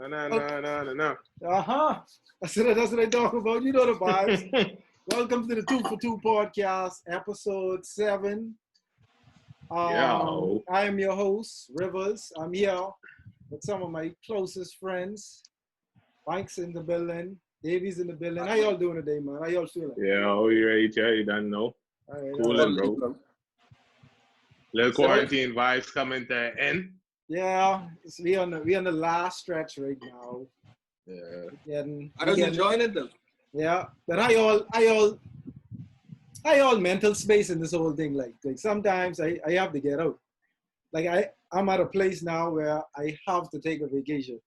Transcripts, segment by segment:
No. Uh-huh. That's what I talk about. You know the vibes. Welcome to the 2 for 2 podcast, episode 7. Yo. I am your host, Rivers. I'm here with some of my closest friends. Bankz in the building. Davy's in the building. How y'all doing today, man? How y'all feeling? Yeah, you ready, Joe? You done know. Cooling, bro. Little quarantine vibes coming to an end. Yeah, we on the last stretch right now. Yeah. I was enjoying it though. Yeah, but how y'all mental space in this whole thing? Like sometimes I have to get out. Like I'm at a place now where I have to take a vacation.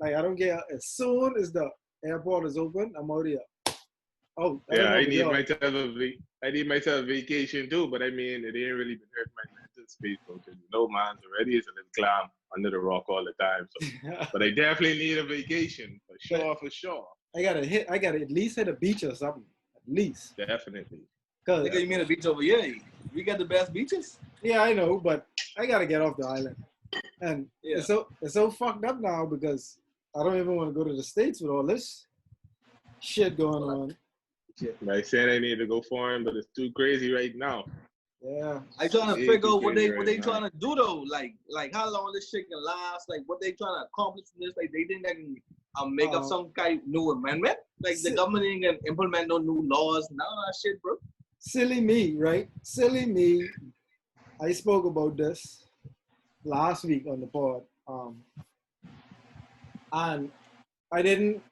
Like I don't care. As soon as the airport is open, I'm out here. Oh, yeah, I need myself a vacation too, but I mean, it ain't really been hurt my mental space, bro. Because man's already is a little clam under the rock all the time. So, but I definitely need a vacation for sure. I gotta at least hit a beach or something. At least. Definitely. Cause you mean a beach over here? We got the best beaches. Yeah, I know, but I gotta get off the island, and it's so fucked up now because I don't even want to go to the States with all this shit going on. I said I need to go foreign, but it's too crazy right now. Yeah. I trying to figure out what they trying to do though. Like how long this shit can last. Like what they trying to accomplish in this. Like they think they can make up some kind of new amendment. Like the government ain't gonna implement no new laws. None of that shit, bro. Silly me, right? Silly me. I spoke about this last week on the pod. And I didn't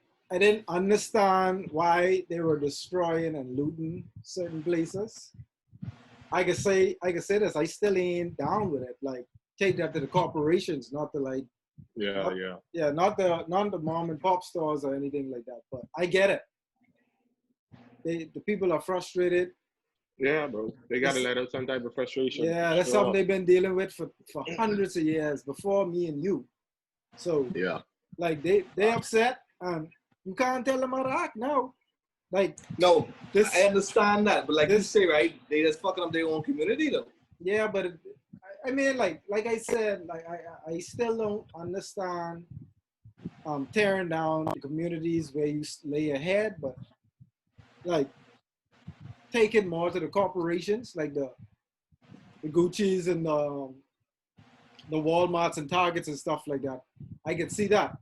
understand why they were destroying and looting certain places. I could say this. I still ain't down with it. Like, take that to the corporations, not the like. Not the mom and pop stores or anything like that. But I get it. The people are frustrated. Yeah, bro. They gotta let out some type of frustration. Yeah, that's something they've been dealing with for hundreds of years before me and you. So yeah, like they upset and you can't tell them how to act now. Like no, I understand that, but like you say, right? They just fucking up their own community though. Yeah, but I mean, like I said, like I still don't understand tearing down the communities where you lay your head, but like take it more to the corporations, like the Gucci's and the Walmarts and Targets and stuff like that. I can see that.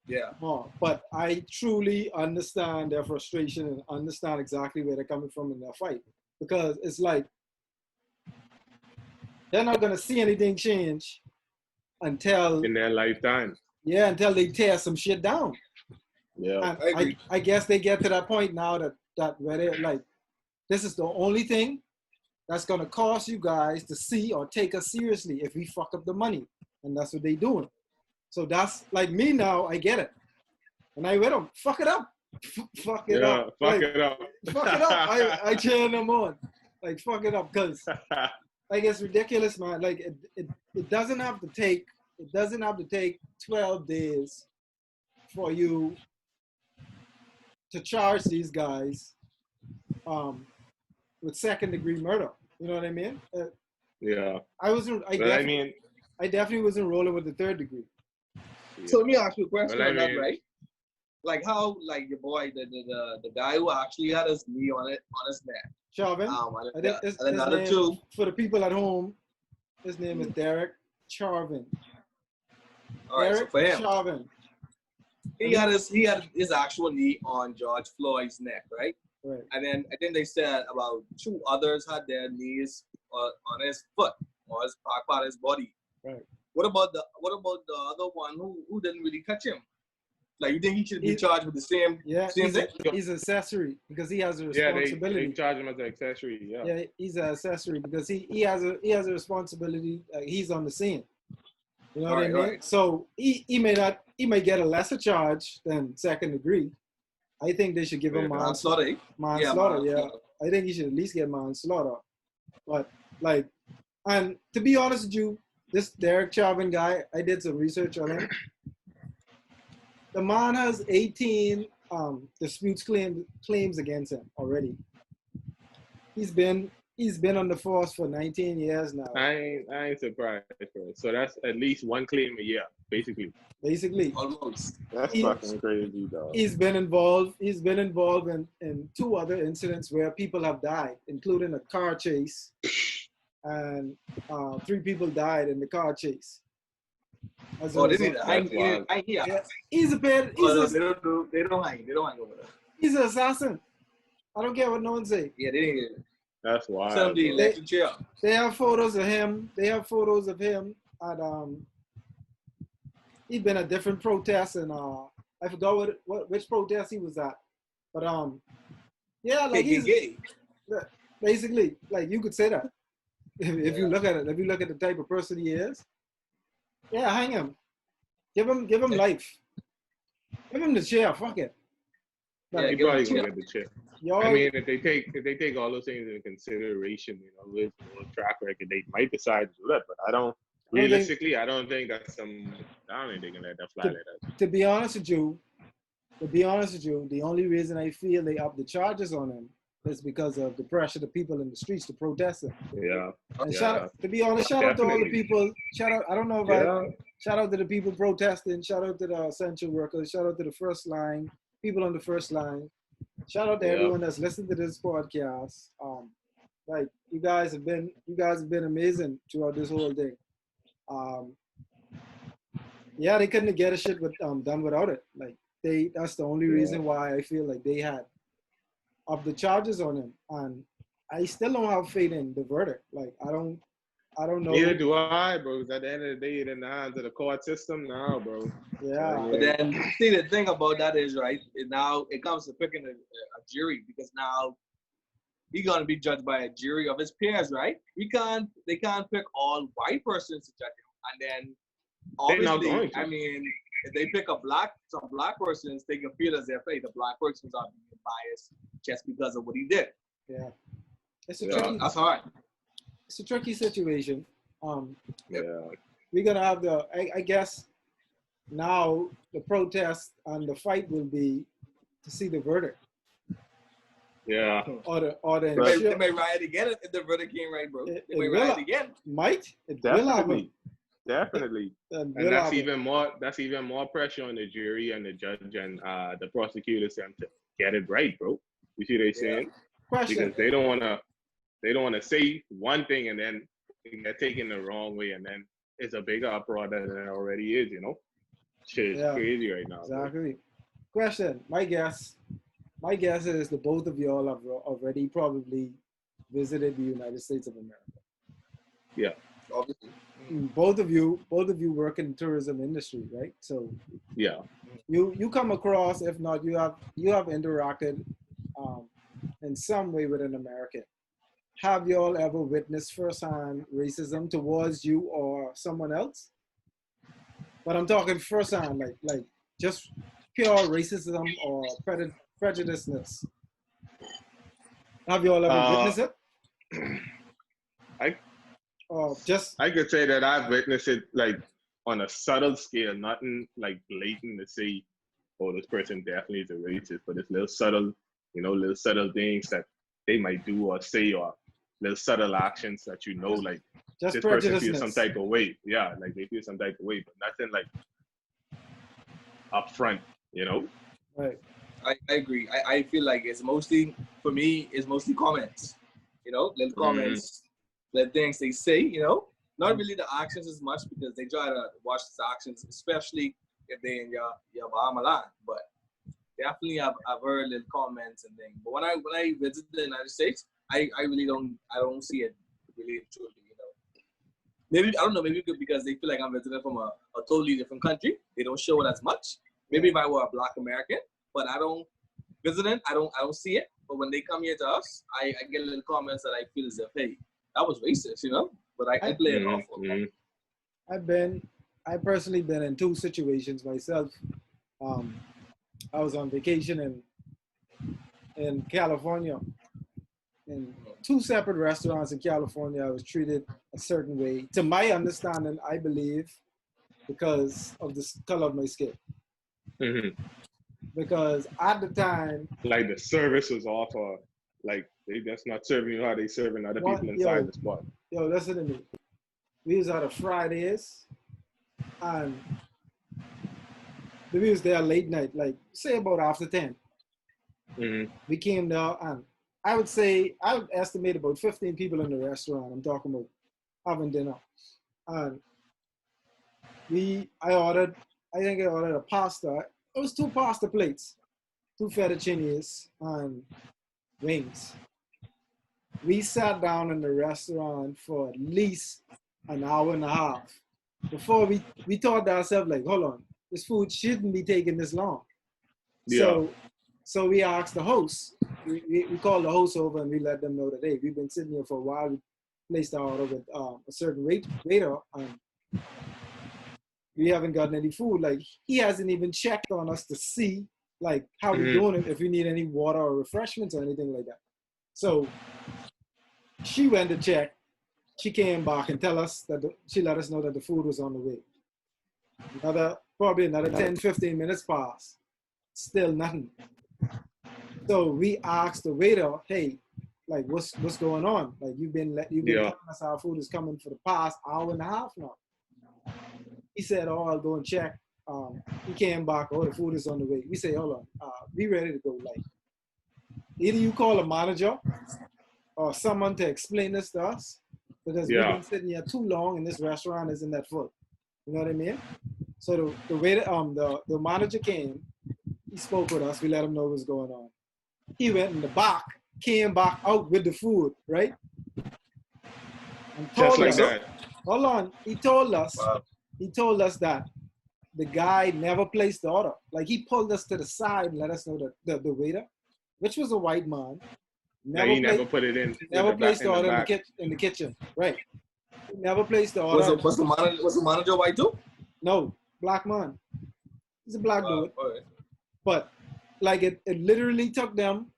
Yeah. But I truly understand their frustration and understand exactly where they're coming from in their fight. Because it's like, they're not going to see anything change until... in their lifetime. Yeah, until they tear some shit down. Yeah. And I guess they get to that point now that where they're like, this is the only thing that's going to cause you guys to see or take us seriously if we fuck up the money. And that's what they doing. So that's like me now, I get it. And I with them, fuck it up. Fuck it up. Fuck it up. Fuck it up. I cheer them on. Like, fuck it up. Because, like, it's ridiculous, man. Like, it doesn't have to take 12 days for you to charge these guys with second-degree murder. You know what I mean? Yeah. I definitely wasn't rolling with the third degree. Yeah. So let me ask you a question on that, right? Like how, like your boy, the guy who actually had his knee on his neck. Chauvin. Another two. For the people at home, his name is Derek Chauvin. All right, so for him, Chauvin. He had his actual knee on George Floyd's neck, right? Right. And then I think they said about 2 others had their knees on his foot or his back part of his body. Right. What about the other one who didn't really catch him? Like, you think he should be charged with the same thing? He's an accessory because he has a responsibility. Yeah, they charge him as an accessory. Yeah. Yeah, he's an accessory because he has a responsibility. He's on the scene. You know what I mean? Right. So he may get a lesser charge than second degree. I think they should give him manslaughter. Yeah. I think he should at least get manslaughter. But like, and to be honest with you, this Derek Chauvin guy, I did some research on him. The man has 18 disputes claims against him already. He's been He's been on the force for 19 years now. I ain't surprised, bro. So that's at least one claim a year, basically. Almost. That's fucking crazy, dog. He's been involved in 2 other incidents where people have died, including a car chase, and 3 people died in the car chase. Yeah. He's a bad. They don't hang over there. He's an assassin. I don't care what no one say. Yeah, they didn't. That's wild. Some of the electric chair. They have photos of him. At he'd been at different protests, and I forgot which protest he was at. But yeah, like he's basically, like, you could say that if you look at it. If you look at the type of person he is, yeah, hang him. Give him life. Give him the chair. Fuck it. Yeah, you probably gonna get the chair. Y'all, I mean, if they take all those things into consideration, with track record, they might decide to do that. But I don't think that's I don't think they can let that fly like that. To be honest with you, the only reason I feel they up the charges on him is because of the pressure of the people in the streets to protest him. Yeah. And shout out to all the people. Shout out to the people protesting. Shout out to the essential workers. Shout out to the first line, people on the first line. Shout out to everyone that's listening to this podcast. Like, you guys have been amazing throughout this whole thing. Yeah, they couldn't get a shit done without it. Like, that's the only reason why I feel like they had up the charges on him, and I still don't have faith in the verdict. Like, I don't know. Neither do I, bro. At the end of the day, it's in the hands of the court system now, bro. Yeah. But then, see, the thing about that is, right, now it comes to picking a jury, because now he's gonna be judged by a jury of his peers, right? They can't pick all white persons to judge him, and then obviously, I mean, if they pick some black persons, they can feel as if, hey, the black persons are being biased just because of what he did. Yeah, that's hard. It's a tricky situation. We're gonna have I guess now the protest and the fight will be to see the verdict. Yeah. Or the they may riot again if the verdict ain't right, bro. They may riot again. Definitely. Definitely. And that's even more pressure on the jury and the judge and the prosecutors to get it right, bro. You see what they're saying? Question. Because they don't wanna say one thing and then get taken the wrong way, and then it's a bigger uproar than it already is, Shit is crazy right now. Exactly. Bro. Question. My guess is the both of y'all have already probably visited the United States of America. Yeah. Obviously. Both of you work in the tourism industry, right? So yeah, you come across, if not, you have interacted in some way with an American. Have y'all ever witnessed firsthand racism towards you or someone else? But I'm talking firsthand, like just pure racism or prejudiceness. Have y'all ever witnessed it? I could say that I've witnessed it, like, on a subtle scale, nothing like blatant to say, oh, this person definitely is a racist, but it's little subtle things that they might do or say, or little subtle actions that like just this person feels some type of way. Yeah, like they feel some type of way, but nothing like up front, Right. I agree. I feel like it's mostly comments, little comments. The things they say, not really the actions as much, because they try to watch the actions, especially if they're in your Bahamas land. But definitely I've heard little comments and things. But when I visit the United States, I really don't see it really truly, Maybe, I don't know, maybe because they feel like I'm visiting from a totally different country. They don't show it as much. Maybe if I were a Black American, but I don't see it. But when they come here to us, I get little comments that I feel as if, hey, that was racist, but I play it off. I've personally been in 2 situations myself. I was on vacation in California. In 2 separate restaurants in California, I was treated a certain way. To my understanding, I believe, because of the color of my skin. Mm-hmm. Because at the time, like the service was off, or Like they just not serving you how they serving other people inside the spot. Yo, listen to me. We was out of Fridays, and we was there late night, like say about after 10. Mm-hmm. We came there, and I would estimate about 15 people in the restaurant. I'm talking about having dinner, and I think I ordered a pasta. It was 2 pasta plates, 2 fettuccinis, and wings. We sat down in the restaurant for at least an hour and a half before we thought to ourselves, like, hold on, this food shouldn't be taking this long. Yeah. So we asked the host. We called the host over and we let them know that, hey, we've been sitting here for a while. We placed our order with a certain waiter, and we haven't gotten any food. Like, he hasn't even checked on us to see, like, how we're doing it, if we need any water or refreshments or anything like that. So she went to check. She came back and she let us know that the food was on the way. Probably another 10, 15 minutes passed. Still nothing. So we asked the waiter, hey, like, what's going on? Like, you've been telling us our food is coming for the past hour and a half now. He said, oh, I'll go and check. He came back, oh, the food is on the way. We say, hold on, we ready to go. Like, either you call a manager or someone to explain this to us, because we've been sitting here too long and this restaurant isn't that full. You know what I mean? So the waiter, the manager came, he spoke with us, we let him know what was going on. He went in the back, came back out with the food, right? And told us, that. Hold on, he told us that the guy never placed the order. Like, he pulled us to the side and let us know that the waiter, which was a white man, never put it in. Never placed the order in the kitchen. Right. He never placed the order. Was the manager white too? No, black man. He's a black dude. Right. But like it literally took them,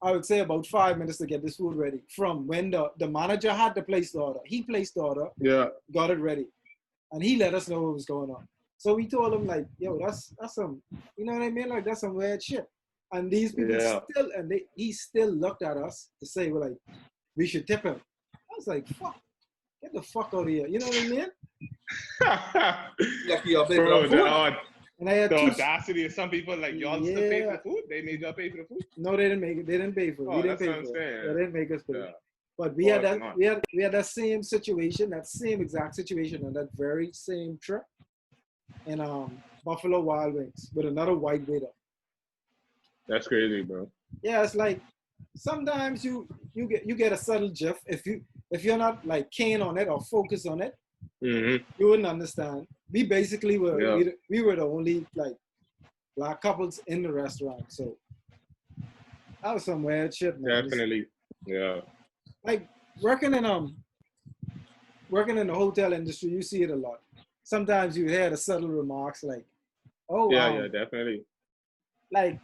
I would say, about 5 minutes to get this food ready. From when the manager had to place the order. He placed the order. Yeah. Got it ready. And he let us know what was going on. So we told him, like, yo, that's some, you know what I mean? Like, that's some weird shit. And these people he still looked at us to say, well, like, we should tip him. I was like, fuck, get the fuck out of here. You know what I mean? Bro, and I had the audacity of some people, like, y'all still pay for the food? They made y'all pay for the food? No, they didn't make it. They didn't pay for it. Oh, we didn't pay for it. They didn't make us pay. Yeah. But we had that same situation, that same exact situation on that very same trip in Buffalo Wild Wings with another white waiter. That's crazy, bro. Yeah, it's like sometimes you get a subtle gif if you're not like keen on it or focused on it, you wouldn't understand. We basically were we were the only like black couples in the restaurant, so that was some weird shit, man. Definitely, yeah. Like working in the hotel industry, you see it a lot. Sometimes you hear the subtle remarks like, "Oh, yeah, definitely." Like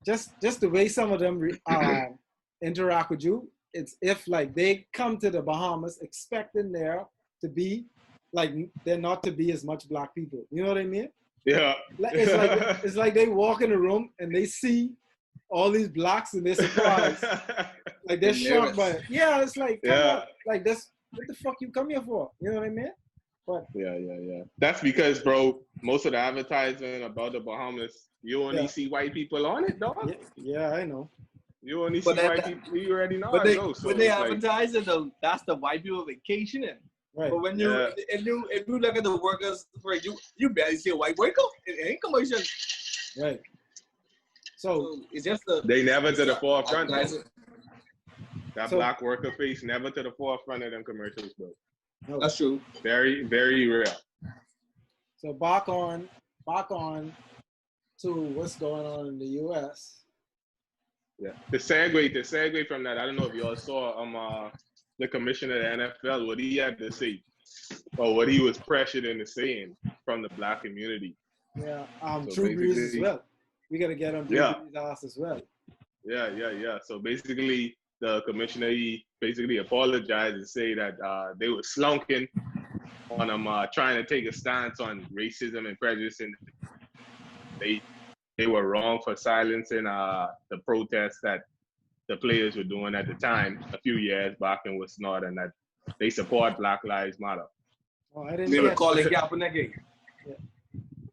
just the way some of them interact with you, it's if like they come to the Bahamas expecting there to be like there not to be as much black people. You know what I mean? Yeah. It's like they walk in a room and they see all these blacks and they're surprised. Like they're shocked by it. Yeah, it's like come on. Like that's what the fuck you come here for? You know what I mean? But yeah. That's because, bro, most of the advertising about the Bahamas, you only see white people on it, dog. Yeah, I know. You only see white people. You already know. When they advertise it, though, that's the white people vacationing. Right. But when if you look at the workers, for you barely see a white worker. It ain't commercial. Right. So it's just they never to the forefront. That black worker face never to the forefront of them commercials, bro. No. That's true. Very, very rare. So back on to what's going on in the U.S. Yeah. To segue from that, I don't know if y'all saw the commissioner of the NFL, what he had to say, or what he was pressured into saying from the black community. Yeah. Drew Brees as well. We got to get on Drew Brees' ass as well. Yeah. So basically, the commissioner, he basically apologized and say that they were slunking on him trying to take a stance on racism and prejudice, and they were wrong for silencing the protests that the players were doing at the time, a few years back, and what's not, and that they support Black Lives Matter. Oh, I didn't They were catch calling that. Kaepernick.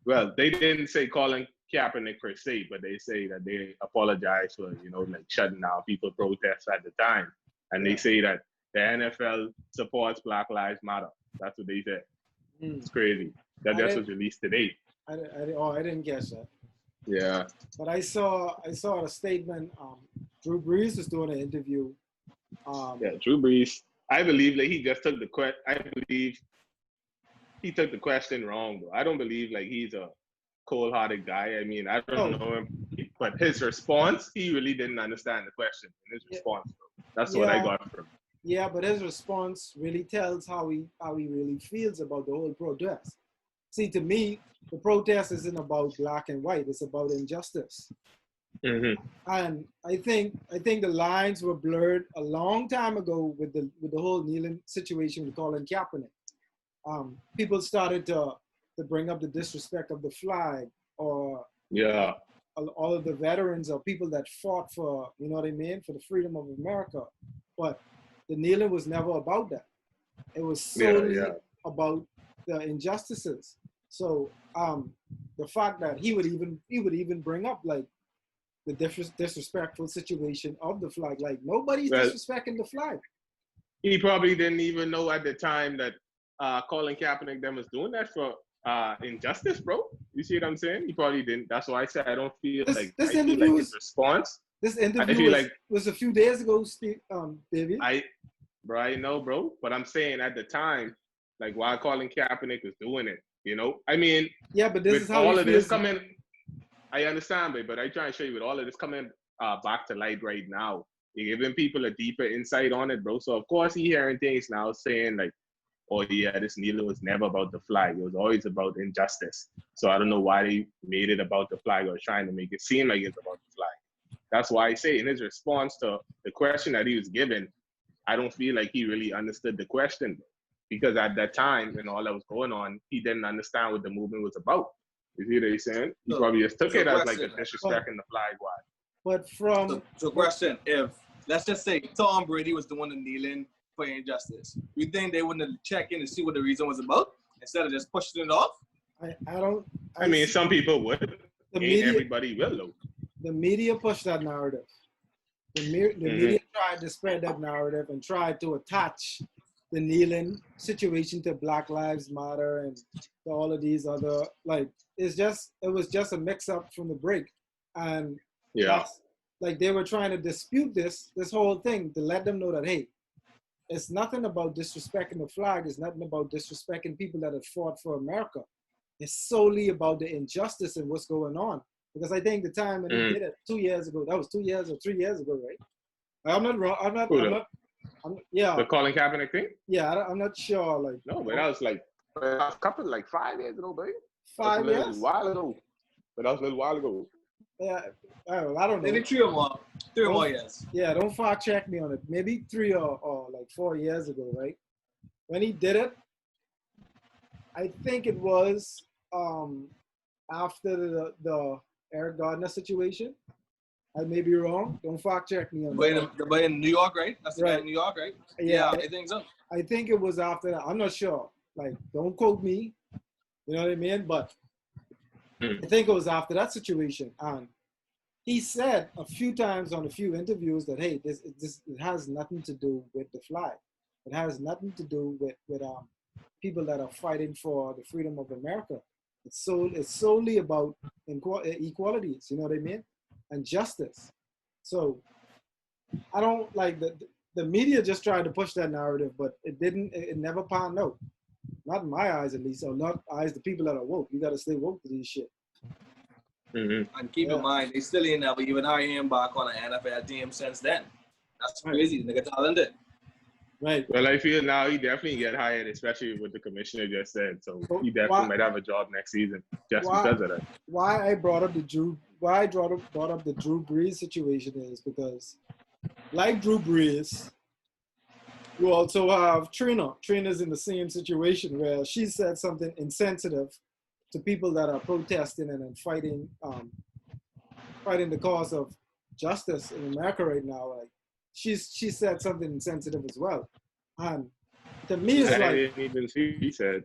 Well, they didn't say calling Kaepernick per se, but they say that they apologize for, like shutting down people protests at the time. And they say that the NFL supports Black Lives Matter. That's what they said. It's crazy. That just was released today. I didn't catch that. Yeah. But I saw a statement. Drew Brees was doing an interview. Drew Brees. I believe that he just took the question. I believe he took the question wrong, bro. I don't believe like he's a cold-hearted guy. I mean, I don't know him, but his response, he really didn't understand the question in his response, bro. That's what I got from him. Yeah, but his response really tells how he really feels about the whole protest. See, to me, the protest isn't about black and white; it's about injustice. Mm-hmm. And I think the lines were blurred a long time ago with the whole kneeling situation with Colin Kaepernick. People started to bring up the disrespect of the flag, or all of the veterans or people that fought for, you know what I mean, for the freedom of America. But the kneeling was never about that. It was solely about the injustices. So the fact that he would even bring up like the disrespectful situation of the flag, like nobody's disrespecting the flag. He probably didn't even know at the time that Colin Kaepernick them was doing that for injustice, bro. You see what I'm saying? He probably didn't. That's why I said I don't feel his response. This interview was a few days ago, David. I know, bro. But I'm saying at the time, like why Colin Kaepernick was doing it, I mean, but this is how all of this coming. I understand, but I try to show you with all of this coming back to light right now. You're giving people a deeper insight on it, bro. So of course he hearing things now saying like, oh yeah, this kneeling was never about the flag. It was always about injustice. So I don't know why they made it about the flag or trying to make it seem like it's about the flag. That's why I say in his response to the question that he was given, I don't feel like he really understood the question, because at that time when all that was going on, he didn't understand what the movement was about. You see what he's saying? He probably just took it as like a disrespect in the flag. Why? But from so question, if let's just say Tom Brady was the one kneeling for injustice, you think they wouldn't have checked in to see what the reason was about instead of just pushing it off? I mean, some people would. Everybody will, though. The media pushed that narrative. The media tried to spread that narrative and tried to attach the kneeling situation to Black Lives Matter and to all of these other, like, it was just a mix-up from the break. And like they were trying to dispute this whole thing to let them know that, hey, it's nothing about disrespecting the flag. It's nothing about disrespecting people that have fought for America. It's solely about the injustice and what's going on. Because I think the time when he did it 2 years ago, that was 2 years or 3 years ago, right? I'm not wrong. I'm not. The Colin Kaepernick thing? Yeah, I'm not sure. Like no, but that was like a couple, like 5 years ago, baby. 5 years? A while ago. But that was a little while ago. Yeah, I don't know. Maybe 3 or more years. Yeah, don't fact check me on it. Maybe 3 or like 4 years ago, right? When he did it, I think it was after the Eric Gardner situation. I may be wrong. Don't fact check me on that. But in New York, right? That's right. In New York, right? Yeah, I think so. I think it was after that. I'm not sure. Like, don't quote me. You know what I mean? But I think it was after that situation. And he said a few times on a few interviews that, hey, this it has nothing to do with the flag. It has nothing to do with people that are fighting for the freedom of America. It's solely about equalities. You know what I mean? And justice. So I don't like the media just tried to push that narrative, but it never panned out. Not in my eyes, at least, or not eyes the people that are woke. You got to stay woke to this shit. And keep in mind, they still ain't never even hired him back on an NFL team since then. That's crazy. The nigga talented. Right. Well, I feel now he definitely get hired, especially what the commissioner just said. So he definitely might have a job next season just because of that. Why I brought up the Drew Brees situation is because, like Drew Brees, you also have Trina. Trina's in the same situation where she said something insensitive to people that are protesting and fighting the cause of justice in America right now, like she said something sensitive as well, and to me it's I like, didn't even see what he said.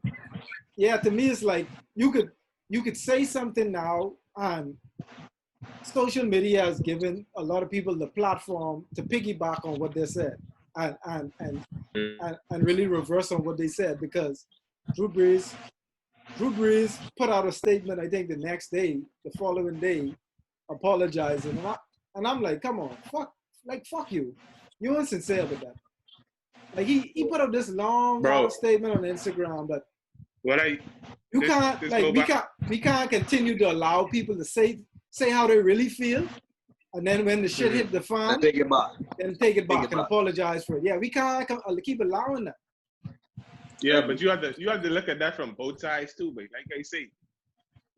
yeah, to me it's like you could say something now, and social media has given a lot of people the platform to piggyback on what they said and and really reverse on what they said, because Drew Brees put out a statement, I think the next day, the following day, apologizing. And I'm like, come on, fuck you. You weren't sincere with that. Like he put up this long statement on Instagram that we can't continue to allow people to say how they really feel, and then when the shit hit the fan, take it back. Then take it back and apologize for it. Yeah, we can't keep allowing that. Yeah, but you have to look at that from both sides too. But like I say,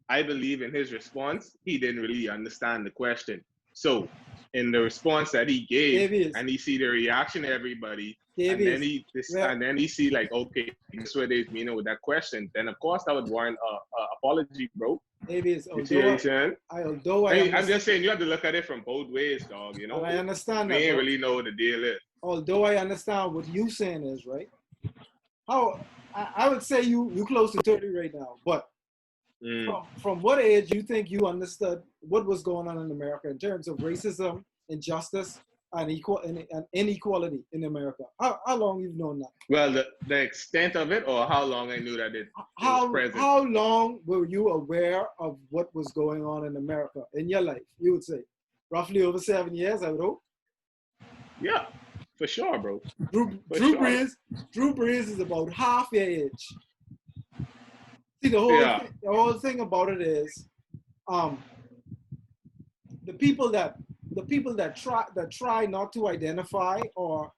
I believe in his response, he didn't really understand the question. So in the response that he gave, and he see the reaction of everybody, and then he see like, okay, this is what they meaning with that question. Then of course that would warrant a apology, bro. I'm just saying you have to look at it from both ways, dog. You know, I understand we that. ain't really know what the deal is. Although I understand what you saying is right. How I would say you close to 30 right now, but from what age you think you understood what was going on in America in terms of racism, injustice, and inequality in America? How long you've known that? Well, the extent of it, or how long I knew that it was present. How long were you aware of what was going on in America in your life? You would say roughly over 7 years, I would hope. Yeah, for sure, bro. Drew Brees is about half your age. See, the whole thing about it is, the people that try not to identify or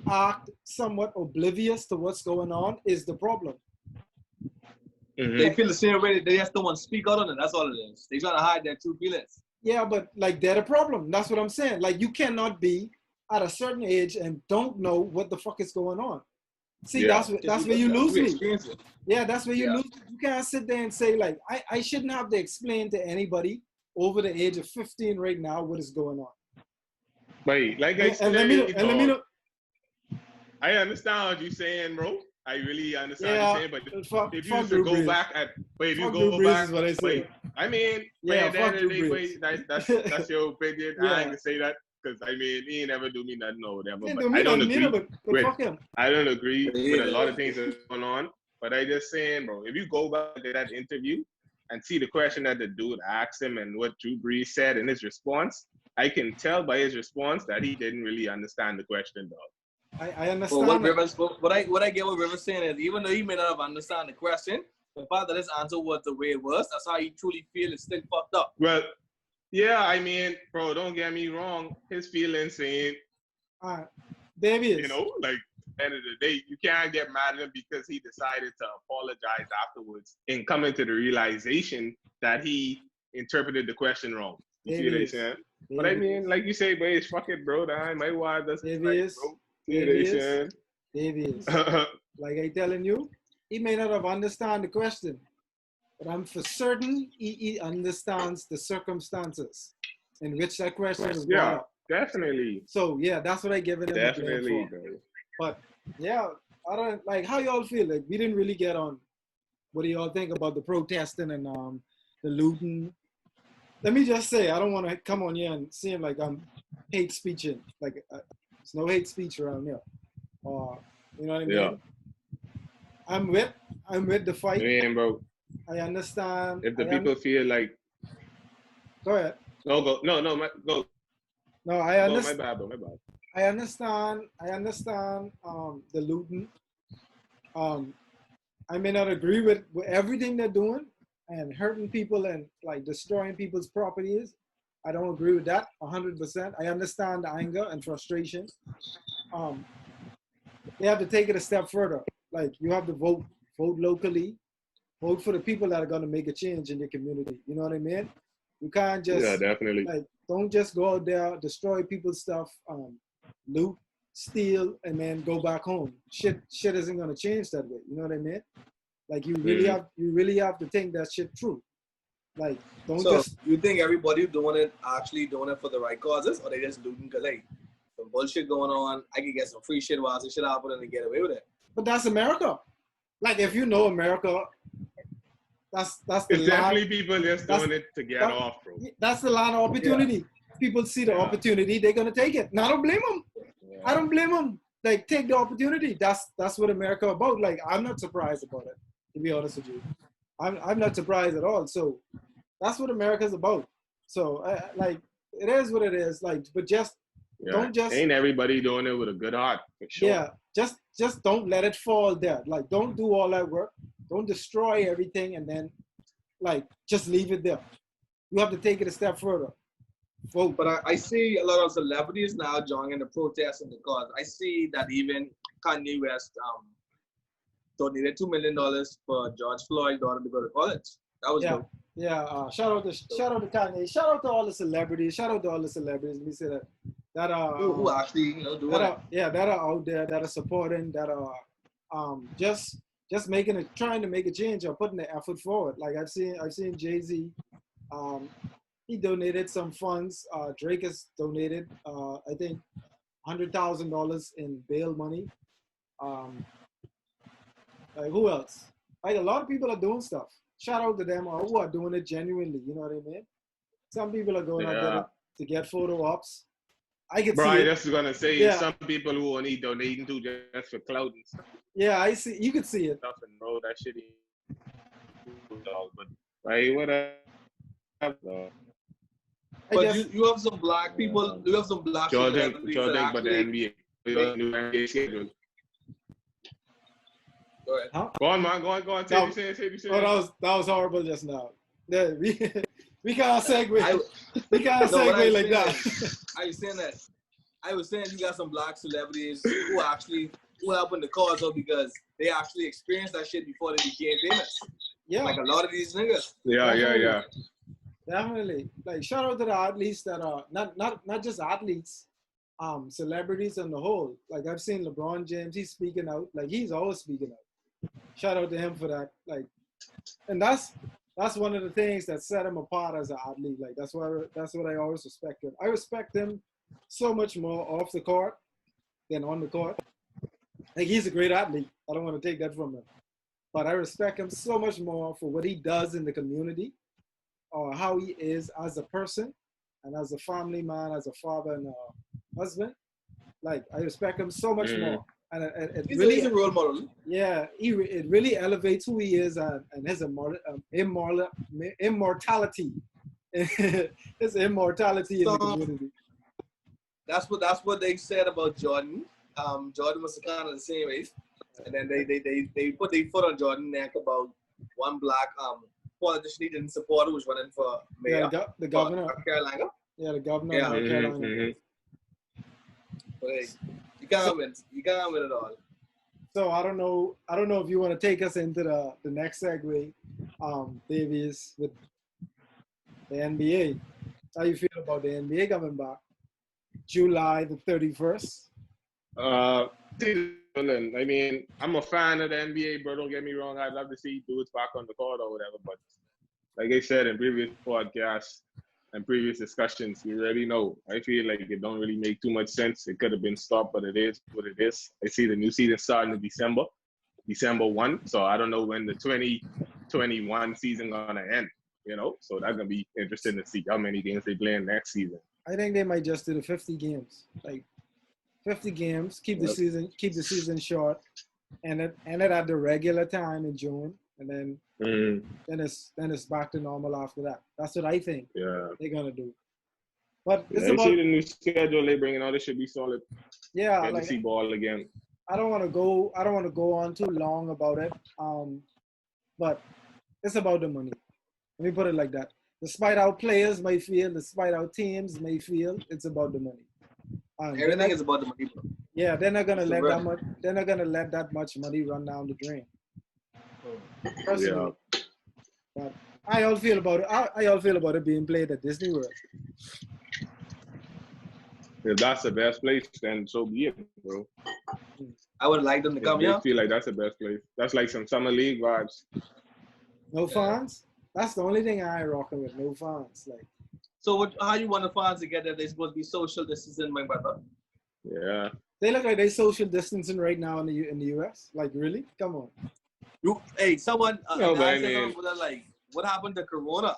act somewhat oblivious to what's going on is the problem. Mm-hmm. They feel the same way. They just don't want to speak out on it. That's all it is. They trying to hide their true feelings. Yeah, but like they're the problem. That's what I'm saying. Like you cannot be at a certain age and don't know what the fuck is going on. See, that's where you lose me. Yeah, that's where you lose. You can't sit there and say like, I shouldn't have to explain to anybody over the age of 15 right now what is going on. Wait, like I said, let me know. I understand what you're saying, bro. I really understand what you're saying, but if you used to go back at, wait, if you go back, is what I say. Wait, I mean, that's your opinion. I ain't gonna say that. Because, I mean, he ain't never do me nothing or whatever. Yeah, but I don't agree. But fuck him. I don't agree with a lot of things that's going on. But I just saying, bro, if you go back to that interview and see the question that the dude asked him and what Drew Brees said in his response, I can tell by his response that he didn't really understand the question, dog. I understand. Well, what I get what Rivers saying is, even though he may not have understood the question, the fact that his answer was the way it was, that's how he truly feels it's still fucked up. Well, yeah, I mean, bro, don't get me wrong. His feelings ain't, you know, like, at the end of the day, you can't get mad at him because he decided to apologize afterwards and coming to the realization that he interpreted the question wrong. You see what I'm saying? But I mean, like you say, boy, fuck it, bro. My wife doesn't like it, bro. Davies. Like I telling you, he may not have understand the question. But I'm for certain he understands the circumstances in which that question is brought up. Definitely. So yeah, that's what I give it. Definitely, bro. But yeah, I don't like how y'all feel. Like we didn't really get on. What do y'all think about the protesting and the looting? Let me just say, I don't want to come on here and seem like I'm hate speeching. Like there's no hate speech around here. You know what I mean? Yeah. I'm with the fight. Man, bro. I understand. If the people feel like, go ahead. No, go. No, go. No, I understand. My bad, bro. My bad. I understand. The looting. I may not agree with everything they're doing and hurting people and like destroying people's properties. I don't agree with that 100%. I understand the anger and frustration. They have to take it a step further. Like you have to vote locally. Vote for the people that are going to make a change in your community. You know what I mean? You can't just definitely. Like don't just go out there, destroy people's stuff, loot, steal, and then go back home. Shit isn't going to change that way. You know what I mean? Like you really have to think that shit through. Like, don't so just. You think everybody actually doing it for the right causes, or they just looting because hey, some bullshit going on, I can get some free shit while some shit happen and get away with it. But that's America. Like, if you know America, that's the It's definitely people just doing it to get off, bro. That's the line of opportunity. Yeah. People see the opportunity, they're gonna take it. Now, I don't blame them. Yeah. I don't blame them. Like, take the opportunity. That's what America about. Like, I'm not surprised about it, to be honest with you. I'm not surprised at all. So that's what America's about. So like, it is what it is. Like, but don't just. Ain't everybody doing it with a good heart, for sure. Yeah, just don't let it fall there. Like, don't do all that work. Don't destroy everything and then, like, just leave it there. You have to take it a step further. Vote. But I see a lot of celebrities now joining the protests and the cause. I see that even Kanye West donated $2 million for George Floyd's daughter to go to college. That was dope. Yeah. Shout out to Kanye. Shout out to all the celebrities. Let me say that who actually do it. That are out there, that are supporting, that are just trying to make a change or putting the effort forward. Like, I've seen Jay-Z. He donated some funds. Drake has donated, I think, $100,000 in bail money. Like, who else? Like, a lot of people are doing stuff. Shout out to them who are doing it genuinely. You know what I mean? Some people are going out there to get photo ops. I can see it. I just gonna say some people who only donating to just for clout and stuff. Yeah, I see. You could see it. Stuff and bro, that shit. But right, whatever. But you have some black people. You have some black Jordan, but the NBA. New NBA schedule. Go ahead. Huh? Go on, man. Go on. Say that was horrible just now. Yeah, we can't segue. We can't segue like that. I was saying that. I was saying you got some black celebrities who helping the cause up because they actually experienced that shit before they became famous. Yeah. Like a lot of these niggas. Yeah. Definitely. Like, shout out to the athletes that are not just athletes, celebrities on the whole. Like, I've seen LeBron James, he's speaking out. Like, he's always speaking out. Shout out to him for that. Like, and that's one of the things that set him apart as an athlete. Like, that's what I always respect him. I respect him so much more off the court than on the court. Like, he's a great athlete. I don't want to take that from him. But I respect him so much more for what he does in the community, or how he is as a person and as a family man, as a father and a husband. Like, I respect him so much more. And he's a role model. Yeah, it really elevates who he is and his immortality. His immortality in the community. That's what they said about Jordan. Jordan was kind of the same age. And then they put their foot on Jordan's neck about one black politician he didn't support who was running for mayor. Yeah, the governor of Carolina. Yeah, the governor of Carolina. Mm-hmm. But hey, you can't win it all. So I don't know if you want to take us into the next segue, Davies, with the NBA. How you feel about the NBA coming back? July the 31st. I mean, I'm a fan of the NBA, bro. Don't get me wrong. I'd love to see dudes back on the court or whatever. But like I said in previous podcasts and previous discussions, you already know. I feel like it don't really make too much sense. It could have been stopped, but it is what it is. I see the new season starting in December 1. So I don't know when the 2021 season gonna end. You know, so that's gonna be interesting to see how many games they play in next season. I think they might just do the 50 games, like 50 games. Keep the season short, and it at the regular time in June, and then then it's back to normal after that. That's what I think. Yeah, they're gonna do. But it's about see the new schedule they bringing out. This should be solid. Yeah, get to see ball again. I don't want to go on too long about it. But it's about the money. Let me put it like that. Despite how players may feel, despite how teams may feel, it's about the money. Everything is about the money, bro. Yeah, they're not gonna let that much. They're not gonna let that much money run down the drain. Personally, but I all feel about it. I all feel about it being played at Disney World. If that's the best place, then so be it, bro. I would like them to come here. I feel like that's the best place. That's like some summer league vibes. No fans? That's the only thing I ain't rocking with. No fans, like. So how you want the fans to get that they're supposed to be social distancing, my brother? Yeah. They look like they social distancing right now in the US. Like, really? Come on. Someone No, but I said mean, like, what happened to Corona?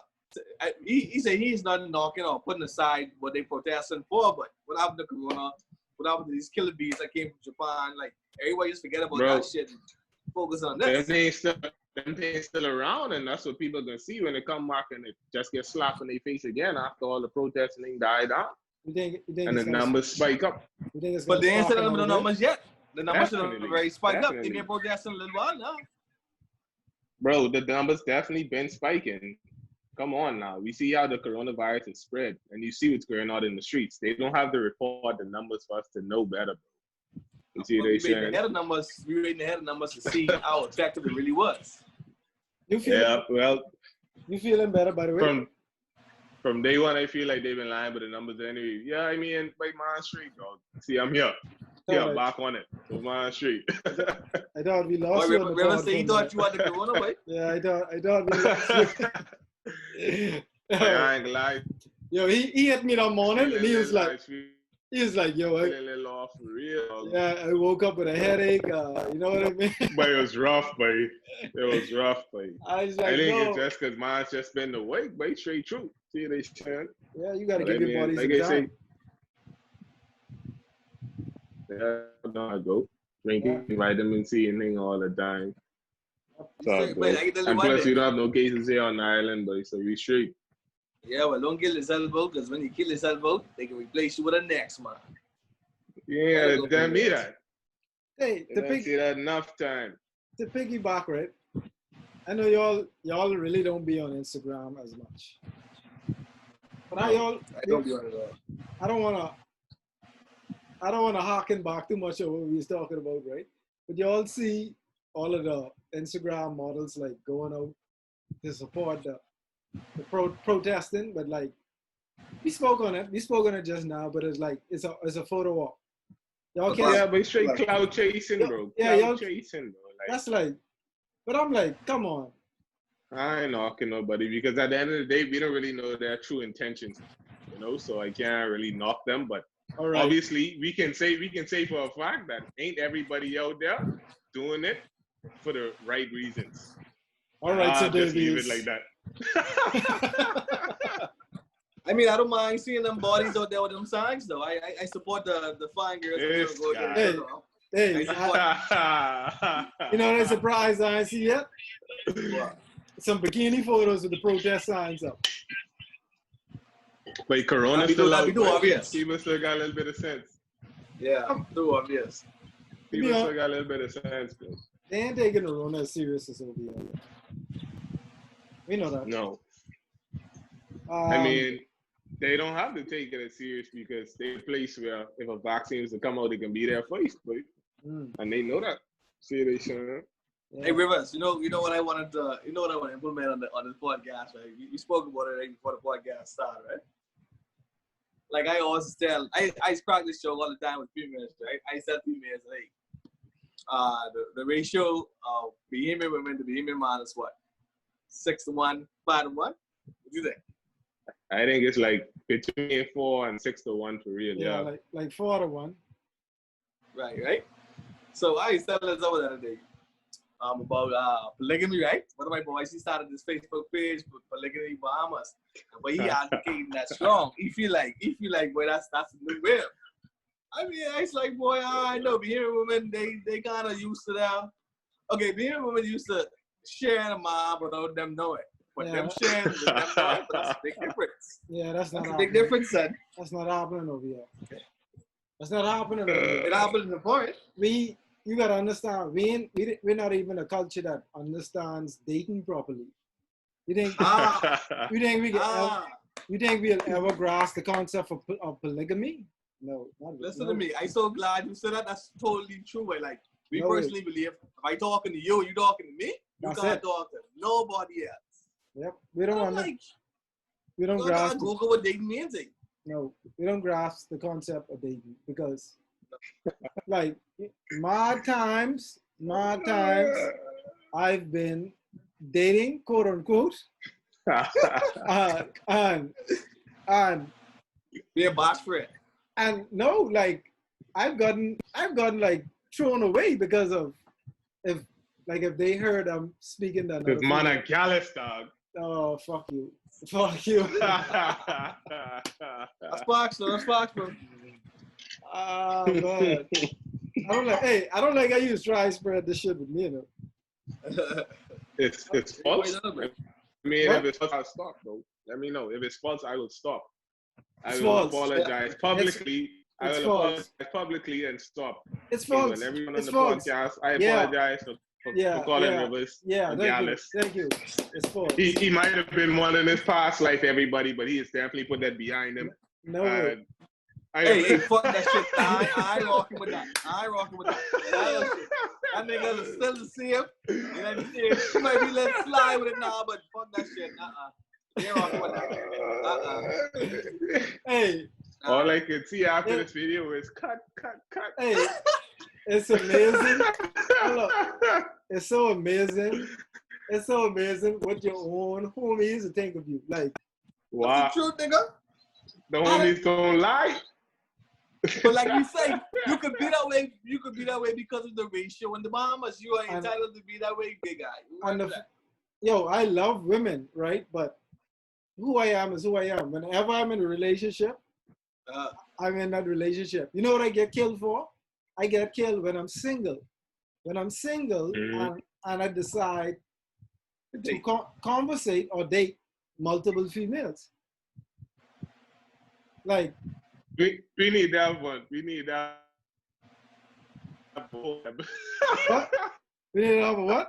He said he's not knocking or putting aside what they protesting for, but what happened to Corona? What happened to these killer bees that came from Japan? Like, everybody just forget about that shit and focus on this. them things still around, and that's what people gonna see when they come back and it just get slapped in their face again after all the protesting died out. You think And the numbers spike up. But they ain't said the numbers yet. The numbers should have very spiked up. They been Definitely. protesting a little while now. Bro, the numbers definitely been spiking. Come on now. We see how the coronavirus is spread, and you see what's going on in the streets. They don't have to report the numbers for us to know better. You see what they saying? We waiting ahead of numbers to see how effective it really was. You feeling better, by the way? From day one, I feel like they've been lying, but the numbers anyway. Yeah, I mean, by my street, dog. See, I'm here. Yeah, back on it. So my street. I thought we lost you. Remember, say you thought you had the corona, right? Yeah, I thought we lost you. I ain't gonna lie. Yo, he hit me that morning and he was like, yo, a little off for real. Yeah, I woke up with a headache. You know what I mean? But it was rough, buddy. It was rough, buddy. I was like, I think it's just because mine's just been awake, but straight true. See they saying? Yeah, you gotta give your body some time. Yeah, I go drinking vitamin C and thing all the time. So, and plus, we don't have no cases here on the island, but so we straight. Yeah, well, don't kill yourself out, because when you kill yourself out, they can replace you with a next man. Yeah, tell me that. Hey, see that enough time. To piggyback, right? I know y'all really don't be on Instagram as much. But I don't be on it at all. I don't wanna harken back too much of what we was talking about, right? But y'all see all of the Instagram models like going out to support the protesting, but like we spoke on it just now, but it's like it's a photo op. Y'all can't. Yeah, but straight cloud chasing, bro. Yeah, cloud chasing, bro. Like, that's like, but I'm like, come on. I ain't knocking nobody because at the end of the day, we don't really know their true intentions, so I can't really knock them. But obviously, we can say for a fact that ain't everybody out there doing it for the right reasons. All right, so just leave it like that. I mean, I don't mind seeing them bodies out there with them signs, though. I support the fine girls. Hey, you know what surprise I ain't see yet? What? Some bikini photos with the protest signs up. But Corona still out. Obvious. People still got a little bit of sense. Yeah, too obvious. People still got a little bit of sense, though. They ain't taking Corona as serious as over here. We know that. No. I mean, they don't have to take it as serious because they're a place where if a vaccine is to come out, they can be there first, but and they know that. See, they sure. Hey Rivers, you know what I wanted to implement on this podcast, right? You spoke about it right before the podcast started, right? Like I always tell, I crack this joke all the time with females, right? I tell females, hey, the ratio of Bahamian women to Bahamian man is what? 6-to-1, 5-to-1? What do you think? I think it's like between 4 and 6-to-1 for real. Yeah, like 4-to-1. Right. So I used to tell us over the other day about polygamy, right? One of my boys, he started this Facebook page for polygamy Bahamas, but he advocating that strong. He feel like, boy, that's the new wave. I mean, it's like, boy, I know Bahamian women, they kind of used to that. Okay, Bahamian women used to share the mob without them knowing. But them sharing with them knowing, but that's a big difference. Yeah, that's a big difference, son. That's not happening over here. That's not happening over here. It happened in the point. You gotta understand, we're not even a culture that understands dating properly. You think we'll ever grasp the concept of polygamy? No. Listen to me. I'm so glad you said that. That's totally true. Like we personally believe if I talking to you, you talking to me, you can't talk to nobody else. Yep. We don't grasp Google what dating means. No, we don't grasp the concept of dating because like my times I've been dating, quote unquote, and be a boss for it. And no, like I've gotten like thrown away because of if they heard I'm speaking that. This man a gallus dog. Oh, fuck you. Fuck you. That's Fox, though. That's Fox, bro. Ah, man. I don't like how you try to spread this shit with me, though. It's false. I mean, if it's false, I'll stop, bro. Let me know. If it's false, I will stop. I will apologize publicly. I will apologize publicly and stop. It's false. When everyone on the podcast, I apologize for calling Rivers gallus. Thank you. It's false. He might have been one in his past life, everybody, but he has definitely put that behind him. No way. Hey, fuck that shit. I ain't rocking with that. That nigga is still the same. You know what I'm saying? He might be let slide with it now, but fuck that shit. They ain't rocking with that. Hey. All I can see after this video is cut. Hey, it's amazing. Look, it's so amazing. It's so amazing what your own homies will think of you. Like, wow. That's the truth, nigga. The homies don't lie. But like you say, you could be that way. You could be that way because of the ratio in the Bahamas. You are entitled to be that way, big guy. Yo, I love women, right? But who I am is who I am. Whenever I'm in a relationship, I'm in that relationship. You know what I get killed for? I get killed when I'm single. When I'm single and I decide to conversate or date multiple females. Like, we need that one. We need that. What? We need another what?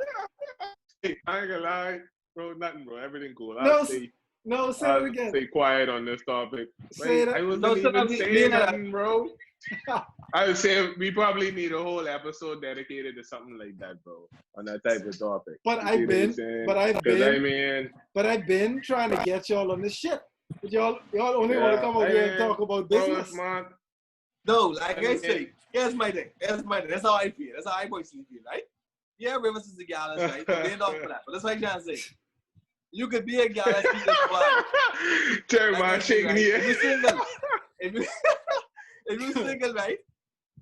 Hey, I ain't gonna lie, bro. Nothing, bro. Everything cool. Say it again. Stay quiet on this topic. Say that. I wasn't even saying nothing, bro. I would say we probably need a whole episode dedicated to something like that, bro, on that type of topic. But I've been trying to get y'all on this shit. But y'all only want to come over here and talk about business. No, like I say, here's my thing. That's how I feel. That's how I personally feel, right? Yeah, Rivers is a gallus, right? They ain't talking for that. But that's what I'm trying to say. You could be a gallus. Turn my shaking here. If you're single, if you're single, right?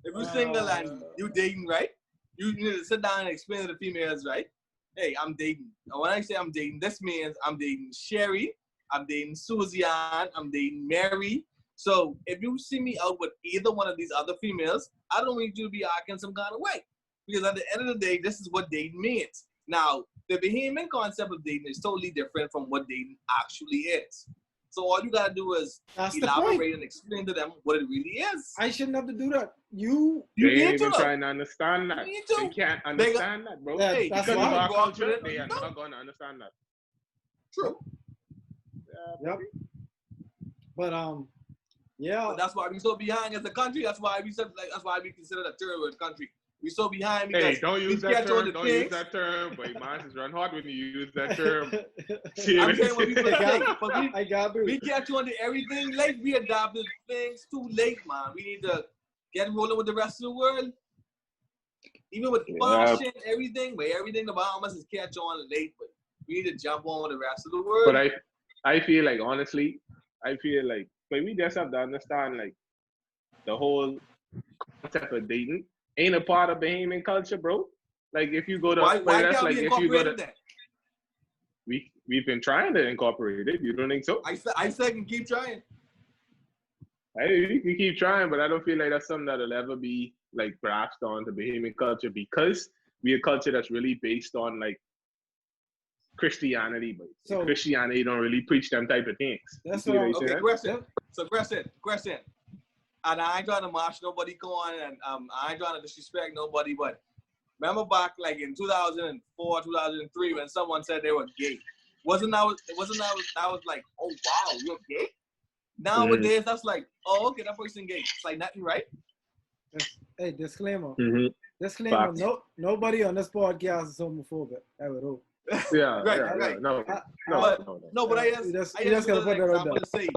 If you're single and you dating, right? You need to sit down and explain to the females, right? Hey, I'm dating. And when I say I'm dating, this means I'm dating Sherry, I'm dating Suzanne, I'm dating Mary. So if you see me out with either one of these other females, I don't need you to be acting some kind of way. Because at the end of the day, this is what dating means. Now, the Bahamian concept of dating is totally different from what dating actually is. So all you gotta do is elaborate and explain to them what it really is. I shouldn't have to do that. You ain't even trying to understand that. They can't understand that, bro. That's because of our culture, they are not gonna understand that. True. Yep. But yeah. But that's why we so behind as a country. That's why we said that's why we consider a third world country. We so behind because hey, don't use that term. Don't use that term. But mine is run hard when you use that term. I'm saying what people say. But we catch on to everything late. We adopted things too late, man. We need to get rolling with the rest of the world. Even with fashion, everything, but everything the Bahamas is catch on late. But we need to jump on with the rest of the world. But I feel like, honestly, but we just have to understand, like, the whole concept of dating ain't a part of Bahamian culture, bro. Like, if you go to... Why can't we incorporate that? We've been trying to incorporate it. You don't think so? I said can keep trying. We keep trying, but I don't feel like that's something that'll ever be, like, grasped onto Bahamian culture because we're a culture that's really based on, like, Christianity, but Christianity don't really preach them type of things. That's what okay, question. And I ain't trying to march nobody go on, and I ain't trying to disrespect nobody, but remember back like in 2004, 2003 when someone said they were gay. Wasn't that like, oh wow, you're gay? Nowadays that's like, oh okay, that person gay. It's like nothing, right? Hey, disclaimer. Mm-hmm. Disclaimer, nobody on this podcast is homophobic. I would hope. Yeah, right. No, but I just gotta put that on there. To say,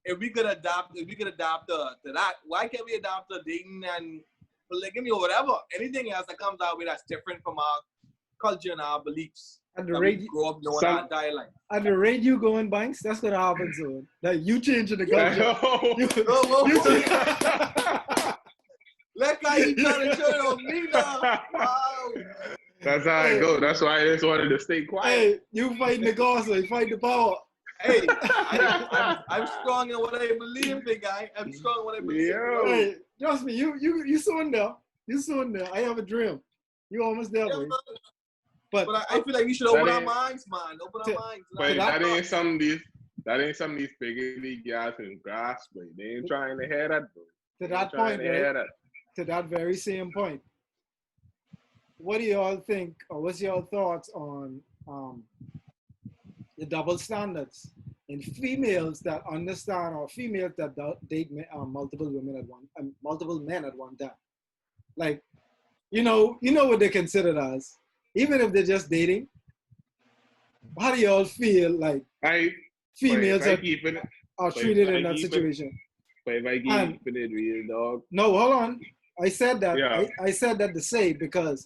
if we could adopt to that, why can't we adopt the dating and polygamy or whatever? Anything else that comes out with that's different from our culture and our beliefs. At the rate, grow up knowing our entire life. At the rate you going, Bankz, that's gonna happen soon. Like you changing the culture. That guy he trying to turn on me now. Wow. That's how it goes. That's why I just wanted to stay quiet. Hey, you fighting the gospel, you fight the power. Hey, I'm strong in what I believe in, guy. I'm strong in what I believe in. Hey, trust me, you soon there. You soon there. I have a dream. You almost there, boy. But I feel like we should open our minds, man. Open our minds. But that ain't some of these big guys in grass, but they ain't trying to hear that, bro. To that point, right? To that very same point. What do y'all think, or what's your thoughts on the double standards in females that understand, or females that date multiple men at one time? Like, you know what they consider as, even if they're just dating. How do y'all feel like females are treated in that situation? But if I keep it real, dog. No, hold on. I said that. Yeah. I said that to say because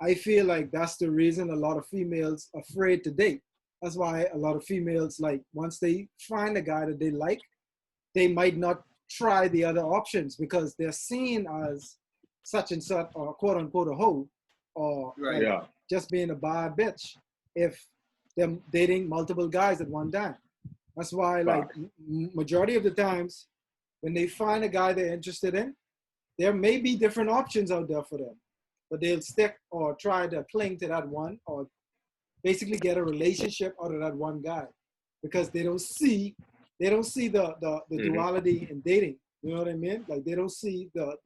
I feel like that's the reason a lot of females are afraid to date. That's why a lot of females, like, once they find a guy that they like, they might not try the other options because they're seen as such and such, or quote unquote a hoe, or just being a bad bitch if they're dating multiple guys at one time. That's why, like, majority of the times when they find a guy they're interested in, there may be different options out there for them, but they'll stick or try to cling to that one, or basically get a relationship out of that one guy, because they don't see the duality in dating. You know what I mean? Like, they don't see the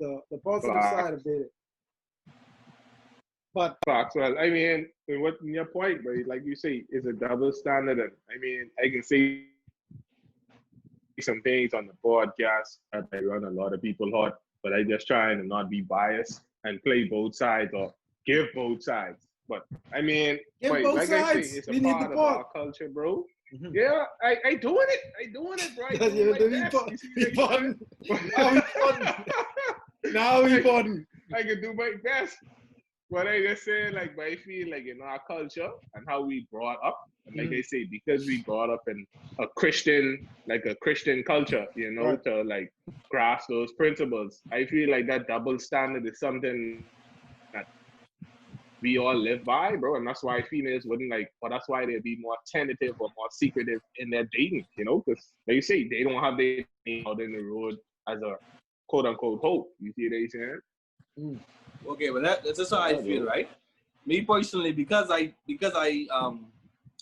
positive side of dating. But well, I mean, what your point, but like you say, is a double standard. And I mean, I can say some things on the podcast that I run a lot of people hot, but I just trying to not be biased and play both sides or give both sides. But I mean, like I say, it's a part of our culture, bro. Mm-hmm. Yeah, I doing it, bro. Now we fun. I can do my best. But I just say, like, but I feel like in our culture and how we brought up, and like I say, because we brought up in a Christian culture, you know, to like grasp those principles, I feel like that double standard is something that we all live by, bro. And that's why females wouldn't like, or that's why they'd be more tentative or more secretive in their dating, you know, because like you say, they don't have their name out in the road as a quote unquote hope. You see what I'm saying? Okay, well that's just how I feel, right? Me personally, because I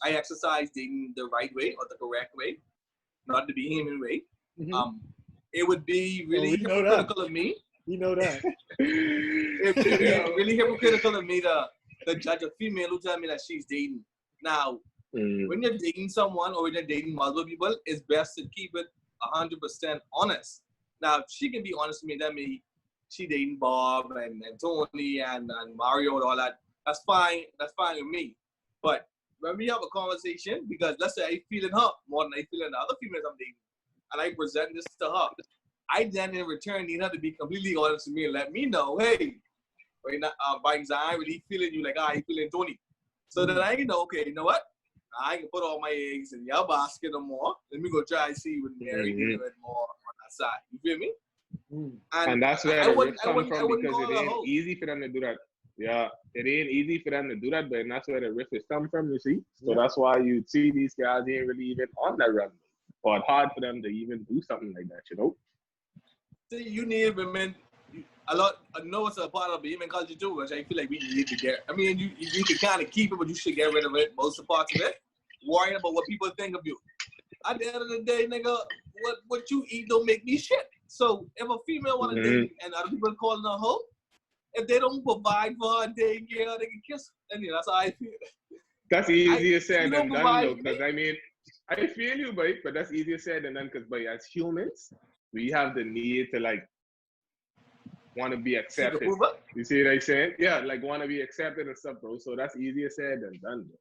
exercise dating the right way or the correct way, not the Bahamian way. Mm-hmm. It would be really hypocritical of me. You know that. It would be really hypocritical of me to judge a female who tell me that she's dating. Now, when you're dating someone or when you're dating multiple people, it's best to keep it 100% honest. Now, if she can be honest with me, that means she dating Bob and Tony and Mario and all that. That's fine. That's fine with me. But when we have a conversation, because let's say I feeling her more than I feeling the other females I'm dating, and I present this to her, I then in return need her to be completely honest with me and let me know, hey, Bankz, I ain't really feeling you like I feeling Tony. So that I know, okay, you know what? I can put all my eggs in your basket or more. Let me go try and see what Mary can do it more on that side. You feel me? And that's where the rift comes from, because it ain't easy for them to do that. Yeah, it ain't easy for them to do that, but that's where the rift is come from, you see? So that's why you see these guys ain't really even on that run. But hard for them to even do something like that, you know? See, you need women a lot. I know it's a part of the human culture too, which I feel like we need to get. I mean, you can kind of keep it, but you should get rid of it, most of the parts of it. Worrying about what people think of you. At the end of the day, nigga, what you eat don't make me shit. So if a female want to date and other people calling her hoe, if they don't provide for her, they can kiss her. And that's how I feel. That's easier said than done, though. Because I mean, I feel you, but that's easier said than done. Because as humans, we have the need to like want to be accepted. You see what I'm saying? Yeah, like want to be accepted and stuff, bro. So that's easier said than done, bro.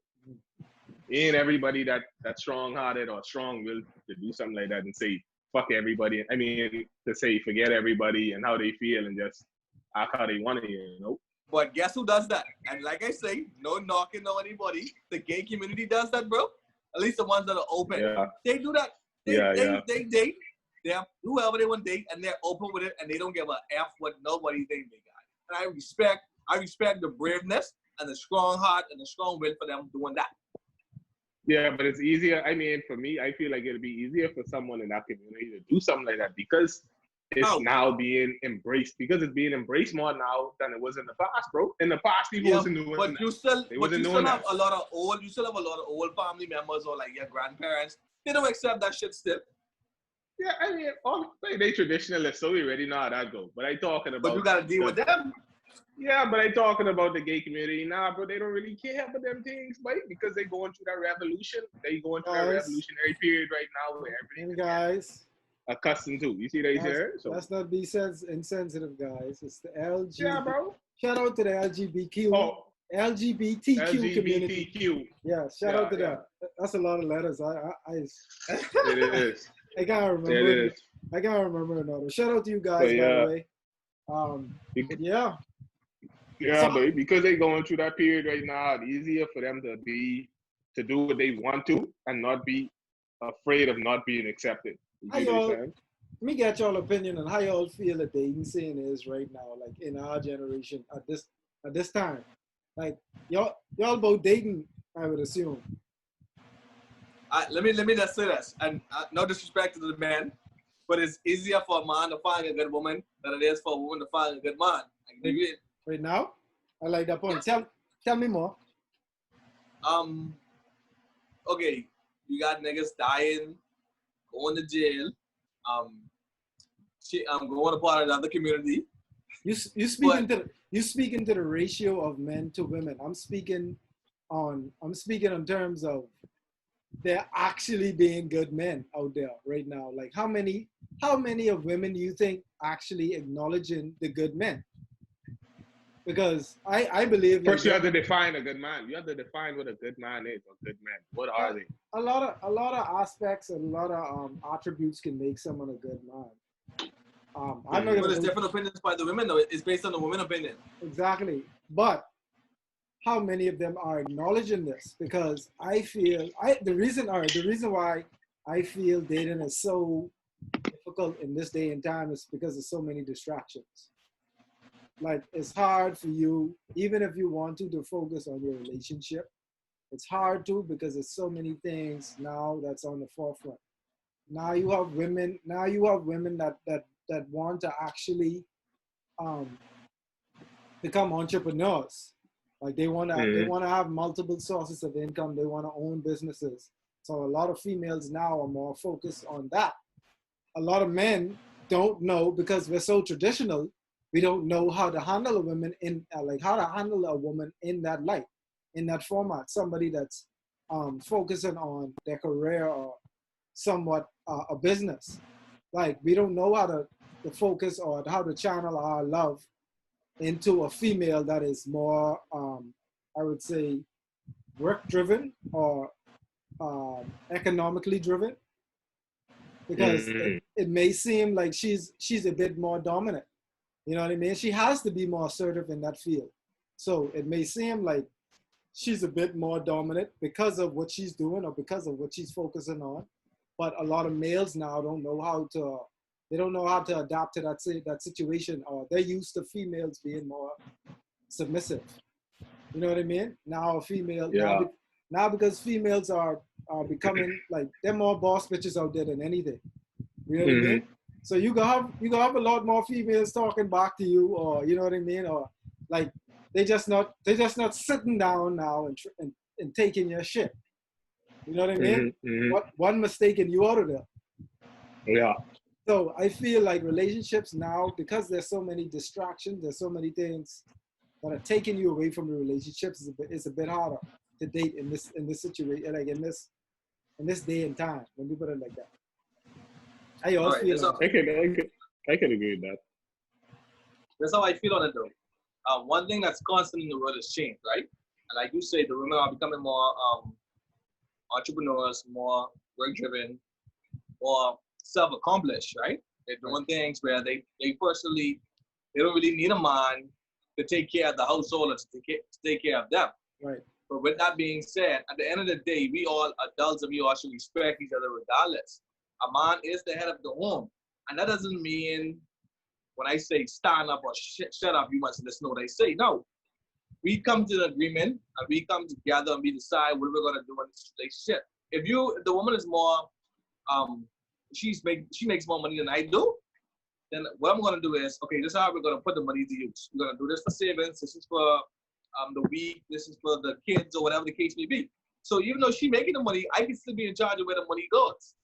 Ain't everybody that strong-hearted or strong-willed to do something like that and say fuck everybody. I mean, to say forget everybody and how they feel and just act how they want to, you know. But guess who does that? And like I say, no knocking on anybody. The gay community does that, bro. At least the ones that are open. Yeah. They do that. They date. They have whoever they want to date, and they're open with it, and they don't give a F what nobody think they got. And I respect the braveness and the strong heart and the strong will for them doing that. Yeah, but it's easier. I mean, for me, I feel like it'd be easier for someone in that community to do something like that because it's now being embraced. Because it's being embraced more now than it was in the past, bro. In the past, people wasn't doing that. But you still have a lot of old family members or like your grandparents. They don't accept that shit still. Yeah, I mean, they traditionalists, so we already know how that go. But I talking about. But you gotta deal with them. Yeah, but I talking about the gay community now, bro. They don't really care about them things, buddy, because they going through that revolution. They going through that revolutionary period right now where everything guys accustomed to. You see that here? So let's not be insensitive, guys. It's the LGBT. Yeah, bro. Shout out to the LGBTQ community. Yeah, shout out to that. That's a lot of letters. It is. I can't remember. It is. I can't remember another. Shout out to you guys, by the way. Yeah, but because they're going through that period right now, it's easier for them to do what they want to and not be afraid of not being accepted. Let me get y'all opinion on how y'all feel the dating scene is right now, like in our generation at this time. Like y'all both dating, I would assume. Let me just say this, and no disrespect to the man, but it's easier for a man to find a good woman than it is for a woman to find a good man. Right now, I like that point. Tell me more. Okay, you got niggas dying, going to jail, going to part of another community. You speaking to the ratio of men to women. I'm speaking on terms of there actually being good men out there right now. Like how many of women do you think actually acknowledging the good men? Because I believe first you have to define a good man. You have to define what a good man is or good men. What are they? A lot of aspects and a lot of attributes can make someone a good man. I'm not but it's different opinions by the women though. It's based on the women opinion. Exactly. But how many of them are acknowledging this? Because I feel the reason why I feel dating is so difficult in this day and time is because there's so many distractions. Like it's hard for you, even if you want to focus on your relationship. It's hard to because there's so many things now that's on the forefront. Now you have women that want to actually become entrepreneurs. Like they want to have multiple sources of income. They want to own businesses. So a lot of females now are more focused on that. A lot of men don't know because we're so traditional. We don't know how to handle a woman how to handle a woman in that light, in that format. Somebody that's focusing on their career or somewhat a business. Like we don't know how to focus or how to channel our love into a female that is more, I would say, work-driven or economically driven. Because it may seem like she's a bit more dominant. You know what I mean? She has to be more assertive in that field. So it may seem like she's a bit more dominant because of what she's doing or because of what she's focusing on. But a lot of males now don't know how to adapt to that situation, or they're used to females being more submissive. You know what I mean? Now a female, now because females are becoming like, they're more boss bitches out there than anything. You know what I mean? So you gonna have a lot more females talking back to you, or you know what I mean, or like they're just not sitting down now and taking your shit. You know what I mean? One mistake and you out of there. Yeah. So I feel like relationships now, because there's so many distractions, there's so many things that are taking you away from the relationships, it's a bit harder to date in this situation, like in this day and time, when we put it like that. I also feel I can agree with that. That's how I feel on it though. One thing that's constant in the world is change, right? And like you say, the women are becoming more entrepreneurs, more work-driven, more self-accomplished, right? They're doing things where they personally, they don't really need a man to take care of the household or to take care of them. Right. But with that being said, at the end of the day, we all adults and we all should respect each other regardless. A man is the head of the home. And that doesn't mean when I say stand up or shut up, you must listen to what I say. No. We come to an agreement and we come together and we decide what we're going to do in this relationship. If the woman is more, she makes more money than I do, then what I'm going to do is, okay, this is how we're going to put the money to use. We're going to do this for savings. This is for the week. This is for the kids or whatever the case may be. So even though she's making the money, I can still be in charge of where the money goes.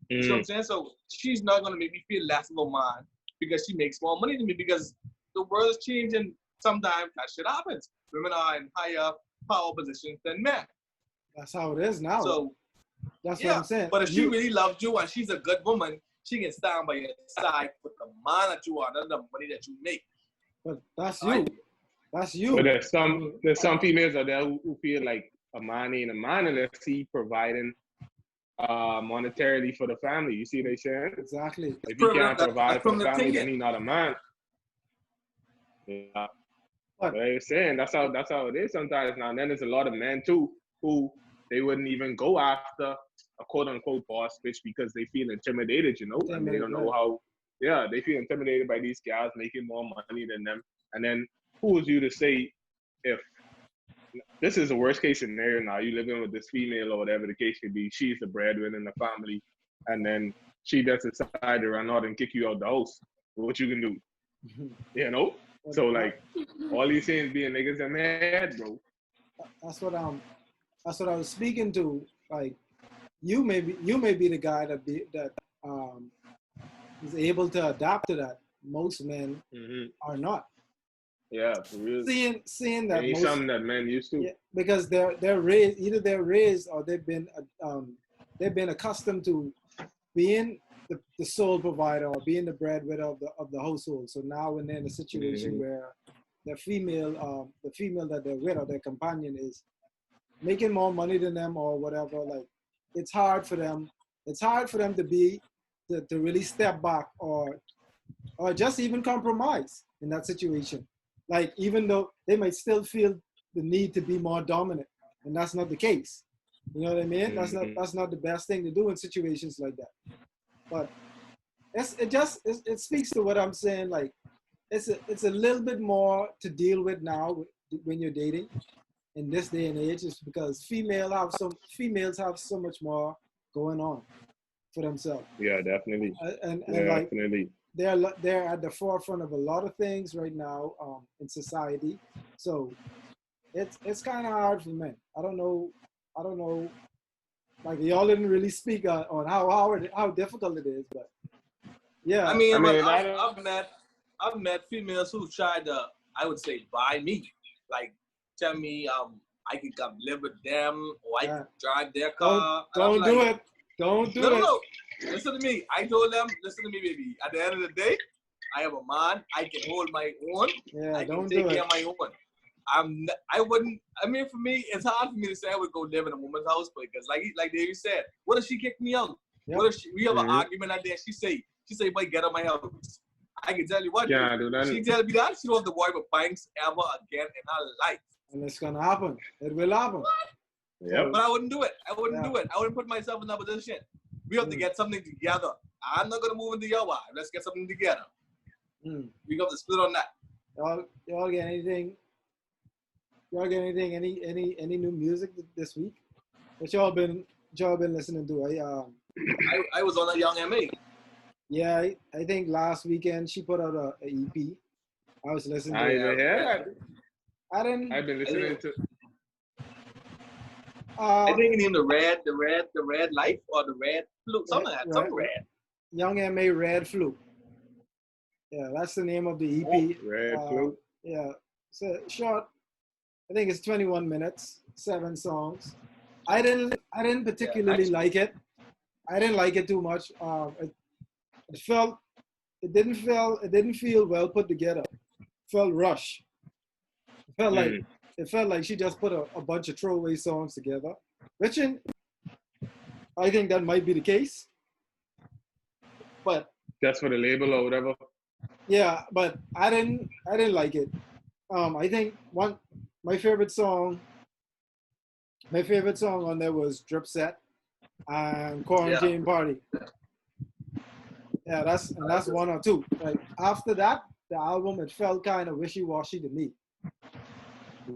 You know what I'm saying? So she's not going to make me feel less of a man because she makes more money than me, because the world is changing. Sometimes that shit happens. Women are in higher power positions than men. That's how it is now. So that's what I'm saying. But if she really loves you and she's a good woman, she can stand by your side with the man that you are, not the money that you make. But that's you. That's you. But there's some females out there who feel like a man ain't a man unless he providing monetarily for the family. You see what they saying? Exactly. If he can't provide for the family, then he's not a man. Yeah. But they're saying that's how it is sometimes now. And then there's a lot of men too who they wouldn't even go after a quote unquote boss bitch because they feel intimidated, you know, and they don't know how. Yeah, they feel intimidated by these guys making more money than them. And then who is you to say if this is the worst case scenario now? You living with this female or whatever the case could be. She's the breadwinner in the family, and then she does decide to run out and kick you out the house. What you can do, you know? So like, all these things being niggas in their head, bro. That's what I was speaking to. Like, you may be the guy that is able to adapt to that. Most men are not. Yeah, for real. Seeing that ain't something that men used to. Yeah, because they're raised, either they're raised or they've been accustomed to being the sole provider or being the breadwinner of the household. So now when they're in a situation where the female that they're with or their companion is making more money than them or whatever, like it's hard for them to really step back or just even compromise in that situation. Like, even though they might still feel the need to be more dominant, and that's not the case. You know what I mean? That's not the best thing to do in situations like that. But it speaks to what I'm saying. Like, it's a little bit more to deal with now when you're dating in this day and age, is because females have so much more going on for themselves. Yeah, definitely. And definitely. Like, they're at the forefront of a lot of things right now in society. So it's kind of hard for men. I don't know. Like, y'all didn't really speak on how difficult it is, but yeah. I mean I've met females who tried to, I would say, buy me, like tell me I could come live with them or I could drive their car. Don't do it. Don't do it. No. Listen to me. I told them, listen to me, baby. At the end of the day, I have a man. I can hold my own. Yeah, I can take care of my own. I mean, for me, it's hard for me to say I would go live in a woman's house because, like David said, what if she kicked me out? Yep. What if we have an argument out there? She say, boy, get out of my house. I can tell you what. Yeah, do that. She tell me that she don't have to worry about Bankz ever again in her life. And it's gonna happen. It will happen. Yeah. But I wouldn't do it. I wouldn't put myself in that position. We have to get something together. I'm not gonna move into your wife. Let's get something together. We got to split on that. Y'all get anything? Any new music this week? What y'all been listening to? I was on a Young M.A. Yeah, I think last weekend she put out a EP. I was listening to it. I've been listening to. I think it's named the Red Life or the Red Flute, something like that. Some red. Young M.A. Red Flute. Yeah, that's the name of the EP. Red Flute. Yeah, so short. I think it's 21 minutes, 7 songs. I didn't particularly like it. I didn't like it too much. It didn't feel well put together. It felt rushed. It felt like she just put a bunch of throwaway songs together, which I think that might be the case. But just for the label or whatever. Yeah, but I didn't like it. I think my favorite song on there was Drip Set and Quarantine Party. Yeah, that's one or two. Like after that, the album it felt kind of wishy-washy to me.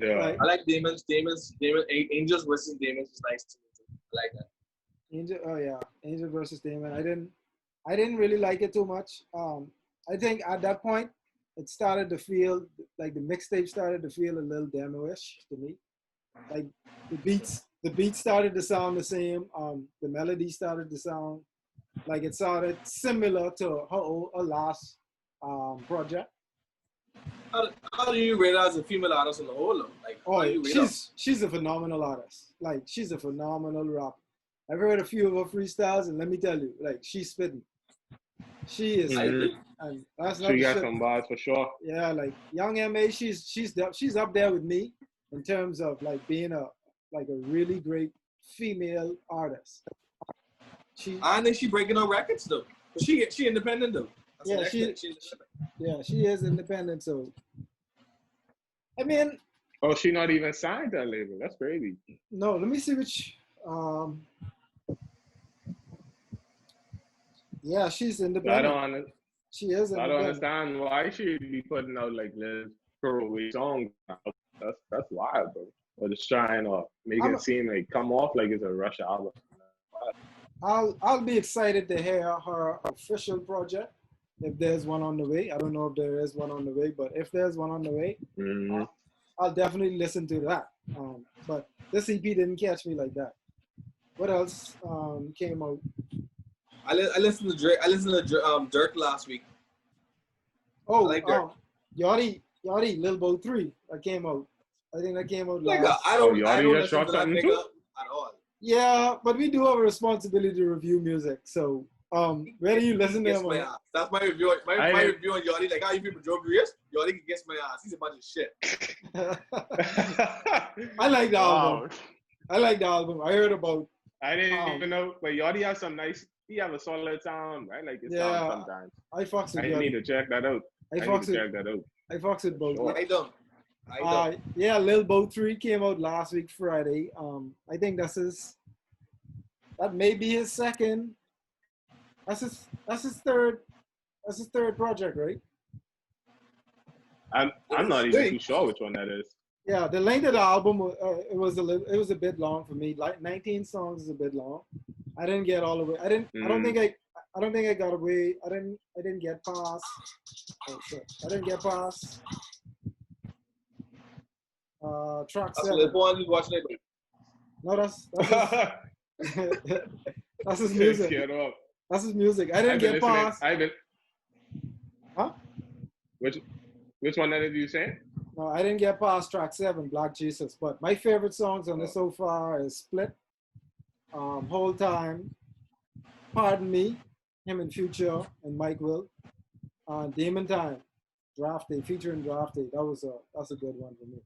Yeah. I like Angels versus Demons is nice to me too. I like that. Angel versus Damon. I didn't really like it too much. I think at that point it started to feel like the mixtape started to feel a little demo-ish to me. Like the beats started to sound the same. The melody started to sound like it sounded similar to her last project. How do you rate her as a female artist on the whole? Like, she's a phenomenal artist. Like she's a phenomenal rapper. I've heard a few of her freestyles, and let me tell you, like she's spitting. She is, and that's not. She got some bars for sure. Yeah, like Young Ma, she's up there with me in terms of like being a really great female artist. I think she breaking her records though. But she independent though. She is independent. So, I mean. Oh, she not even signed that label. That's crazy. No, let me see which. Yeah, she's independent. She is independent. I don't understand why she'd be putting out like little throwaway songs. That's wild, bro. Or just trying to make it seem like come off like it's a Rush album. I'll be excited to hear her official project if there's one on the way. I don't know if there is one on the way, but if there's one on the way, I'll definitely listen to that. But this EP didn't catch me like that. What else came out? I listened to Drake. I listened to Dirk last week. Oh, I like Dirk. Yachty, Lil Bo 3. That came out. I think that came out last. I don't listen to that nigga at all. Yeah, but we do have a responsibility to review music. So, where do you listen to him? That's my review. My review on Yachty. Like how you people drove Rios. Yachty can guess my ass. He's a bunch of shit. I like the album. I heard about. I didn't even know, but Yachty has some nice. He have a solid sound, right? Like it sounds sometimes. I fucks with. I need to check that out. I fucks with both. Sure. I don't. Yeah, Lil Bo 3 came out last week Friday. I think that may be his second. That's his third project, right? I'm not even too sure which one that is. Yeah, the length of the album it was a bit long for me. Like 19 songs is a bit long. I didn't get all the way. I don't think I got away. I didn't get past. Oh shit! I didn't get past. Track 7. No, that's that's his music. That's his music. I didn't get past. Huh? Which one did you say? No, I didn't get past track 7, Black Jesus. But my favorite songs on this so far is Split, Whole Time, Pardon Me, him and Future and Mike Will, Demon Time, Draft Day, featuring Draft Day. That's a good one for me.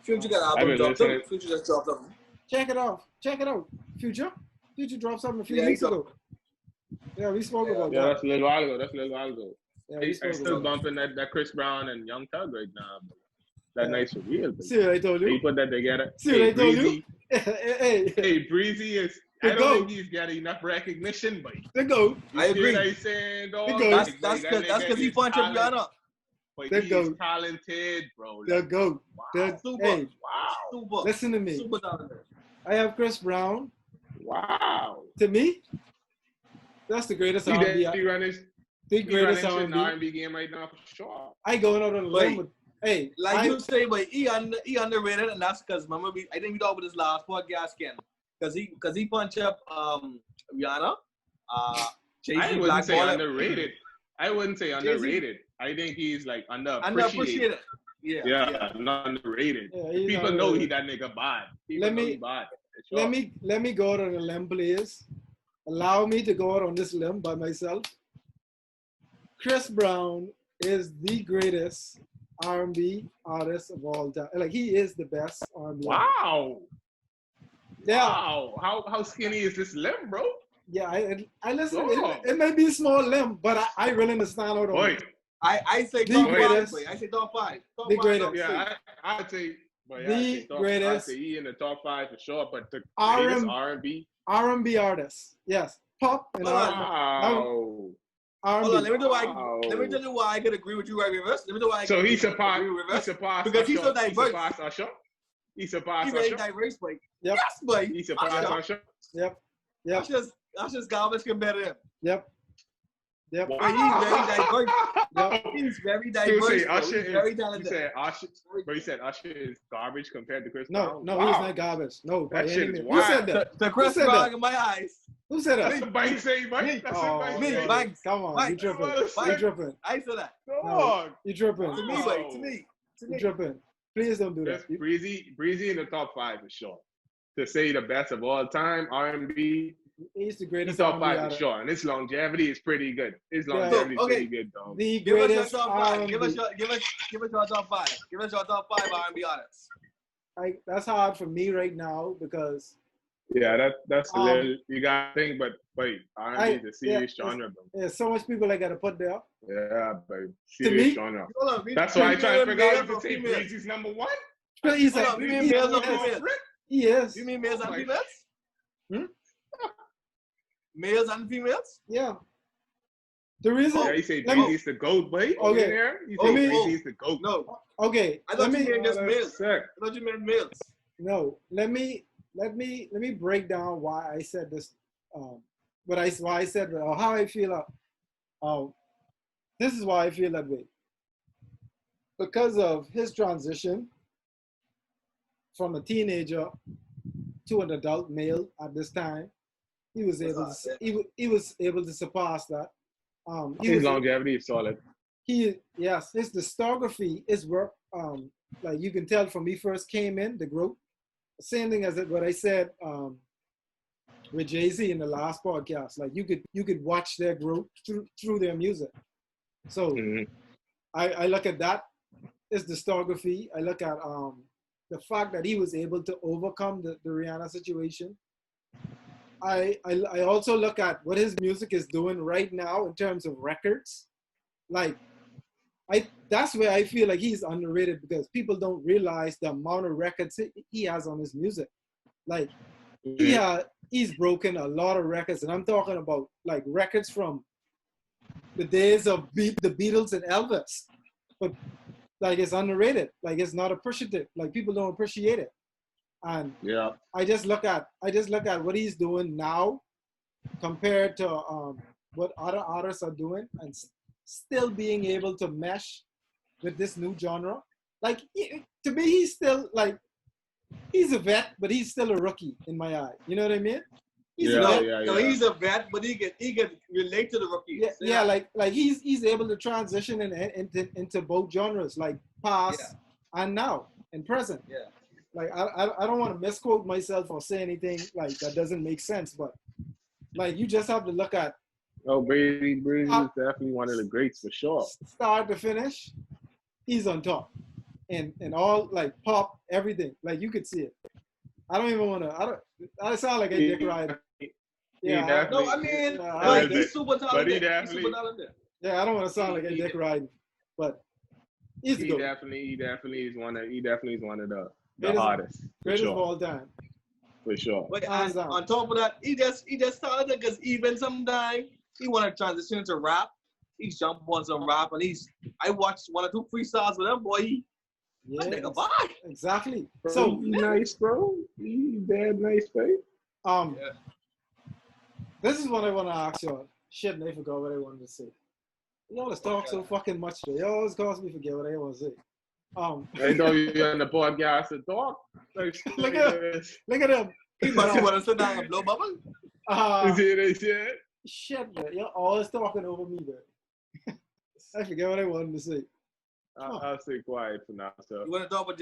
Future got album dropped. Future just dropped them. Check it out. Future dropped something a few weeks ago. Yeah, we spoke about that. Yeah, that's a little while ago. Yeah, I'm still bumping that Chris Brown and Young Thug right now. That nice for real. See what I told you? He put that together. See what I told you? Hey, Breezy is. I don't think he's got enough recognition, but the GOAT. I agree. What I saying, dog? That's because he punched Rihanna. But he's talented, bro. The GOAT. Super. Listen to me. Super talented. I have Chris Brown. Wow. To me, that's the greatest R&B. The greatest R&B game right now for sure. I going out on a limb with. Hey, you say, but he underrated, and that's because I think we talked about this last podcast, Ken. Because he punched up Rihanna. I wouldn't say underrated. I wouldn't say underrated. I think he's like underappreciated. Yeah, not underrated. Yeah, people know he that nigga bad. Let me go out on a limb, please. Allow me to go out on this limb by myself. Chris Brown is the greatest R&B artist of all time. Like he is the best R&B. Wow. Yeah. Wow. How skinny is this limb, bro? Yeah, I listen. It may be a small limb, but I really understand how to. I say top five. I say top five. The greatest. Yeah, I'd say. But yeah, The greatest. I'd say he in the top 5 for sure. But the R&B, greatest R&B artist. Yes, pop and R&B. Hold on, let me tell you why I can agree with you right reverse. Let me tell you why I can agree with reverse. Because he's so diverse. He surpassed He's very diverse, boy. Yep. Yes, boy. He surpassed Usher. Yep. Usher's garbage compared to him. Yep. Wow. But he's very diverse. Yep. He's very diverse. He's very talented. But he said Usher is garbage compared to Chris Brown. No, wow. He's not garbage. No, that shit is wild. Who said that? The Chris Brown in my eyes. Who said that? Bankz say Bankz. Bankz. Come on, you tripping? You tripping? I said that. No, you tripping? To me. You tripping? Please don't do that. Breezy in the top 5 for sure. To say the best of all time, R&B. He's the greatest. He's top 5 for sure, and his longevity is pretty good. His longevity is pretty good, though. The greatest. Give us your top 5. Give us your top 5 R&B artists. That's hard for me right now because. Yeah, that's a little, you gotta think, but wait, R&B is a serious genre, bro. There's so much people I gotta put there. Yeah, but serious genre. That's why I try to figure out if to say Breezy's number 1. You mean males or females? Yes. You mean males and females? Males and females? Yeah. The reason. Yeah, you say Breezy's the GOAT, boy. Okay. You say Breezy's the GOAT. No. Okay. I thought you meant just males. I thought you meant males. No. Let me break down why I said this. Why I said how I feel. This is why I feel that way. Because of his transition from a teenager to an adult male at this time, he was able to surpass that. His longevity is solid. His discography, his work, like you can tell from he first came in, the growth. Same thing as what I said with Jay-Z in the last podcast. Like you could watch their growth through their music. So I look at that, his discography. I look at the fact that he was able to overcome the Rihanna situation. I also look at what his music is doing right now in terms of records. Like that's where I feel like he's underrated because people don't realize the amount of records he has on his music. Like he's broken a lot of records, and I'm talking about like records from the days of the Beatles and Elvis. But like it's underrated. Like it's not appreciative. Like people don't appreciate it. And I just look at what he's doing now compared to what other artists are doing and still being able to mesh with this new genre. Like to me, he's still like he's a vet, but he's still a rookie in my eye. You know what I mean? He's a vet, but he can relate to the rookies. Like he's able to transition into both genres, like past and now and present. Yeah. Like I don't want to misquote myself or say anything like that doesn't make sense, but like you just have to look at. Oh, Breezy is definitely one of the greats for sure. Start to finish, he's on top, and all like pop everything. Like you could see it. I don't even want to. I sound like a dick rider. Yeah. No, I mean, like he's super talented. He's super talented. Yeah, I don't want to sound like a dick riding, but he's good. He definitely is one of the hardest. Greatest of all time. For sure. But on top of that, he just talented because even sometimes he want to transition into rap. He jump on some rap, and I watched 1 or 2 freestyles with him, boy. Exactly. Bro, so nice, bro. He dead nice, babe. This is what I want to ask y'all. Shit, I forgot what I wanted to say. You always talk so fucking much today. You always cause me forget what I want to say. I know you're on the podcast to talk. Look at him. He must want to sit down and blow bubble. You see that shit? Shit, man. You're always talking over me, man. I forget what I wanted to say. I'll stay quiet for now. So. You want to talk about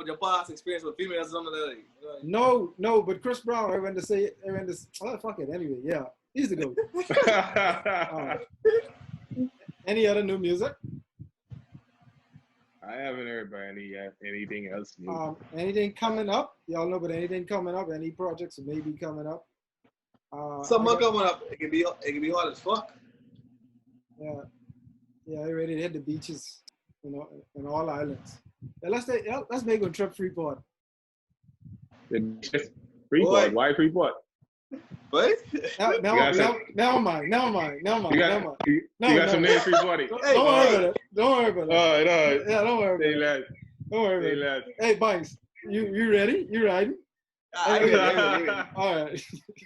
your past experience with females or something like that? No, but Chris Brown, I went to say, fuck it, anyway, yeah. He's the GOAT. Any other new music? I haven't heard about anything else new. Anything coming up? Y'all know about anything coming up? Any projects maybe coming up? Something coming up. It can be hard as fuck. Yeah. Yeah, he ready to hit the beaches, in all islands. Yeah, let's make a trip Freeport. Freeport? Why Freeport? What? Never mind. You got some names Freeport. Don't worry about it. All right. Yeah, don't worry about it. Don't worry about it. Hey, Bankz, you ready? You riding? I ready. All right.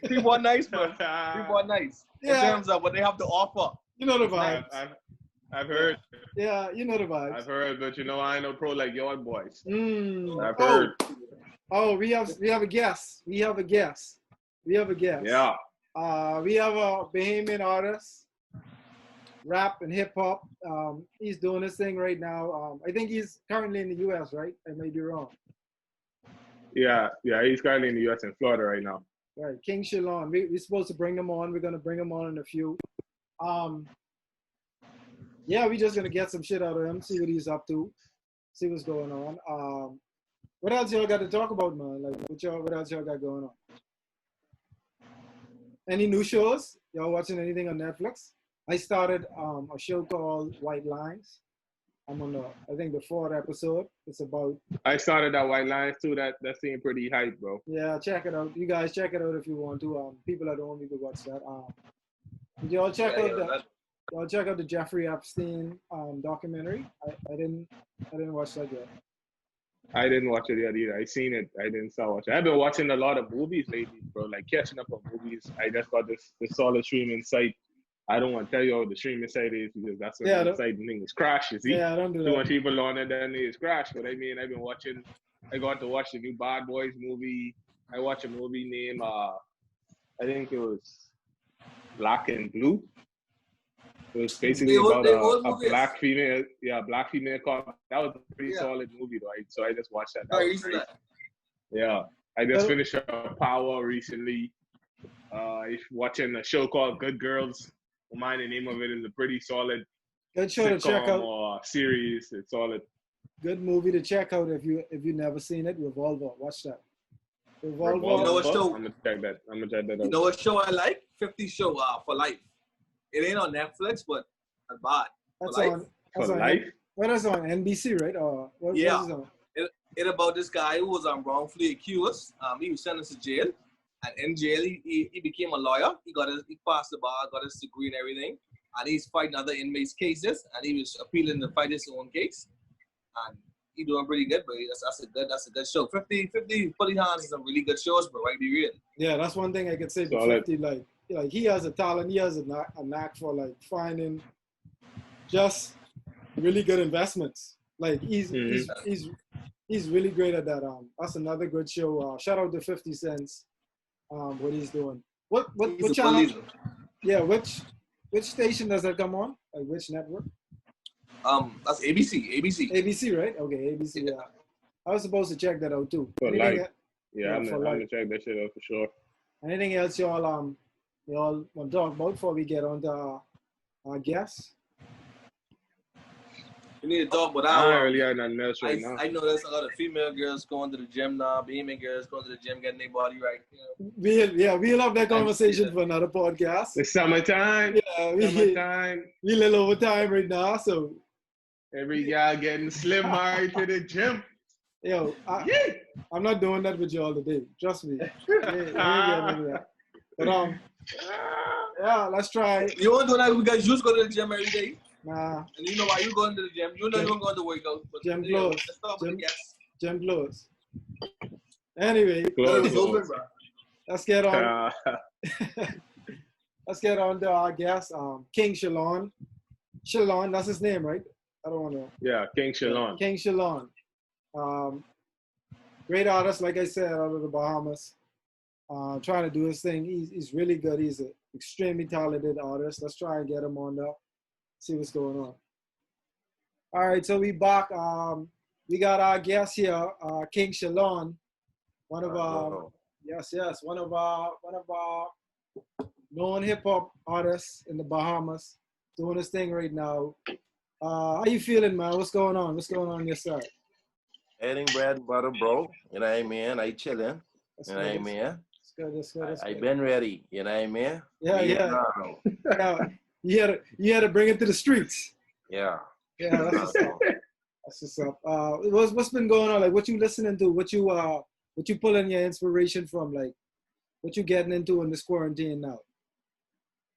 Freeport nice, bro. Freeport nice. Yeah. In terms of what they have to offer. You know the vibes. I've heard. Yeah, you know the vibes. I've heard, but I ain't no pro like your boys. I've heard. Oh, we have a guest. Yeah. We have a Bahamian artist, rap and hip hop. He's doing this thing right now. I think he's currently in the U.S., right? I may be wrong. Yeah, he's currently in the U.S. in Florida right now. Right, King Shalon. We're supposed to bring him on. We're gonna bring him on in a few. Yeah, we're just gonna get some shit out of him, see what he's up to, see what's going on. What else y'all got to talk about, man? Like, what else y'all got going on? Any new shows? Y'all watching anything on Netflix? I started a show called White Lines. I'm on I think the 4th episode. It's about. I started that White Lines too. That seemed pretty hype, bro. Yeah, check it out. You guys check it out if you want to. People at home, you can watch that. Y'all check out the Jeffrey Epstein documentary. I didn't watch that yet. I didn't watch it yet either. I seen it. I didn't start watching. I've been watching a lot of movies lately, bro. Like catching up on movies. I just got this solid streaming site. I don't want to tell you what the streaming site is because that's when the site things crash. You see? Yeah, I don't do that. Too much people on it, then it's crash. But I've been watching. I got to watch the new Bad Boys movie. I watched a movie named I think it was Black and Blue. It was basically about a black female. Yeah, black female cop. That was a pretty solid movie, though. So I just watched that. That was great. Yeah, I just finished Power recently. Watching a show called Good Girls. Mind the name of it is a pretty solid. Good show to check out. Or series. It's solid. Good movie to check out if you never seen it. Revolver. Watch that. Revolver. You know what show? I'm gonna check that out. You know what show I like? 50 Show for Life. It ain't on Netflix, but I bought it. For life? What is on NBC, right? What is it on? It about this guy who was wrongfully accused. He was sentenced to jail. And in jail, he became a lawyer. He passed the bar, got his degree and everything. And he's fighting other inmates' cases. And he was appealing to fight his own case. And he's doing pretty good, but that's a good show. 50 Fully Hands is some really good shows, but right, be real. Yeah, that's one thing I could say about 50. Like he has a talent. He has a knack for like finding just really good investments. Like he's really great at that. That's another good show. Shout out to 50 Cents. What he's doing. What channel? Yeah, which station does that come on? Like which network? That's ABC. ABC, right? Okay, ABC. Yeah. I was supposed to check that out too. For life. Yeah, I'm gonna check that shit out for sure. Anything else y'all want to talk about before we get on to our guests? We need to talk about I don't really have nothing else right now. I know there's a lot of female girls going to the gym now, Bahamian girls going to the gym, getting their body right. We'll have that conversation for another podcast. It's summertime. Yeah, we a little over time right now, so every guy getting slim hard to the gym. Yo, I'm not doing that with y'all today. Trust me. But yeah, let's try. You won't do that because you just go to the gym every day. Nah. And you know why you going to the gym? You know you don't go to workout. Gym close. Gym close. Anyway, let's get on. Let's get on to our guest, King Shalon. Shalon, that's his name, right? I don't want to. Yeah, King Shalon. King Shalon. Great artist, like I said, out of the Bahamas. Trying to do his thing. He's really good. He's an extremely talented artist. Let's try and get him on there. See what's going on. All right, so we back. We got our guest here, King Shalon, one of our known hip hop artists in the Bahamas, doing his thing right now. How you feeling, man? What's going on? What's going on your side? Eating bread and butter, bro. You know what I mean? I chilling. That's you know what I mean? That's good. I been ready. You know what I mean? Yeah. You had to bring it to the streets. Yeah. Yeah, that's what's up. That's what's up. What's been going on? Like, what you listening to? What you pulling your inspiration from? Like, what you getting into in this quarantine now?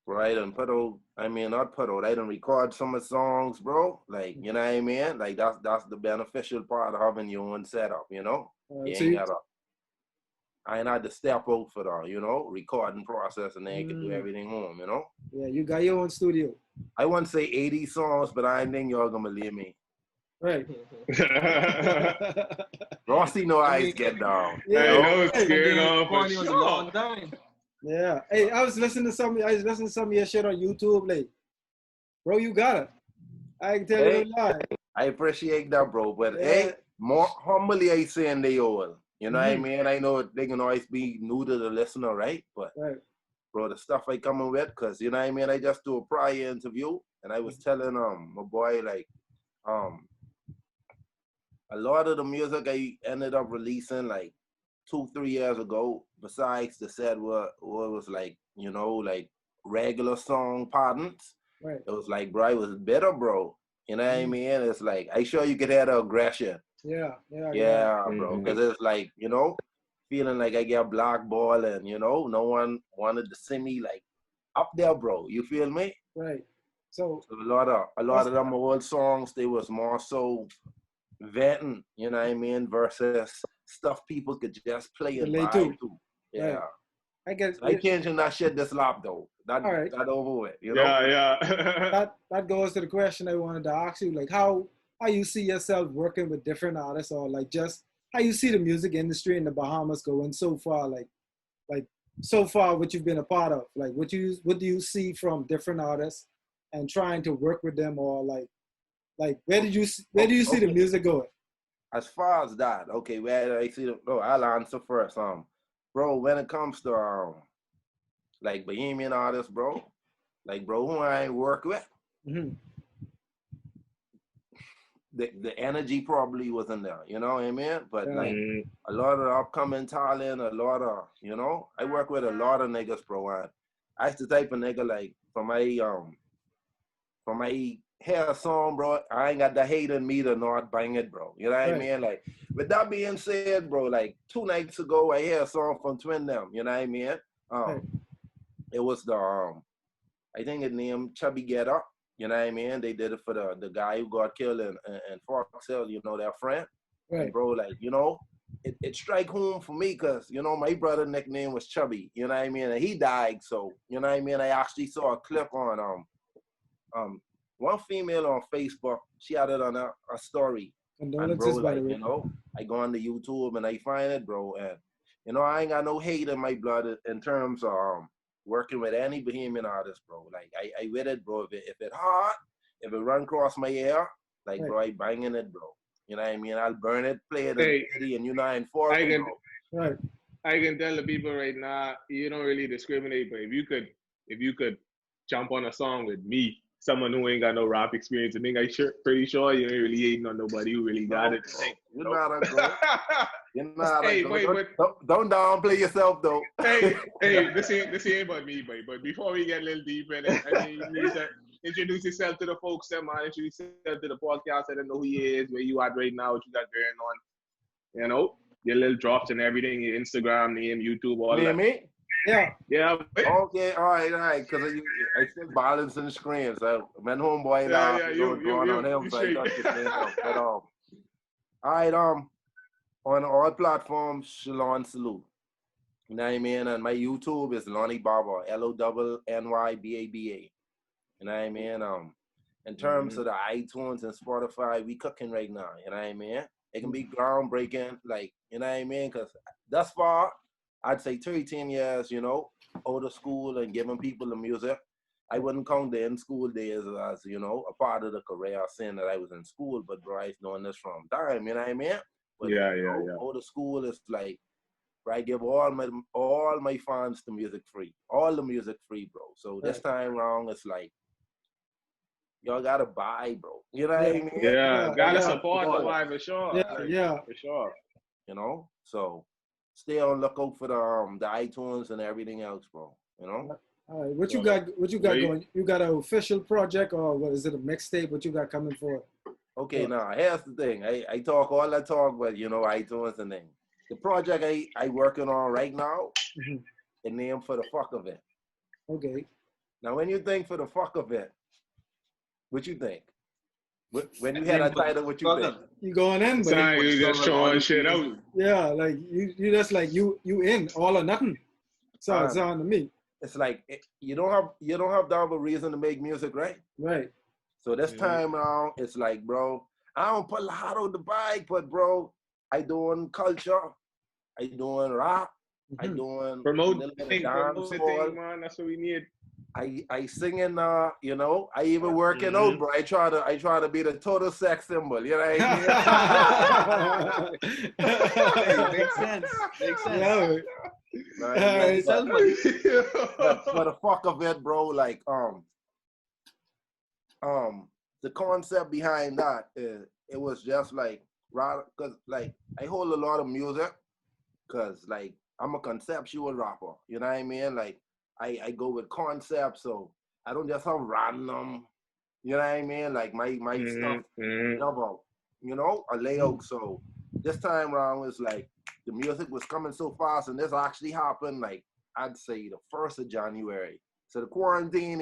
Right, and put out, not put out, I done record some of the songs, bro. Like, you know what I mean? Like, that's the beneficial part of having your own setup, you know? You So ain't gotta, I ain't had to step out for the, recording process, and then you can do everything home, you know? Yeah, you got your own studio. I wouldn't say 80 songs, but I think y'all gonna believe me. Right. Rossi know I get down. Yeah, I know it's scared off for was a long time. Yeah. Hey, I was listening to some of your shit on YouTube. Like, bro, you got it. I can tell you no lie. I appreciate that, bro. But hey, more humbly I saying they all. You know what I mean? I know they can always be new to the listener, right? But bro, the stuff I coming with, cause you know what I mean, I just do a prior interview and I was telling my boy like a lot of the music I ended up releasing like 2-3 years ago, besides the set what was like, like regular song patterns. Right. It was like, bro, it was better, bro. You know what I mean? It's like, I sure you could hear the aggression. Yeah, bro. Because it's like, feeling like I get blackballed and, no one wanted to see me like up there, bro. You feel me? Right. So a lot of them old songs, they was more so venting, you know what I mean, versus stuff people could just play and vibe to. Yeah. Right. I guess I changing that shit this lap though. That over with, you know? Yeah. that goes to the question I wanted to ask you, like how you see yourself working with different artists, or like just how you see the music industry in the Bahamas going so far, like so far what you've been a part of. Like what do you see from different artists and trying to work with them, or like where do you see the music going? As far as that, okay, where do I see the I'll answer first. Bro, when it comes to like Bahamian artists, bro, like bro, who I ain't work with, the energy probably wasn't there, you know what I mean? But like a lot of the upcoming talent, a lot of, I work with a lot of niggas, bro. And I the type of nigga like for my hair song, bro, I ain't got the hate in me to not bang it, bro. You know what I mean? Like, with that being said, bro, like 2 nights ago, I heard a song from Twin them, you know what I mean? It was the, I think it named Chubby Get Up, you know what I mean? They did it for the guy who got killed in Fox Hill, their friend. Right. And bro, like, it strike home for me because, my brother nickname was Chubby, you know what I mean? And he died, so, you know what I mean? I actually saw a clip on, one female on Facebook, she had it on a story. And bro, like, I go on the YouTube and I find it, bro. And, I ain't got no hate in my blood in terms of working with any Bahamian artist, bro. Like, I with it, bro. If it hard, if it run across my ear, like, bro, I banging it, bro. You know what I mean? I'll burn it, play it in the city, and I enforce it, bro. Right. I can tell the people right now, you don't really discriminate, but if you could jump on a song with me, someone who ain't got no rap experience, I think pretty sure you ain't really hating on nobody who really got it. You're not a girl. You're not a girl. Don't downplay yourself though. hey, this ain't about me, but before we get a little deep in it, I mean, you need to introduce yourself to the folks, man. Introduce yourself to the podcast. I don't know who he is, where you at right now, what you got going on. Your little drops and everything, your Instagram, name, YouTube, all that. Me? Yeah. Okay, all right. Because I still balance in the screen, so when homeboy going on him, so I got the name up. But all right, on all platforms, Shalon Salute. You know what I mean? And my YouTube is Lonnie Baba, LONNYBABA. You know what I mean? In terms of the iTunes and Spotify, we cooking right now. You know what I mean? It can be groundbreaking, like, you know what I mean? Because thus far, I'd say 13 years, out of school and giving people the music. I wouldn't count the in-school days as, a part of the career, saying that I was in school, but bro, I've known this from time, you know what I mean? But, out of school, it's like, where I give all my fans the music free. All the music free, bro. So this time around, it's like, y'all gotta buy, bro. You know what I mean? Yeah, gotta support the wife for sure. For sure. So stay on lookout for the iTunes and everything else, bro. All right, what you got? What you got going? You got an official project, or what is it? A mixtape? What you got coming for? Okay, now here's the thing. I talk all that talk, but you know, iTunes and thing. The project I working on right now, the name For the Fuck of It. Okay. Now, when you think For the Fuck of It, what you think? When you had a title, what you think? You going in, but you just throwing shit out. Yeah, like you just like you in all or nothing. So it's on to me. It's like you don't have to have a reason to make music, right? Right. So this time around, it's like, bro, I don't put a lot on the bike, but bro, I doing culture, I doing rap, I doing promote the thing, man. That's what we need. I singing, you know, I even working out, bro. I try to be the total sex symbol, you know what I mean? Hey, makes sense. Yeah. Right, but for the fuck of it, bro, like the concept behind that it was just like because like I hold a lot of music because like I'm a conceptual rapper, you know what I mean? Like I go with concepts, so I don't just have random, you know what I mean? Like my stuff, you know, a layout. So this time around it's like the music was coming so fast, and this actually happened like I'd say the 1st of January. So the quarantine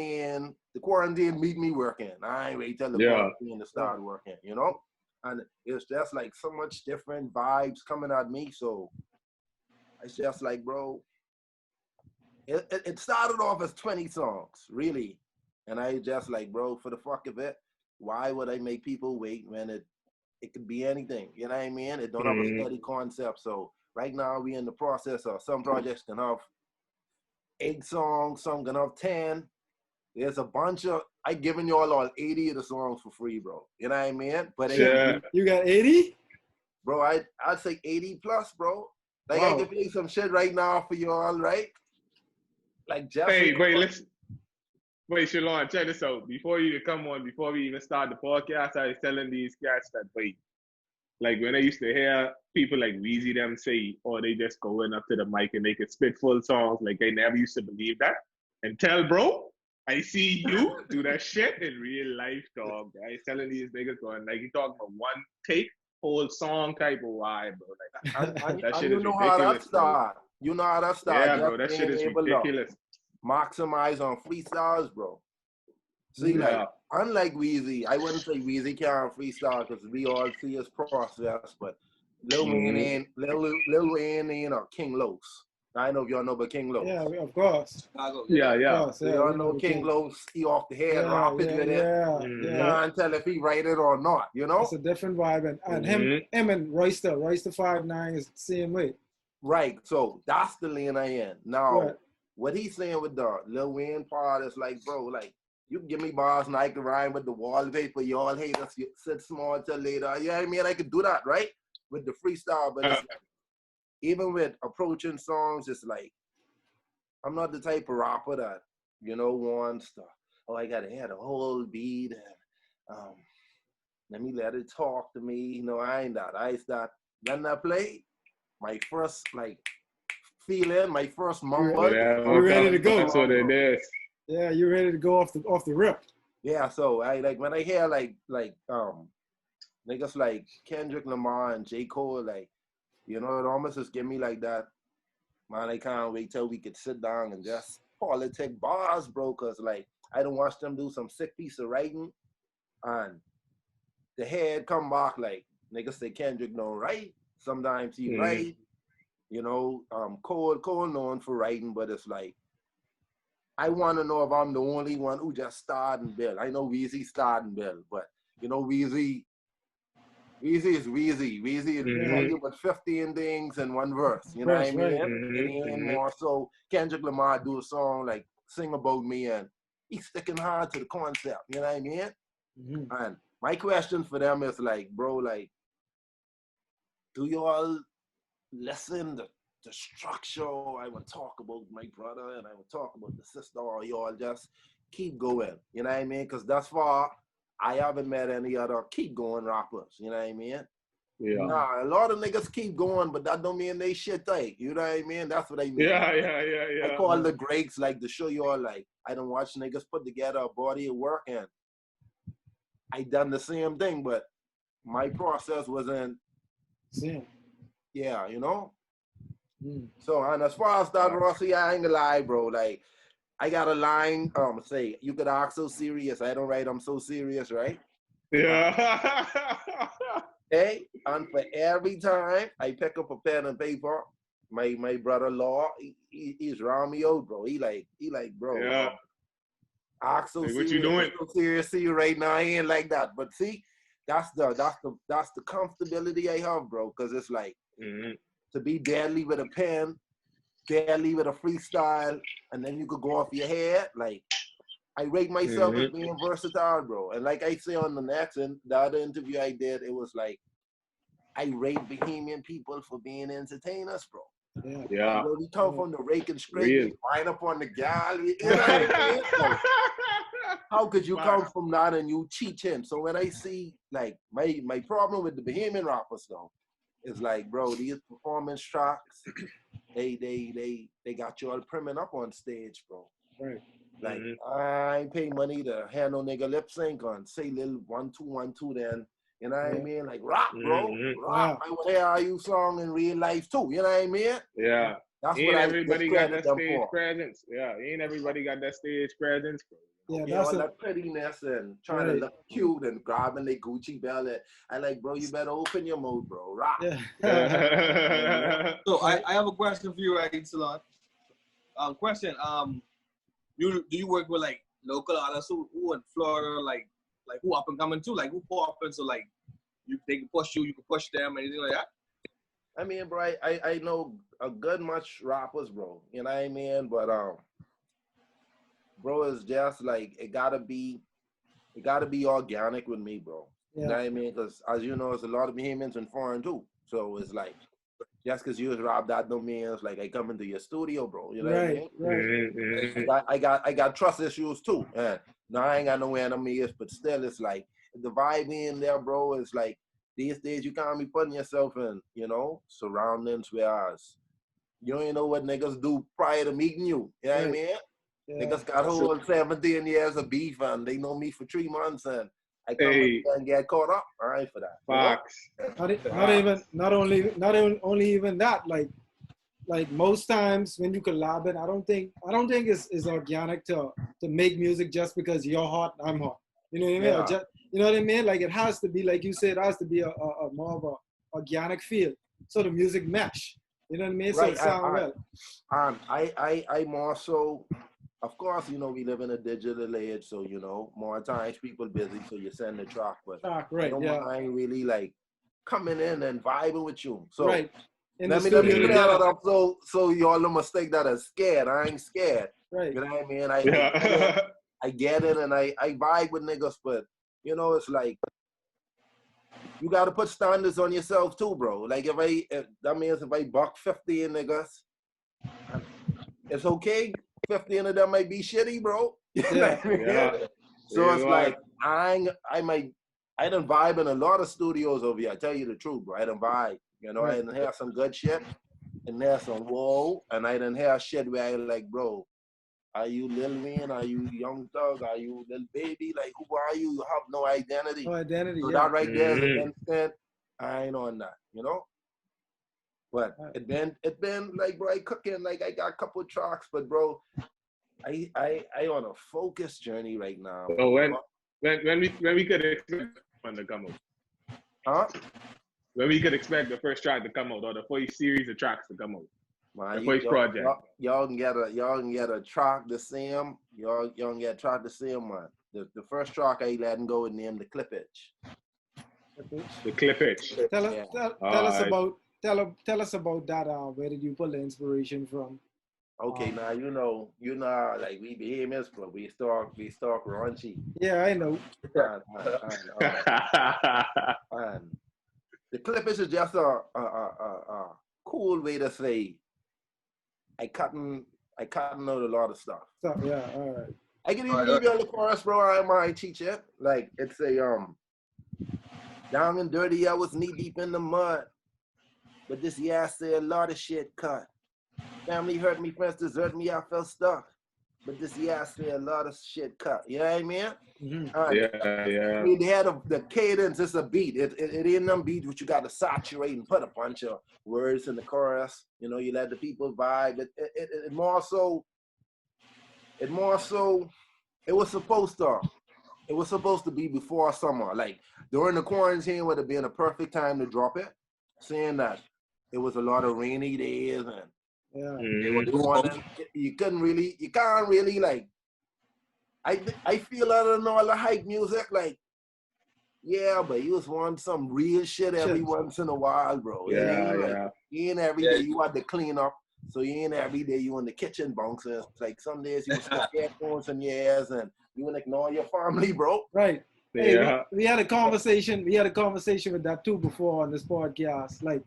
meet me working. I ain't wait till the quarantine to start working, you know? And it's just like so much different vibes coming at me. So it's just like, bro, it started off as 20 songs, really. And I just like, bro, for the fuck of it, why would I make people wait when it could be anything? You know what I mean? It don't have a steady concept. So right now we in the process of some projects can have 8 songs, some can have 10. There's a bunch of, I giving y'all all 80 of the songs for free, bro. You know what I mean? But you got 80? Bro, I'd say 80 plus, bro. Like I can play some shit right now for y'all, right? Like Jeff. Hey, wait, Shalon, check this out. Before we even start the podcast, I was telling these guys that like when I used to hear people like Weezy them say, oh, they just going up to the mic and they could spit full songs, like I never used to believe that. And bro, I see you do that shit in real life, dog. I was telling these niggas going, like, you talking about one take, whole song type of vibe, bro. Like, that shit is ridiculous, how that start. You know how that start. Yeah, bro, that shit is ridiculous. Maximize on freestyles, bro. See, like, unlike Weezy, I wouldn't say Weezy can't freestyle because we all see his process, but Lil Wayne ain't a King Los. I know if y'all know about King Los. Yeah, of course. Yeah. Y'all know King Los, he off the head, rapid with it. You can't tell if he write it or not, you know? It's a different vibe. And him and Royster 5'9" is the same way. Right, so that's the lane I in. Now, what he's saying with the Lil Wayne part is like, bro, like, you can give me bars and I can rhyme with the wallpaper. You all hate us, you sit small till later. You know what I mean? I could do that, right? With the freestyle, but it's like, even with approaching songs, it's like, I'm not the type of rapper that, you know, wants to, oh, I gotta hear the whole beat and let me let it talk to me. You know, I ain't that. I start, when I play, my first, like, feeling, my first mumble. You're ready to go. That's what it is. Yeah, you're ready to go off the rip. Yeah, so I like when I hear like niggas like Kendrick Lamar and J. Cole, like, you know, it almost just give me like that. Man, I can't wait till we could sit down and just politic bars, bro, cause like I don't watch them do some sick piece of writing and the head come back like niggas say Kendrick don't write. Sometimes he write. You know, Cole known for writing, but it's like I want to know if I'm the only one who just started and build. I know Weezy started and build, but you know, Weezy is Weezy. Weezy is tell you about 15 things in one verse. You know what I mean? It ain't more so Kendrick Lamar do a song like Sing About Me and he's sticking hard to the concept. You know what I mean? And my question for them is like, bro, like, do you all listen to the structure? I would talk about my brother and I would talk about the sister, or y'all just keep going, you know what I mean? Because thus far, I haven't met any other keep going rappers, you know what I mean? Yeah. Nah, a lot of niggas keep going, but that don't mean they shit tight. You know what I mean? That's what I mean. Yeah. I call the greats like to show you all like I don't watch niggas put together a body of work, and I done the same thing, but my process wasn't. Yeah, you know. So, and as far as that, Rossi, I ain't gonna lie, bro. Like, I got a line. Say you could act so serious. I don't write. I'm so serious, right? Yeah. Hey, and for every time I pick up a pen and paper, my brother-in-law, he's round me out, bro. He like, bro. Yeah. Act so like, serious. what you doing? So serious, see right now. I ain't like that. But see, that's the comfortability I have, bro. Cause it's like to be deadly with a pen, deadly with a freestyle, and then you could go off your head. Like I rate myself as being versatile, bro. And like I say on the other interview I did, it was like I rate Bahamian people for being entertainers, bro. Yeah. Bro, we come from the rake and straight, we wind up on the gal. You know what I mean? So, how could you come from that and you cheat him? So when I see like my problem with the Bahamian rappers though, is like, bro, these performance tracks, they got you all primming up on stage, bro. Right. Like I ain't pay money to have no nigga lip sync on say little 1 2 1 2 then. You know what I mean? Like rock, bro. Rock. I want to hear you song in real life too. You know what I mean? Yeah. That's ain't what everybody got that stage for. presence. Yeah. Ain't everybody got that stage presence, bro. Yeah, that's all that prettiness and trying to look cute and grabbing the Gucci belt. I like, bro, you better open your mouth, bro. Rock. Yeah. So I have a question for you, right, Shalon? Question. Do you work with like local artists who in Florida, like who up and coming too, like who popping, so like they can push you can push them, anything like that? I mean, bro, I know a good much rappers, bro. You know what I mean? But bro, it's just like it gotta be organic with me, bro. You know what I mean? Because as you know, it's a lot of Bahamians in foreign too. So it's like just because you was rap, that don't mean it's like I come into your studio, bro. You know what I mean? I got trust issues too. And no, I ain't got no enemies, but still, it's like the vibe in there, bro. It's like these days you can't be putting yourself in, you know, surroundings whereas you don't even know what niggas do prior to meeting you. You know what I mean? Niggas got whole 17 years of beef and they know me for 3 months and I come in and get caught up. All right for that. Fox. Not only even that. Like most times when you collab, I don't think it's organic to make music just because you're hot, I'm hot. You know what I mean? Or just, you know what I mean? Like it has to be, like you said, it has to be a more of a organic feel, so the music mesh. You know what I mean? So it sound well. I'm also. Of course, you know, we live in a digital age, so, you know, more times people busy, so you send the track, but I don't mind really, like, coming in and vibing with you. So, let me clear that up so y'all don't mistake that as scared. I ain't scared. Right. You know what I mean? I get it, and I vibe with niggas, but, you know, it's like, you got to put standards on yourself, too, bro. Like, that means if I buck 15 niggas, it's okay. 15 of them might be shitty, bro. So it's like I done vibe in a lot of studios over here. I tell you the truth, bro. I done vibe. You know, I done hear some good shit, and there's some whoa, and I done hear shit where I like, bro, are you Lil Wayne? Are you Young Thug? Are you Lil Baby? Like, who are you? You have no identity. No identity. So that right there is an instant. I ain't on that. You know. But it been like, bro, I cooking, like I got a couple of tracks, but bro, I on a focus journey right now. So when we could expect one to come out? Huh? When we could expect the first track to come out or the first series of tracks to come out? Man, the first project. Y'all can get a track the same. Y'all can get a track the same, man. The first track I letting go and name the Clippage. The Clippage. Tell us about that. Where did you pull the inspiration from? Okay, now you know, like we Bahamians, but we talk raunchy. Yeah, I know. And the Clippage is just a cool way to say I cutting out a lot of stuff. So, yeah, all right. I can even give you on the chorus, bro. I might teach it. Like it's a Down and dirty, I was knee deep in the mud. But this year I say a lot of shit cut. Family hurt me, friends desert me, I felt stuck. But this year I say a lot of shit cut. You know what I mean? Yeah. They had the cadence, it's a beat. It ain't them beats which you got to saturate and put a bunch of words in the chorus. You know, you let the people vibe. It more so, it was supposed to be before summer. Like during the quarantine would have been a perfect time to drop it. Saying that it was a lot of rainy days and they were doing you can't really like I feel I don't know all the hype music like but you just want some real shit every once in a while, bro. Yeah. You ain't every day you want to clean up, so you ain't every day you in the kitchen bunks. Like some days you stick headphones in your ears and you want to ignore your family, bro. Right. Hey, we had a conversation. We had a conversation with that too before on this podcast. Like,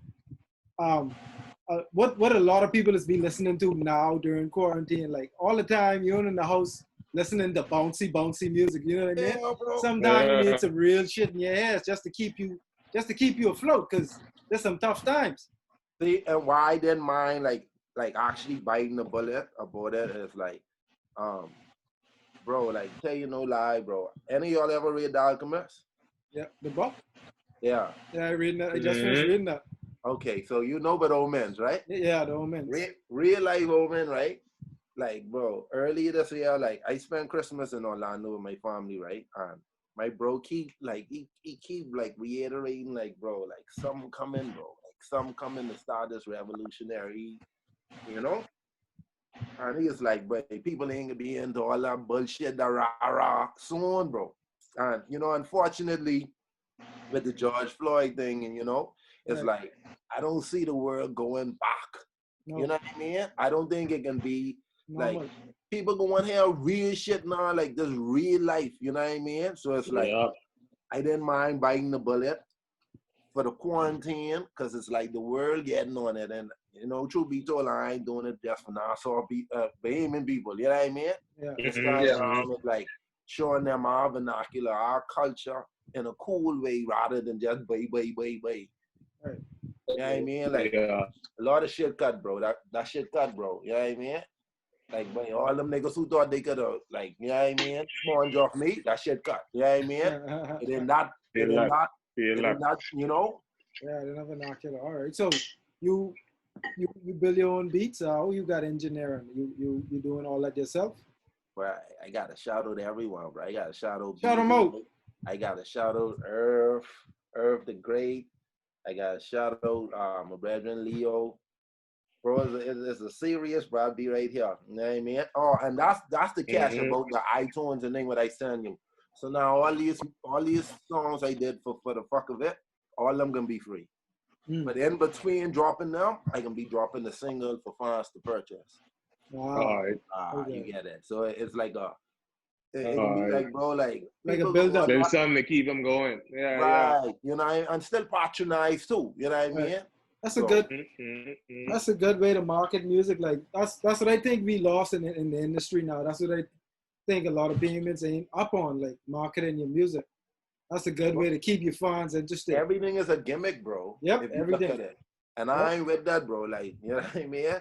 what a lot of people is be listening to now during quarantine. Like all the time, you're in the house listening to bouncy music. You know what I mean? Sometimes you need some real shit in your ears just to keep you afloat because there's some tough times. See, and why I didn't mind like actually biting the bullet about it is like, bro, like tell you no lie, bro. Any of y'all ever read The Alchemist? Yeah, the book. Yeah. Yeah, I read that. I just finished reading that. Okay, so you know about omens, right? Yeah, the omens. Real life omen, right? Like, bro, earlier this year, like I spent Christmas in Orlando with my family, right? And my bro keep like he keep like reiterating, like, bro, like something coming, bro. Like something coming to start this revolutionary, you know? And he's like, but people ain't gonna be into all that bullshit, the rah soon, bro. And you know, unfortunately, with the George Floyd thing, and you know, it's like I don't see the world going back. You know what I mean? I don't think it can be like people going to hear real shit now, like this real life. You know what I mean? So it's like I didn't mind biting the bullet for the quarantine because it's like the world getting on it, and you know, truth be told, I ain't doing it just for Nassau Bahamian people. You know what I mean? It's it's like showing them our vernacular, our culture in a cool way rather than just bay. Right. You know what I mean? Like a lot of shit cut, bro. That shit cut, bro. You know what I mean? Like, but all them niggas who thought they could have, like, you know what I mean? Sponge off me, that shit cut. You know what I mean? It did not, you know? Yeah, they never knock it. All right. So you build your own beats. How you got engineering? You doing all that yourself? Bro, I got to shout out to everyone, bro. I got to shout out. Shout them out. I got to shout out Irv the Great. I got to shout out my brethren Leo. Bro, it's a serious, bro. I'll be right here. You know what I mean? Oh, and that's the catch about the iTunes and then what I send you. So now all these songs I did for the fuck of it, all of them gonna be free. But in between dropping them, I can be dropping the single for fans to purchase. Wow. You get it. So it's like it can be like, bro, like a build up. There's something to keep them going. Right. You know, and still patronize too. You know what I mean? That's a good way to market music. Like that's what I think we lost in the industry now. That's what I think a lot of payments ain't up on, like marketing your music. That's a good way to keep your fans interested. Everything is a gimmick, bro. Yep, everything. And I ain't with that, bro. Like, you know what I mean?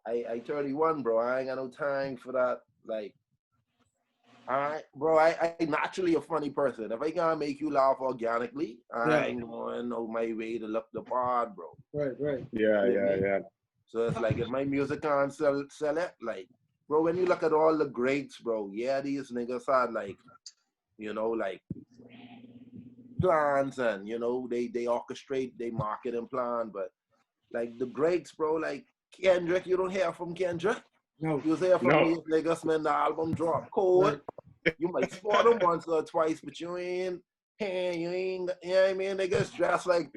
I 31, bro. I ain't got no time for that. Like, I naturally a funny person. If I can't make you laugh organically, I ain't going on my way to look the part, bro. Right. Yeah. So it's like if my music can't sell it, like, bro, when you look at all the greats, bro, these niggas had like, you know, like plans and, you know, they orchestrate, they marketing plan, but like the greats, bro, like Kendrick, you don't hear from Kendrick. No. You hear from these niggas when the album drop. Cold. Right. You might spot them once or twice, but you ain't, you know what I mean? They get stressed like,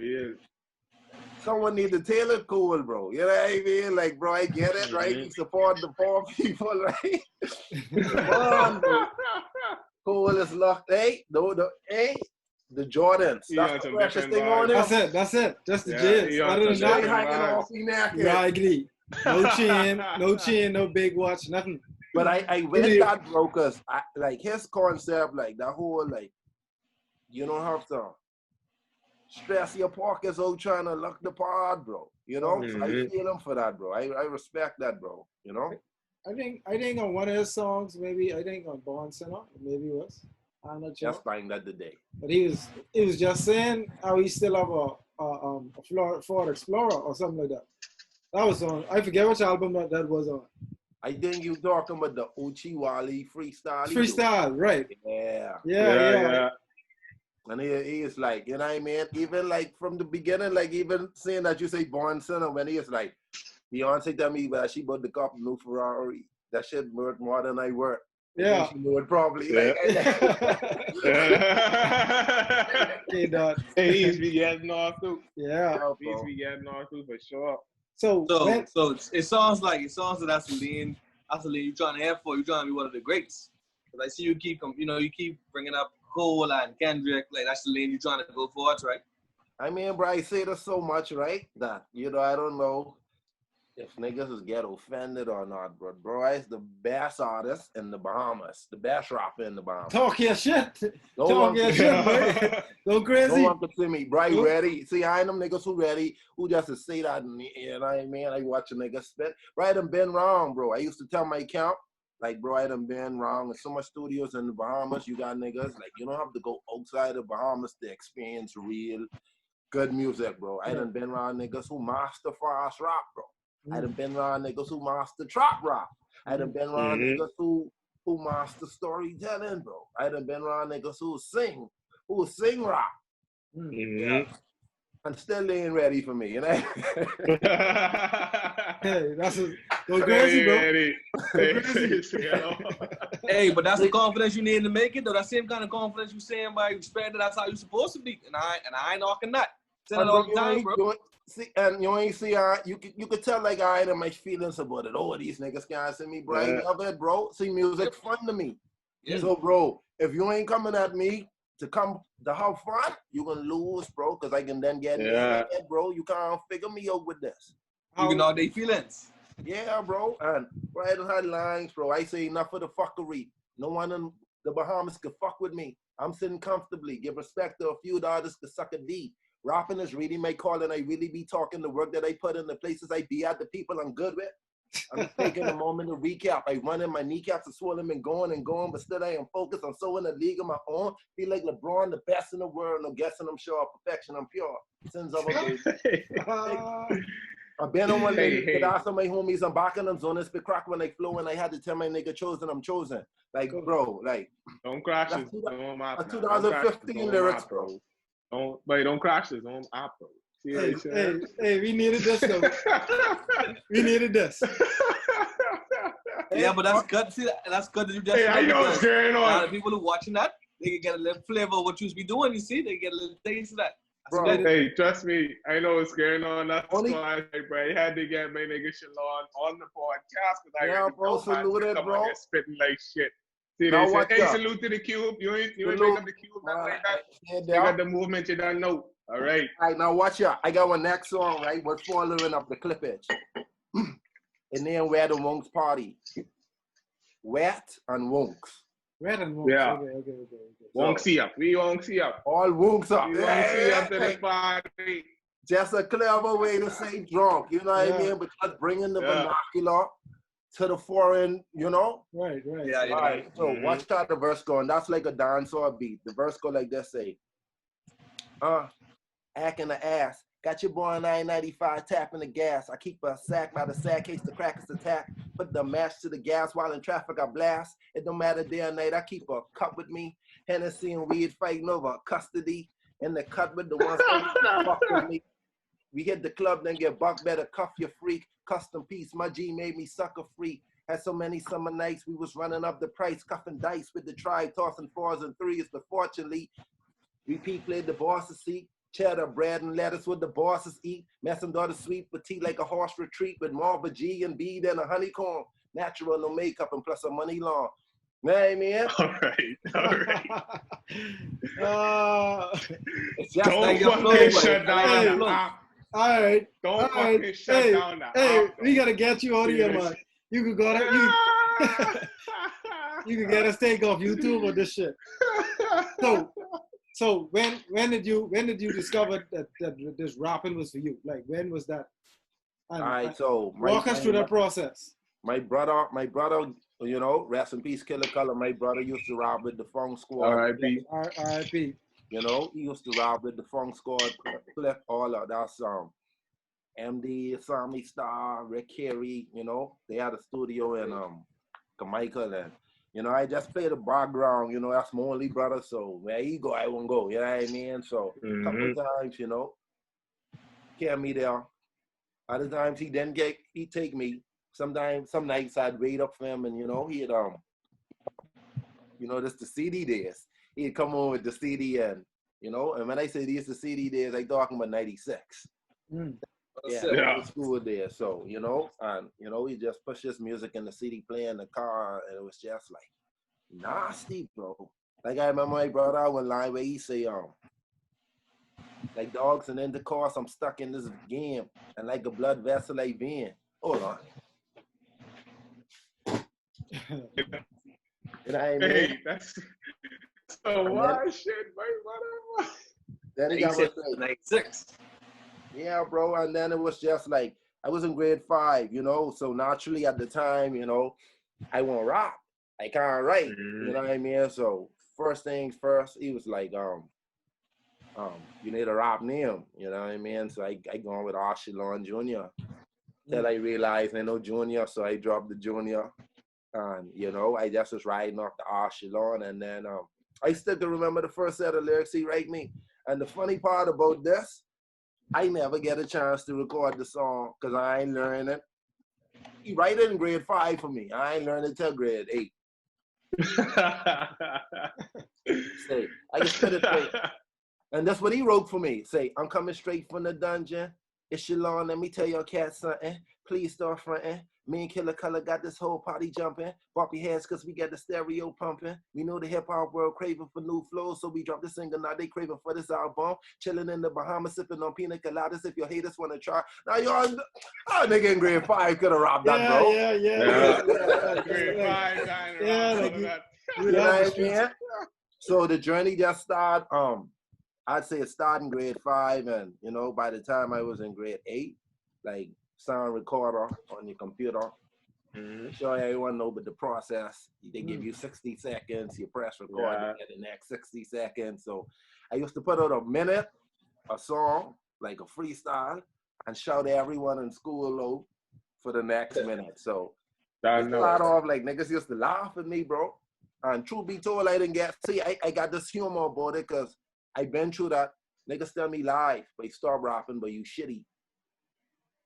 someone need to tailor cool, bro. You know what I mean? Like, bro, I get it, right? You support the poor people, right? Cool is locked, the Jordans. That's the precious thing on him. That's it. Just the jizz. Other than that, hanging off the neck. I agree. No chain, no big watch, nothing. But I read that, bro, because like his concept, like that whole, like, you don't have to stress your pockets out trying to look the part, bro. You know, so I feel him for that, bro. I respect that, bro. You know. I think on one of his songs, maybe I think on Born Sinner, maybe it was. I'm not sure. Just find that today. But he was just saying how he still have a Ford Explorer or something like that. That was on. I forget which album that was on. I think you talking about the Uchi Wally freestyle. Freestyle, right? Yeah. And he is like, you know what I mean? Even like from the beginning, like even saying that you say Born Sinner, when he is like, Beyonce tell me that she bought the cop new Ferrari. That shit worth more than I worth. Yeah. She knew it probably. Yeah. Like, He's be getting off too. Yeah. He's be getting off too for sure. So it sounds like that's the lane you're trying to have for. You're trying to be one of the greats. Because I see you keep bringing up Cole and Kendrick. Like that's the lane you're trying to go for, right? I mean, bro, I say this so much, right? That I don't know if niggas is get offended or not, but bro, is the best artist in the Bahamas, the best rapper in the Bahamas. Talk your shit. Talk your shit, bro. Go crazy. Don't want to see me, bro. You ready? See, I ain't them niggas who ready, who just to say that, you know what I mean? I watch a nigga spit. Bro, I done been wrong, bro. I used to tell my account, like, bro, I done been wrong. There's so much studios in the Bahamas, you got niggas, like, you don't have to go outside the Bahamas to experience real good music, bro. I done been around niggas who master fast rap, bro. I done been around niggas who master trap rap. I done been around niggas who master storytelling, bro. I done been around niggas who sing rap. Yeah. And still they ain't ready for me, you know? Hey, that's go crazy, bro. Go crazy. Hey, but that's the confidence you need to make it, though. That same kind of confidence you're saying by respect, that's how you're supposed to be. And I ain't knocking that. Saying it all the time, bro. See, and you ain't see, you could tell like I had my feelings about it. Oh, these niggas can't see me, bro. I love it, bro. See, music fun to me. Yeah. So, bro, if you ain't coming at me to have fun, you're gonna lose, bro. Cause I can then get bro. You can't figure me out with this. You can know their feelings. Yeah, bro. And right on her lines, bro. I say enough of the fuckery. No one in the Bahamas could fuck with me. I'm sitting comfortably. Give respect to a few artists to suck a D. Rapping is really my call, and I really be talking the work that I put in the places I be at, the people I'm good with. I'm taking a moment to recap. I run in my kneecaps are swollen and going, but still I am focused on so in a league of my own. Feel like LeBron, the best in the world. No guessing I'm sure, perfection, I'm pure. Sins of a baby. I've been on one day, but ask some of my homies, I'm back in them zones, spit crack when they flow, and I had to tell my nigga chosen, I'm chosen. Like, bro, like. Don't crash this. 2015 lyrics, bro. Don't crash this on Apple. Hey, we needed this though. We needed this. Yeah, but that's good. See, that's good that you just. Hey, I know what's going on. A lot of people who watching that, they can get a little flavor of what you be doing. You see, they get a little taste of that. Bro, hey, trust me, I know what's going on. That's why, bro, I had to get my nigga Shalon on the podcast because I heard bro, salute it, bro. Spitting like shit. See, they said, hey, salute to the cube. You ain't make up the cube, nothing like that. You got the movement you don't know. All right. All right, now watch out. I got one next song, right? We're following up the clippage. And then we're at the Wonks party. Wet and Wonks. Wet and Wonks. Yeah. Okay. Wonksy up. We Wonksy up. All Wonks up. We Wonksy up to the party. Just a clever way to say drunk, you know what I mean? But just bringing the vernacular to the foreign, you know? Right. Yeah. All right, so watch how the verse going. That's like a dancehall beat. The verse go like this, say, acting the ass. Got your boy on I-95 tapping the gas. I keep a sack by the sack case the crackers attack. Put the match to the gas while in traffic I blast. It don't matter day or night. I keep a cup with me. Hennessy and weed fighting over custody. In the cut with the ones that fuck with me. We hit the club, then get buck better, cuff your freak. Custom piece, my G made me sucker free. Had so many summer nights, we was running up the price, cuffing dice with the tribe, tossing 4s and 3s, but fortunately, repeat played the boss's seat. Cheddar, bread, and lettuce with the bosses eat. Messing daughter sweet petite like a horse retreat with more of a G and B than a honeycomb. Natural, no makeup, and plus a money long. Know what I mean? All right. It's just don't like fucking shut down the app. All right. Don't fucking shut down the app. We gotta get you out of here, man. You could go to you can get us take off YouTube or this shit. So So when did you discover that this rapping was for you? Like when was that? And, all right, so walk us through that process. My brother, you know, rest in peace, Killer Color. My brother used to rap with the Funk Squad. R.I.P. R.I.P. You know, he used to rap with the Funk Squad, Cliff, all of that song. MD, Sammy Star, Rick Carey, you know, they had a studio in Jamaica, and you know, I just play the background, you know, that's my only brother, so where he go, I won't go, you know what I mean? So a couple times, you know, carry me there. Other times he'd take me. Sometimes, some nights I'd wait up for him, and you know, he'd you know, this the CD days. He'd come on with the CD, and you know, and when I say these the CD days, I talking about 96. Yeah, school there. So, you know, and you know, he just pushed his music in the CD player in the car, and it was just like nasty, bro. Like I remember my brother one line where he say, like dogs and intercourse, I'm stuck in this game, and like a blood vessel I been. Hold on. You know what I mean? Hey, that's so wild shit, man. Then he got 96. Yeah, bro. And then it was just like, I was in grade 5, you know, so naturally at the time, you know, I won't rap. I can't write, you know what I mean? So first things first, he was like, you need a rap name, you know what I mean? So I gone with Shalon Jr. Till I realized I know Junior, so I dropped the Junior. And, you know, I just was riding off the Shalon, and then I still can remember the first set of lyrics he wrote me. And the funny part about this, I never get a chance to record the song because I ain't learning it. He write it in grade 5 for me. I ain't learning it till grade 8. Say, I just put it straight. And that's what he wrote for me. Say, I'm coming straight from the dungeon. It's Shalon, let me tell your cat something. Please start fronting. Me and Killer Color got this whole party jumping. Bump your heads cause we got the stereo pumping. We know the hip hop world craving for new flows, so we drop the single, now they craving for this album. Chilling in the Bahamas, sipping on pina coladas. If your haters wanna try. Now y'all, nigga in grade 5 could have robbed that, bro. Yeah. Grade 5, you know what I mean? So the journey just started, I'd say it started in grade 5, and you know, by the time I was in grade 8, like sound recorder on your computer. Sure, everyone know, but the process, they give you 60 seconds, you press record, you get the next 60 seconds. So I used to put out a minute, a song, like a freestyle, and shout at everyone in school low for the next minute. So it started off like niggas used to laugh at me, bro. And truth be told, I didn't get, see, I got this humor about it because I been through that. Niggas tell me live, but you stop rapping, but you shitty.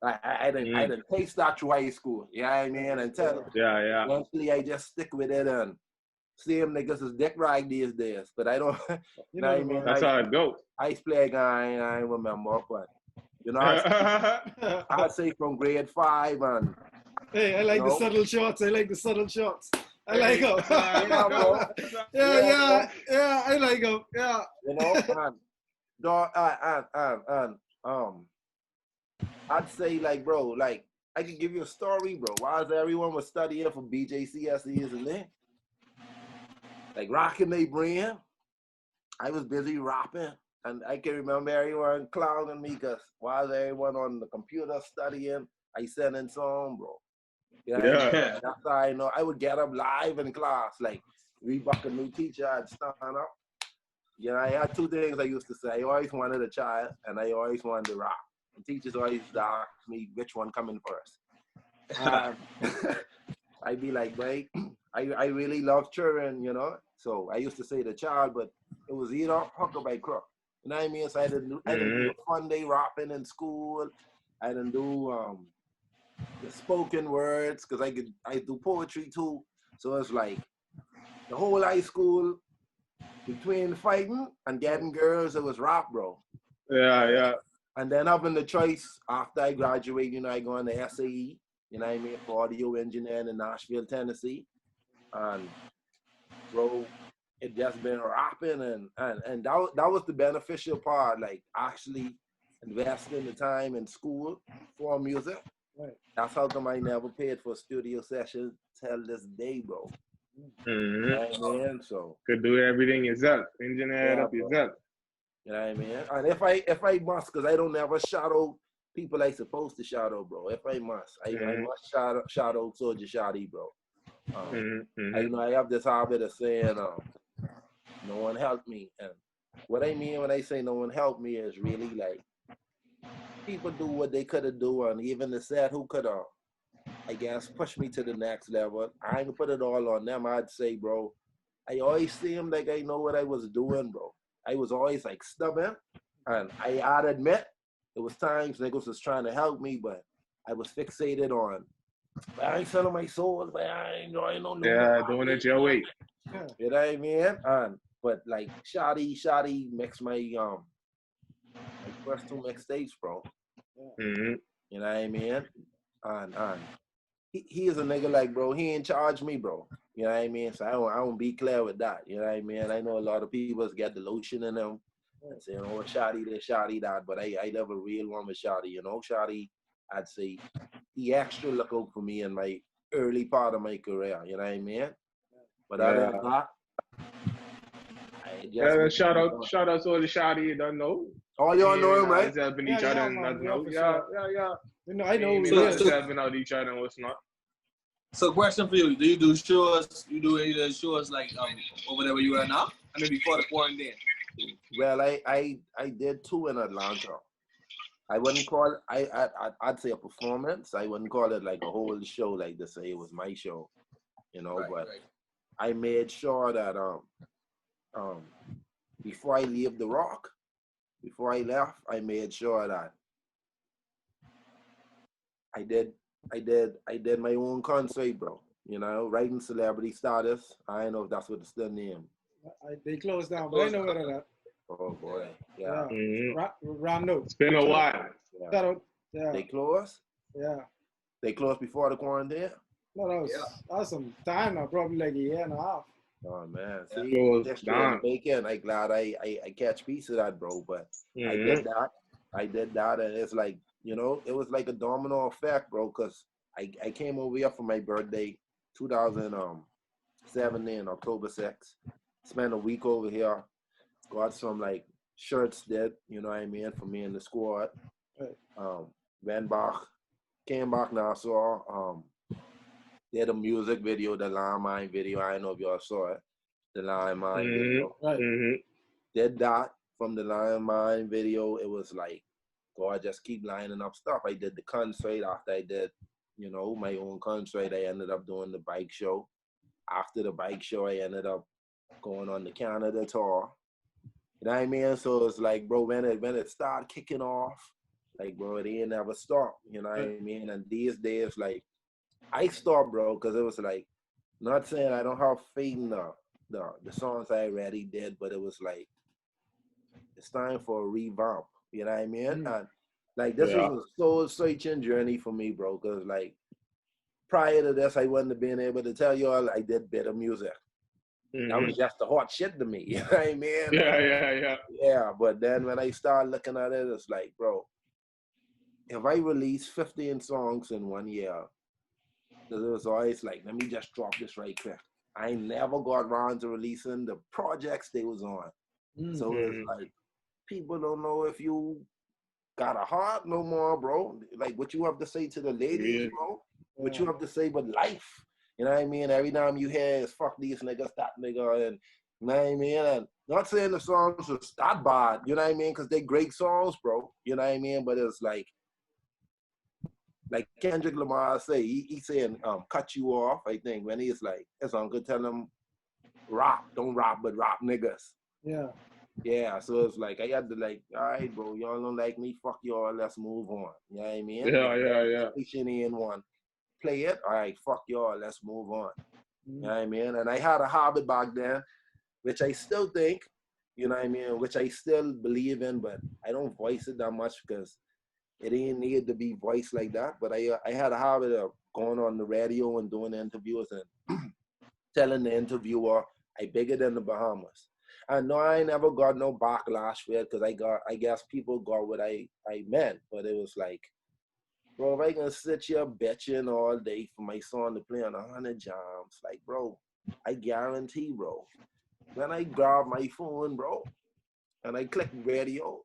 I didn't taste that through high school. You know what I mean? Until eventually I just stick with it, and see them niggas is dick rag these days. But I don't, you know what I mean? That's how it goes. I play a guy, I ain't remember, but you know, I'd say from grade 5 and. Hey, I like the subtle shots. I like the subtle shots. I like them. Yeah, I like them. Yeah. You know, I'd say like, bro, like I could give you a story, bro. While everyone was studying for BJCSEs and then, like rocking their brain, I was busy rapping, and I can remember everyone clowning me because while everyone on the computer studying, I sending song, bro. You know, that's how I know. I would get up live in class, like we buck a new teacher, I'd stand up. You know, I had 2 things I used to say. I always wanted a child, and I always wanted to rap. And teachers always ask me which one coming first. I'd be like, wait, I really love Tryin, you know. So I used to say the child, but it was either hook or by crook. You know what I mean? So I didn't do a fun day rapping in school. I didn't do the spoken words because I do poetry too. So it's like the whole high school between fighting and getting girls, it was rap, bro. Yeah. And then up in the choice after I graduate, you know, I go on the SAE, you know what I mean, for audio engineering in Nashville, Tennessee. And bro, it just been rapping and that was the beneficial part, like actually investing the time in school for music. Right. That's how come I never paid for a studio session till this day, bro. You know what I mean? So could do everything yourself, engineer it up bro. yourself. You know what I mean? And if I must, because I don't never shout out people I supposed to shout out, bro. If I must, I must shout out Soldier Shotty, bro. I have this habit of saying, no one helped me. And what I mean when I say no one helped me is really like people do what they could have done, and even the said who could have, I guess, pushed me to the next level. I ain't put it all on them. I'd say, bro, I always seemed like I know what I was doing, bro. I was always like stubborn, and I'd admit it was times niggas was trying to help me, but I was fixated on, but I ain't selling my soul, but I don't know. Yeah, doing it your way. You know what I mean? But like Shotty mixed my first two mixtapes, bro. You know what I mean? And he is a nigga like, bro, he ain't charge me, bro. You know what I mean? So I don't be clear with that. You know what I mean? I know a lot of people get the lotion in them and say, oh, Shotty this, Shotty that, but I love a real one with Shotty. You know, Shotty, I'd say he extra look out for me in my early part of my career. You know what I mean? But other than that, shout out to all the Shotty you don't know. All y'all know him, right? Helping each other and not know. Yeah. You know, I know. Helping out each other and what's not. So, question for you: do you do shows? You do any of the shows like over there where you are now? I mean, before the quarantine. Well, I did two in Atlanta. I wouldn't call it. I'd say a performance. I wouldn't call it like a whole show, like to say it was my show, you know. But I made sure that before I leave the Rock, before I left, I made sure that I did my own concert, bro. You know, writing celebrity status. I don't know if that's what it's still named. They closed down, but I know where that. Oh boy, yeah. Round It's been a while. Yeah. They closed. Yeah. They closed before the quarantine. No, that was some time now, probably like a year and a half. Oh man, see, this weekend, I'm glad I catch piece of that, bro. But I did that, and it's like, you know, it was like a domino effect, bro. Cause I came over here for my birthday, 2017, October 6th. Spent a week over here. Got some like shirts did, you know what I mean, for me and the squad. Went back, came back now, saw did a music video, the Landmine video. I don't know if y'all saw it. The Landmine video. Did that from the Landmine video. It was like, God, just keep lining up stuff. I did the concert after I did, you know, my own concert. I ended up doing the bike show. After the bike show, I ended up going on the Canada tour. You know what I mean? So it's like, bro, when it started kicking off, like, bro, it ain't never stopped. You know what I mean? And these days, like, I stopped, bro, because it was like, not saying I don't have faith in the songs I already did, but it was like, it's time for a revamp. You know what I mean? And like, this was a soul-searching journey for me, bro, because like, prior to this, I wouldn't have been able to tell you all I did better music. That was just the hot shit to me. You know what I mean? Yeah, but then when I started looking at it, it's like, bro, if I release 15 songs in 1 year, because it was always like, let me just drop this right quick. I never got around to releasing the projects they was on. So it's like, people don't know if you got a heart no more, bro. Like, what you have to say to the ladies, bro? What you have to say but life. You know what I mean? Every time you hear is fuck these niggas, that nigga, and you know what I mean? And not saying the songs was that bad, you know what I mean? Because they're great songs, bro. You know what I mean? But it's like Kendrick Lamar say, he saying, cut you off, I think, when he's like, his uncle tell him, rap, don't rap, but rap niggas. Yeah. Yeah, so it's like, I had to like, all right, bro, y'all don't like me, fuck y'all, let's move on. You know what I mean? Yeah. In one. Play it, all right, fuck y'all, let's move on. You know what I mean? And I had a habit back then, which I still think, you know what I mean, which I still believe in, but I don't voice it that much because it ain't need to be voiced like that. But I had a habit of going on the radio and doing interviews and telling the interviewer I bigger than the Bahamas. And no, I never got no backlash for it because I guess people got what I meant, but it was like, bro, if I can sit here bitching all day for my son to play on 100 jams, like, bro, I guarantee, bro, when I grab my phone, bro, and I click radio,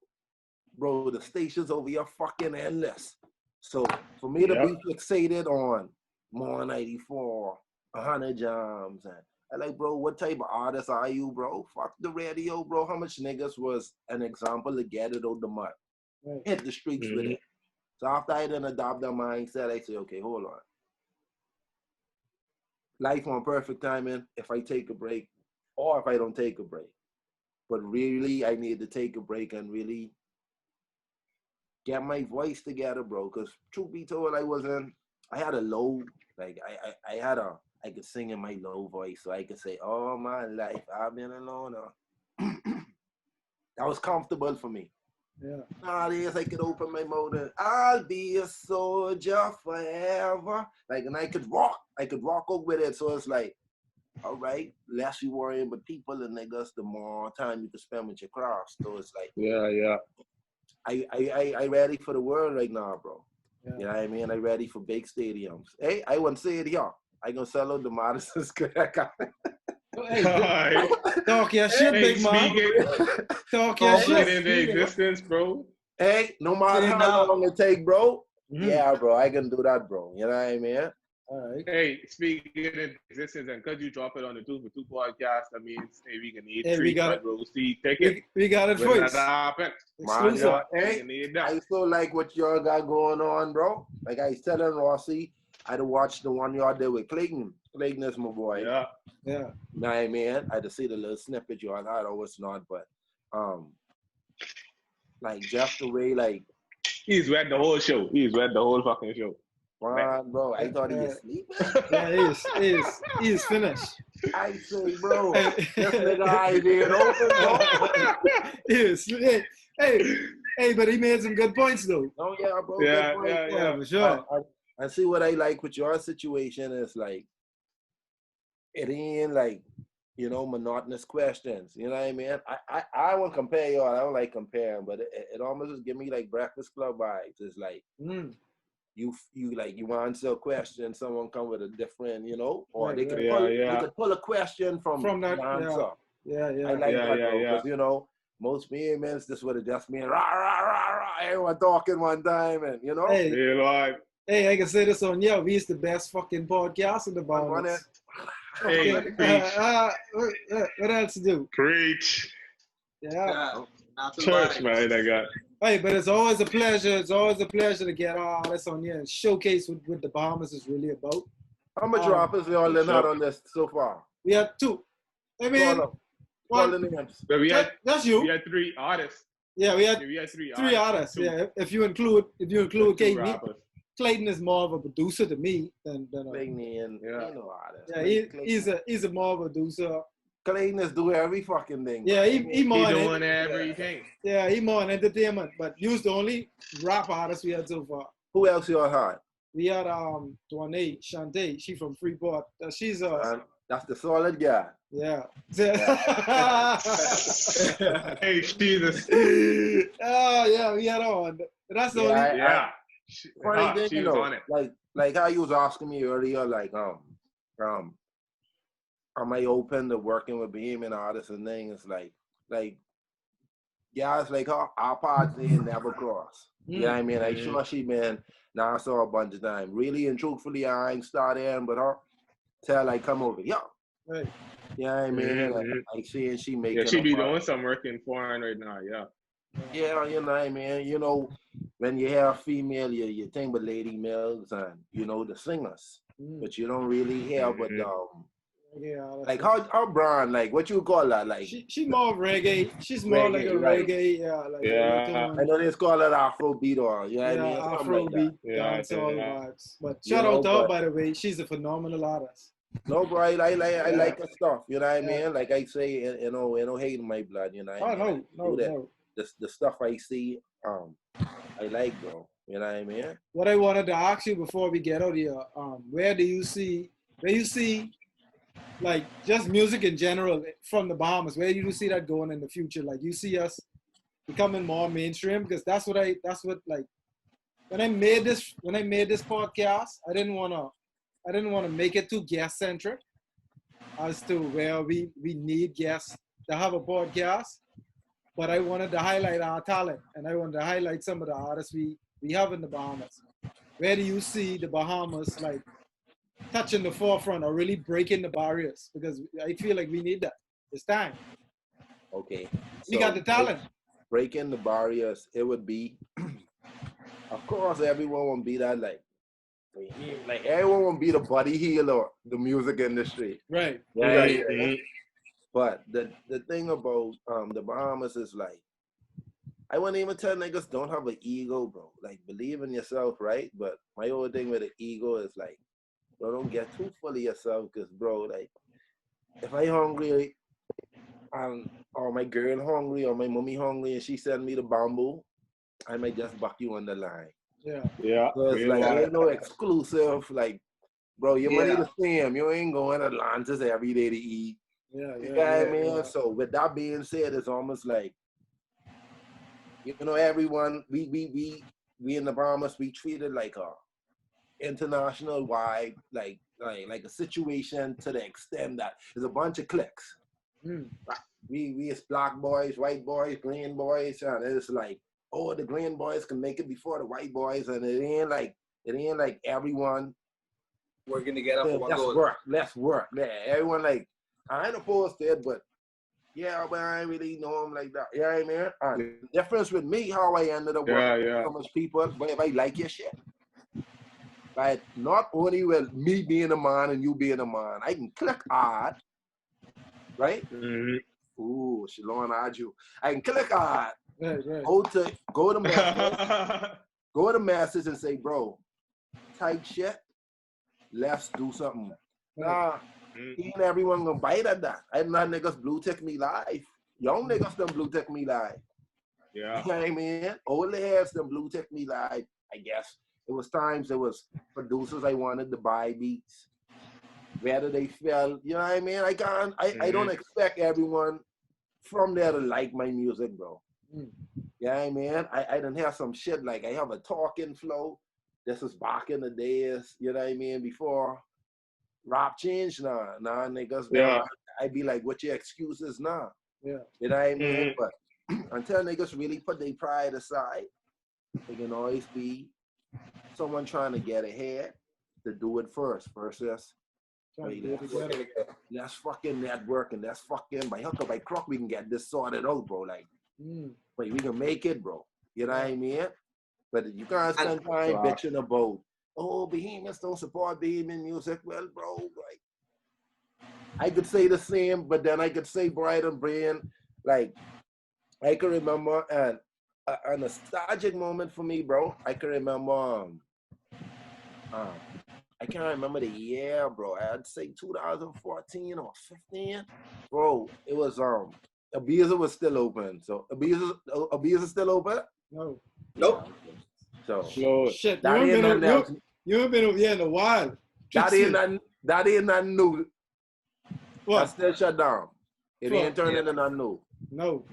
bro, the stations over here fucking endless. So for me to be fixated on more 94, 100 jams, and I like, bro, what type of artist are you, bro? Fuck the radio, bro. How much niggas was an example to get it out the mud? Right. Hit the streets with it. So after I done adopt that mindset, I say, okay, hold on. Life on perfect timing if I take a break or if I don't take a break. But really, I need to take a break and really get my voice together, bro. Because truth be told, I had a low, like, I could sing in my low voice. So I could say, all my life, I've been alone. That was comfortable for me. Yeah. Nowadays, I could open my mouth and I'll be a soldier forever. Like, and I could rock up with it. So it's like, all right, less you worry about people and niggas, the more time you can spend with your craft. So it's like, I ready for the world right now, bro. Yeah. You know what I mean? I ready for big stadiums. Hey, I wouldn't say it here. I gonna sell out the Madison Square Garden. Hey, talk your shit, big man. Talk your shit into existence, bro. Hey, no matter how long it take, bro. Yeah, bro, I can do that, bro. You know what I mean? All right. Hey, speaking in existence, and could you drop it on the 2 for 2 podcast? That means we can eat three front row seat tickets. We got it first. Exclusive. Hey, I still like what y'all got going on, bro. Like I was telling Rossi, I had to watch the one y'all did with Clayton. Clayton is my boy. Yeah. Know what I mean? I had to see the little snippet y'all had, or what's not, but like just the way, like, he's read the whole show. He's read the whole fucking show. Man, bro, I thought he was sleeping. Yeah, he is finished. I say, bro, this nigga idea open, bro. Hey, but he made some good points though. Oh yeah, bro. Yeah, for sure. I see what I like with your situation is like, it ain't like, you know, monotonous questions. You know what I mean? I won't compare y'all. I don't like comparing, but it almost just give me like Breakfast Club vibes. It's like, you answer a question, someone come with a different, you know, or they could pull a question from that answer. Yeah. I like that, bro, because you know, most men, this would have just been rah rah rah rah, everyone talking one time, and you know. Hey, I can say this on we is the best fucking podcast in the Bahamas. Hey, what else to do? Preach. Yeah. Church, man, I got. Hey, but it's always a pleasure. It's always a pleasure to get all this on here and showcase what the Bahamas is really about. How much rappers we all in on this so far? We had 2. I mean, call the names. That's you. We had 3 artists. Yeah, we had 3 artists. 2. Yeah, if you include Kate, Clayton is more of a producer to me than Clayton. He's a more of a producer. Clayton is doing every fucking thing. Yeah, he more doing everything. Yeah, he more on entertainment. But he was the only rap artist we had so far. Who else you all had? We had Duane Shante. She from Freeport. She's that's the solid guy. Yeah. Hey, Jesus. Oh yeah, we had on. That's the only. Funny thing, you know, like how you was asking me earlier, like am I open to working with Bahamian artists and things like guys like her, our paths never cross. You know what I mean? I sure she been now I saw a bunch of time. Really and truthfully, I ain't started but her tell I come over. Yeah. Right. You know what I mean? I see and she making. Yeah, she be doing some work in foreign right now, Yeah, you know what I mean? You know, when you have female, you think about Lady Mills and, you know, the singers. But you don't really hear but like how brand, like what you call that? Like she more reggae. She's more reggae, like a reggae, I know they call it Afrobeat or you know what I mean? Afrobeat, dancehall vibes. But shout out to her, by the way. She's a phenomenal artist. No, bro, I like her stuff. You know what I mean? Like I say, you know, hate in my blood. You know what I mean? No. The stuff I see, I like, bro. You know what I mean? What I wanted to ask you before we get out here, where you see, like, just music in general from the Bahamas, where do you see that going in the future? Like, you see us becoming more mainstream? Because that's what like, when I made this podcast, I didn't want to make it too guest centric. as to where we need guests to have a podcast, but I wanted to highlight our talent, and I wanted to highlight some of the artists we have in the Bahamas. Where do you see the Bahamas like touching the forefront or really breaking the barriers? Because I feel like we need that. It's time. Okay. We got the talent. Breaking the barriers, it would be, of course, everyone won't be that like everyone won't be the Buddy Hill or the music industry. Right. Yeah. Right. But the thing about the Bahamas is like, I wouldn't even tell niggas don't have an ego, bro. Like, believe in yourself, right? But my whole thing with the ego is like, bro, don't get too full of yourself, because, bro, like, if I hungry or my girl hungry or my mommy hungry and she send me the bamboo, I might just buck you on the line. Yeah. Yeah. So it's like, ain't no exclusive, like, bro, your money the same. You ain't going to Atlantis every day to eat. Yeah. You know what I mean? So with that being said, it's almost like, you know, everyone, we in the Bahamas, we treated like a international wide, like a situation to the extent that there's a bunch of cliques. We as black boys, white boys, green boys, and it's like, oh, the green boys can make it before the white boys, and it ain't like everyone working together for one goal. Let's work. Yeah, everyone like, I ain't opposed to it, but yeah, but I ain't really know him like that. You know what I mean? And the difference with me, how I ended up working with so much people, but if I like your shit, like, not only with me being a man and you being a man, I can click hard, right? Ooh, Shalon IG. I can click hard. Right. Go to message and say, bro, tight shit, let's do something. Nah, ain't everyone gonna bite at that. I know niggas blue tick me live. Young niggas done blue tick me live. Yeah. You know what I mean? Old heads done blue tick me live, I guess. It was times there was producers I wanted to buy beats. Whether they felt, you know what I mean? I don't expect everyone from there to like my music, bro. You know what I mean? I done have some shit like, I have a talking flow. This is back in the days, you know what I mean? Before rap changed, nah, niggas. Yeah. I'd be like, what your excuses now? Yeah. You know what I mean? But until niggas really put their pride aside, there can always be someone trying to get ahead to do it first versus let's fucking network and let's fucking by hook or by crook we can get this sorted out, bro. Like, but we can make it, bro. You know what I mean? But you can't spend time bitching about, oh, Bahamians don't support Bahamian music. Well, bro, like, I could say the same, but then I could say Bright and Brain. Like, I can remember a nostalgic moment for me, bro. I can remember, I can't remember the year, bro. I'd say 2014 or 15. Bro, it was, Ibiza was still open. So, Ibiza still open? No. Nope. So, shit, you haven't been over here in a while. That ain't nothing new. What? That's still shut down. It ain't turned into nothing new. No.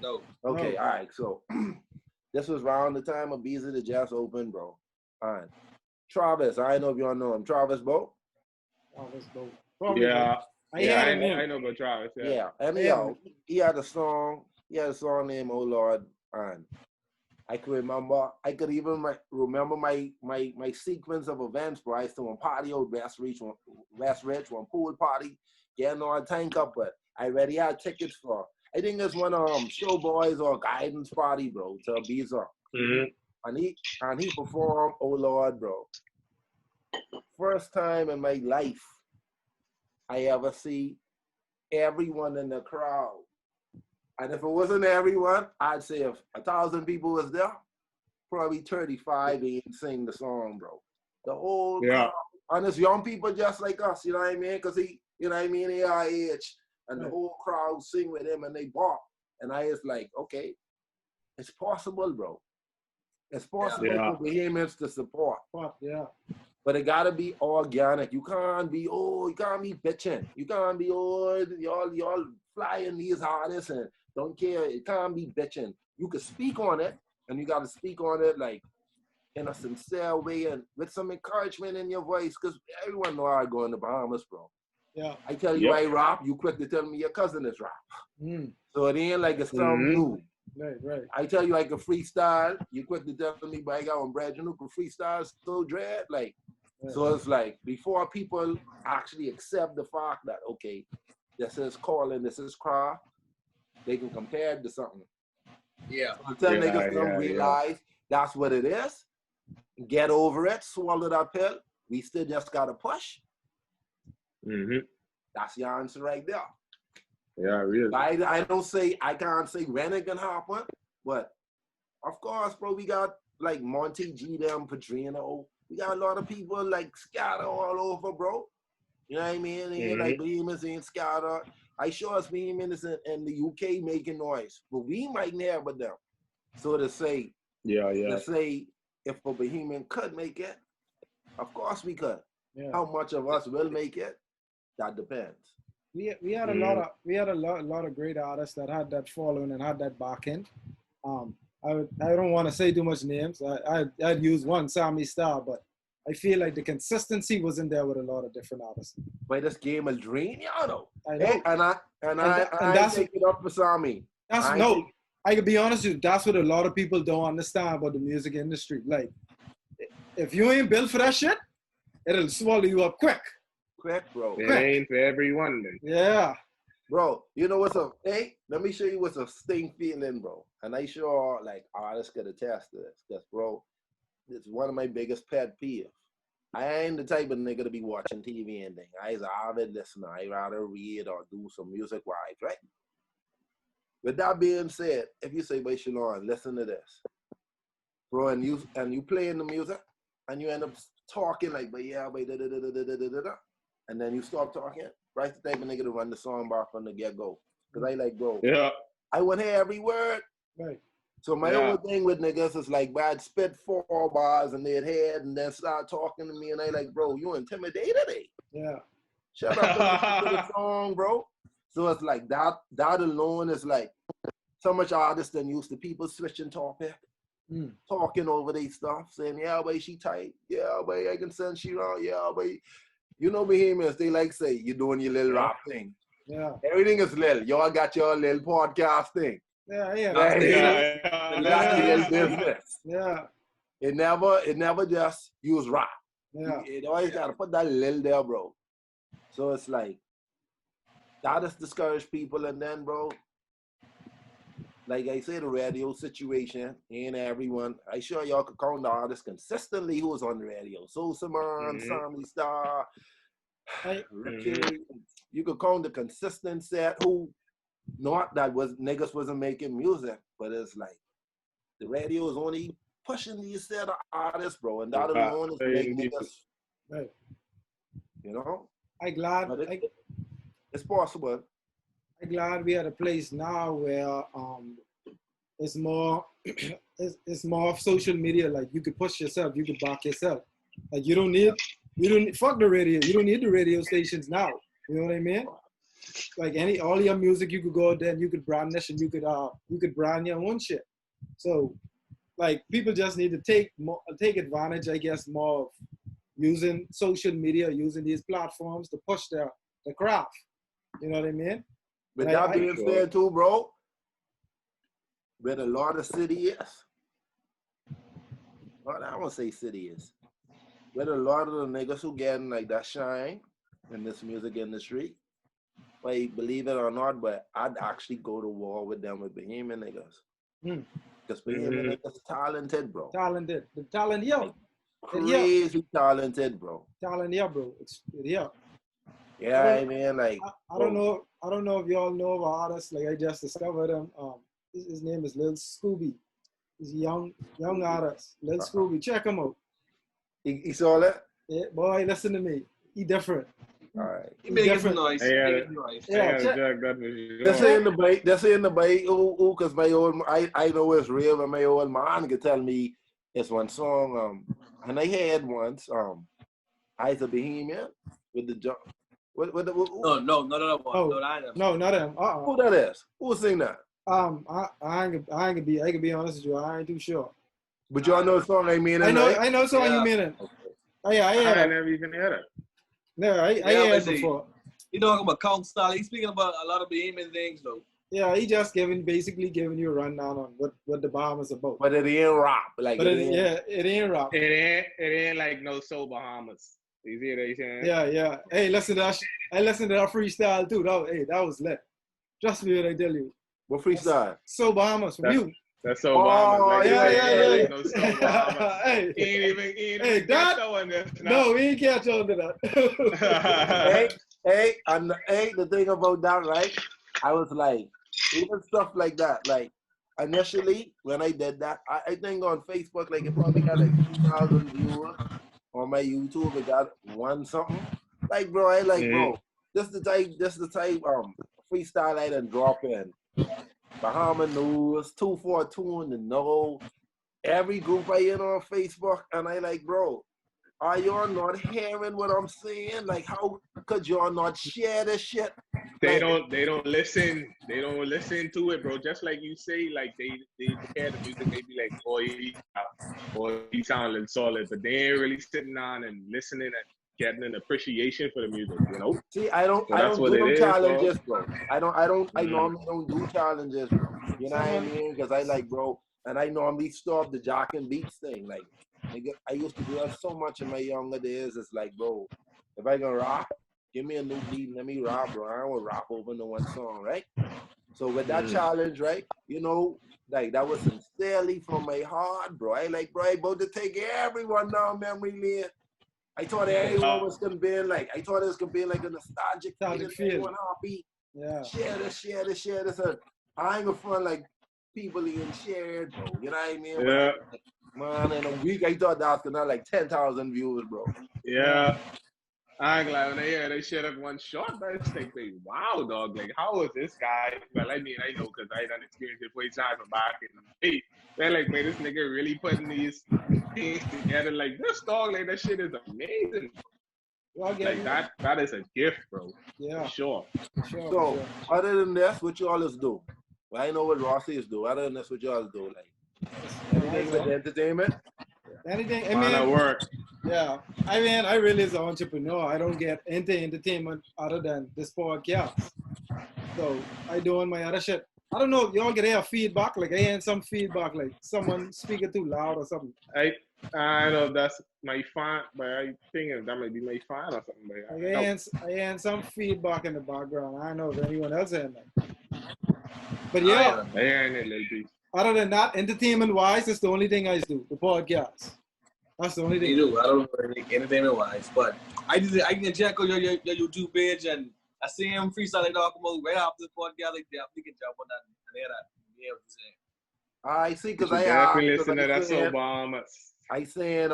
Okay, all right. So this was around the time of Ibiza that just opened, bro. All right. Travis, I don't know if y'all know him. Travis Bo? Travis Bo. I know about Travis. Yeah. And he had a song named Oh Lord. And I could even remember my sequence of events, bro. I used to one party out West Ridge, one pool party, getting on a tank up, but I already had tickets for, I think it's one Showboys or Guidance party, bro, to Ibiza. And he performed Oh Lord, bro. First time in my life I ever see everyone in the crowd. And if it wasn't everyone, I'd say if 1,000 people was there, probably 35 ain't sing the song, bro. The whole crowd. And it's young people just like us, you know what I mean? Because he, you know what I mean, they our age. And the whole crowd sing with him and they bop. And I was like, okay, it's possible, bro. It's possible for Bahamians to support. Yeah. But it gotta be organic. You can't be bitching. You can't be y'all flying these artists and don't care. It can't be bitching. You can speak on it, and you gotta speak on it like in a sincere way and with some encouragement in your voice, because everyone know how I go in the Bahamas, bro. Yeah. I tell you I rap, you quick to tell me your cousin is rap. So it ain't like it's something new. Right. I tell you I can freestyle, you quick to tell me, but I got on Brad, you know, can freestyle so dread. Like, so it's like, before people actually accept the fact that, okay, this is calling, this is craft, they can compare it to something. Yeah. So until niggas don't realize that's what it is, get over it, swallow that pill, we still just gotta push. That's your answer right there. Yeah, really. I can't say when it can happen, but of course, bro, we got like Monty G, them, Padrino. We got a lot of people like scatter all over, bro. You know what I mean? And like Behemoths ain't scatter. I sure as Behemoths in the UK making noise, but we might never with them. So to say, to say if a Behemoth could make it, of course we could. Yeah. How much of us will make it? That depends. We had a lot of great artists that had that following and had that back end. I don't want to say too much names. I'd use one, Sammy Star, but I feel like the consistency wasn't there with a lot of different artists. But this game is dream, you know. I know. Hey, and I take it up for Sammy. I could be honest with you, that's what a lot of people don't understand about the music industry. Like, if you ain't built for that shit, it'll swallow you up quick. Quick, bro. It ain't for everyone, man. Yeah. Bro, you know what's up? Hey, let me show you what's a sting feeling, bro. And I sure, like, artists could attest to this. Because, bro, it's one of my biggest pet peeves. I ain't the type of nigga to be watching TV and thing. I's an avid listener. I rather read or do some music wise, right? With that being said, if you say, "Boy, Shalon, listen to this," bro, and you playing the music, and you end up talking like, "But yeah, but da da da da da da da da," and then you stop talking, right? The type of nigga to run the song back from the get go, because I like, bro, I want to hear every word, right? So my whole thing with niggas is like, I'd spit 4 bars in their head and then start talking to me, and they like, bro, you intimidated me. Yeah. Shut up to the song, bro. So it's like that alone is like so much artists than used to people switching topic, talking over their stuff, saying, yeah, boy, she tight. Yeah, boy, I can send she around. Yeah, boy. You know Bahamas, they like say, you're doing your little rap thing. Yeah. Everything is little. Y'all got your little podcast thing. Yeah. That's the little business. Yeah. It never just use rap. Yeah. It always gotta put that little there, bro. So it's like, that has discouraged people, and then, bro, like I say, the radio situation, ain't everyone. I sure y'all could count the artists consistently who was on the radio. So Simon, Sammy Star, Ricky, you could count the consistent set who, not that was niggas wasn't making music, but it's like the radio is only pushing these set of artists, bro, and that alone is making niggas, right. You know? It's possible. I'm glad we at a place now where it's more it's more of social media. Like you could push yourself, you could back yourself. Like you don't need fuck the radio. You don't need the radio stations now. You know what I mean? Like all your music, you could go there and you could brand this and you could brand your own shit. So like people just need to take advantage, I guess, more of using social media, using these platforms to push the craft. You know what I mean? But that being said too, bro, where a lot of city is, well, I won't say city is, where a lot of the niggas who getting like that shine in this music industry, like, believe it or not, but I'd actually go to war with them with Bahamian niggas. Because Bahamian niggas talented, bro. Talented. The talent, yeah. Like, crazy talented, bro. Talent, yeah, bro. Yeah. Yeah, I mean, like, I don't know if y'all know of an artist. Like I just discovered him. His name is Lil Scooby. He's a young artist. Lil Scooby, check him out. He saw that? Yeah, boy, listen to me. He different. All right. He making some noise. Yeah, That's in the bait. Ooh, because my old, I know it's real, but my old man could tell me it's one song. And I had once. I's a Bohemian with the jump. No, not that one. No, not him. Who that is? Who sing that? I can be honest with you. I ain't too sure. But y'all know the song I mean. I know the song you mean. Okay. Oh yeah, I never even heard it. No, I heard it before. He talking about count style. He's speaking about a lot of Bahamian things though. Yeah, he just basically giving you a rundown on what the Bahamas about. But it ain't rap. Like, but it ain't rap. It ain't like no so Bahamas. You see what I'm saying? Yeah. Hey, listen to that. I listened to that freestyle too. That was lit. Trust me when I tell you. What freestyle? So Bahamas from you. That's so Bahamas. Like, yeah. No so Bahamas. Hey, he ain't even catch on this. No, we ain't catch on to that. hey, the thing about that, right? I was like, even stuff like that. Like, initially, when I did that, I think on Facebook, like, it probably got like 2,000 viewers. On my YouTube, it got one something. Like, bro, bro, this the type freestyle I done drop in. Bahamas News, 242 in the know. Every group I in on Facebook, and I like, bro, are y'all not hearing what I'm saying? Like, how could y'all not share this shit? They don't listen. They don't listen to it, bro. Just like you say, like they hear the music, maybe like, boy, he sounding solid, but they ain't really sitting on and listening and getting an appreciation for the music, you know? See, I don't do them challenges, bro. I normally don't do challenges, bro. You know what I mean? Because I like, bro, and I normally stop the jock and beats thing. Like, nigga, I used to do that so much in my younger days. It's like, bro, if I gonna rap, give me a new beat and let me rap, bro. I don't want to rap over no one song, right? So with that challenge, right, you know, like that was sincerely from my heart, bro. I about to take everyone down memory lane. I thought everyone was gonna be like, I thought it was gonna be like a nostalgic feeling, happy. Yeah. Share this. And I ain't gonna front like people even shared, bro. You know what I mean? Yeah. Man, in a week I thought that was gonna have like 10,000 views, bro. Yeah. I ain't glad when they hear they share up one shot, but it's like, wow, dog, like, how is this guy? Well, I mean, I know because I done experienced it 40 times from back in the day. They're like, man, this nigga really putting these things together like this, dog. Like, that shit is amazing. Like, that is a gift, bro. Yeah. For sure. So, other than this, what you always do? Well, I know what Rossi's do. Other than this, what you always do? Like, anything with entertainment? Anything, I mean, work. Yeah, I mean, I really is an entrepreneur. I don't get into entertainment other than this podcast. So I doing my other shit. I don't know if y'all get hear feedback. Like I hear some feedback, like someone speaking too loud or something. I know that's my fan, but I think that might be my fan or something. I hear some feedback in the background. I don't know if anyone else heard that. But yeah, I hear it, lady. Other than that, entertainment-wise, it's the only thing I do. The podcast. That's the only thing. You do. I don't know entertainment-wise, but I can check out your YouTube page, and I see him freestyling talk about right after the podcast. Like, yeah, we can jump on that and hear that. Yeah, what you're saying. I see, because I definitely listen to that so Bahamas. I saying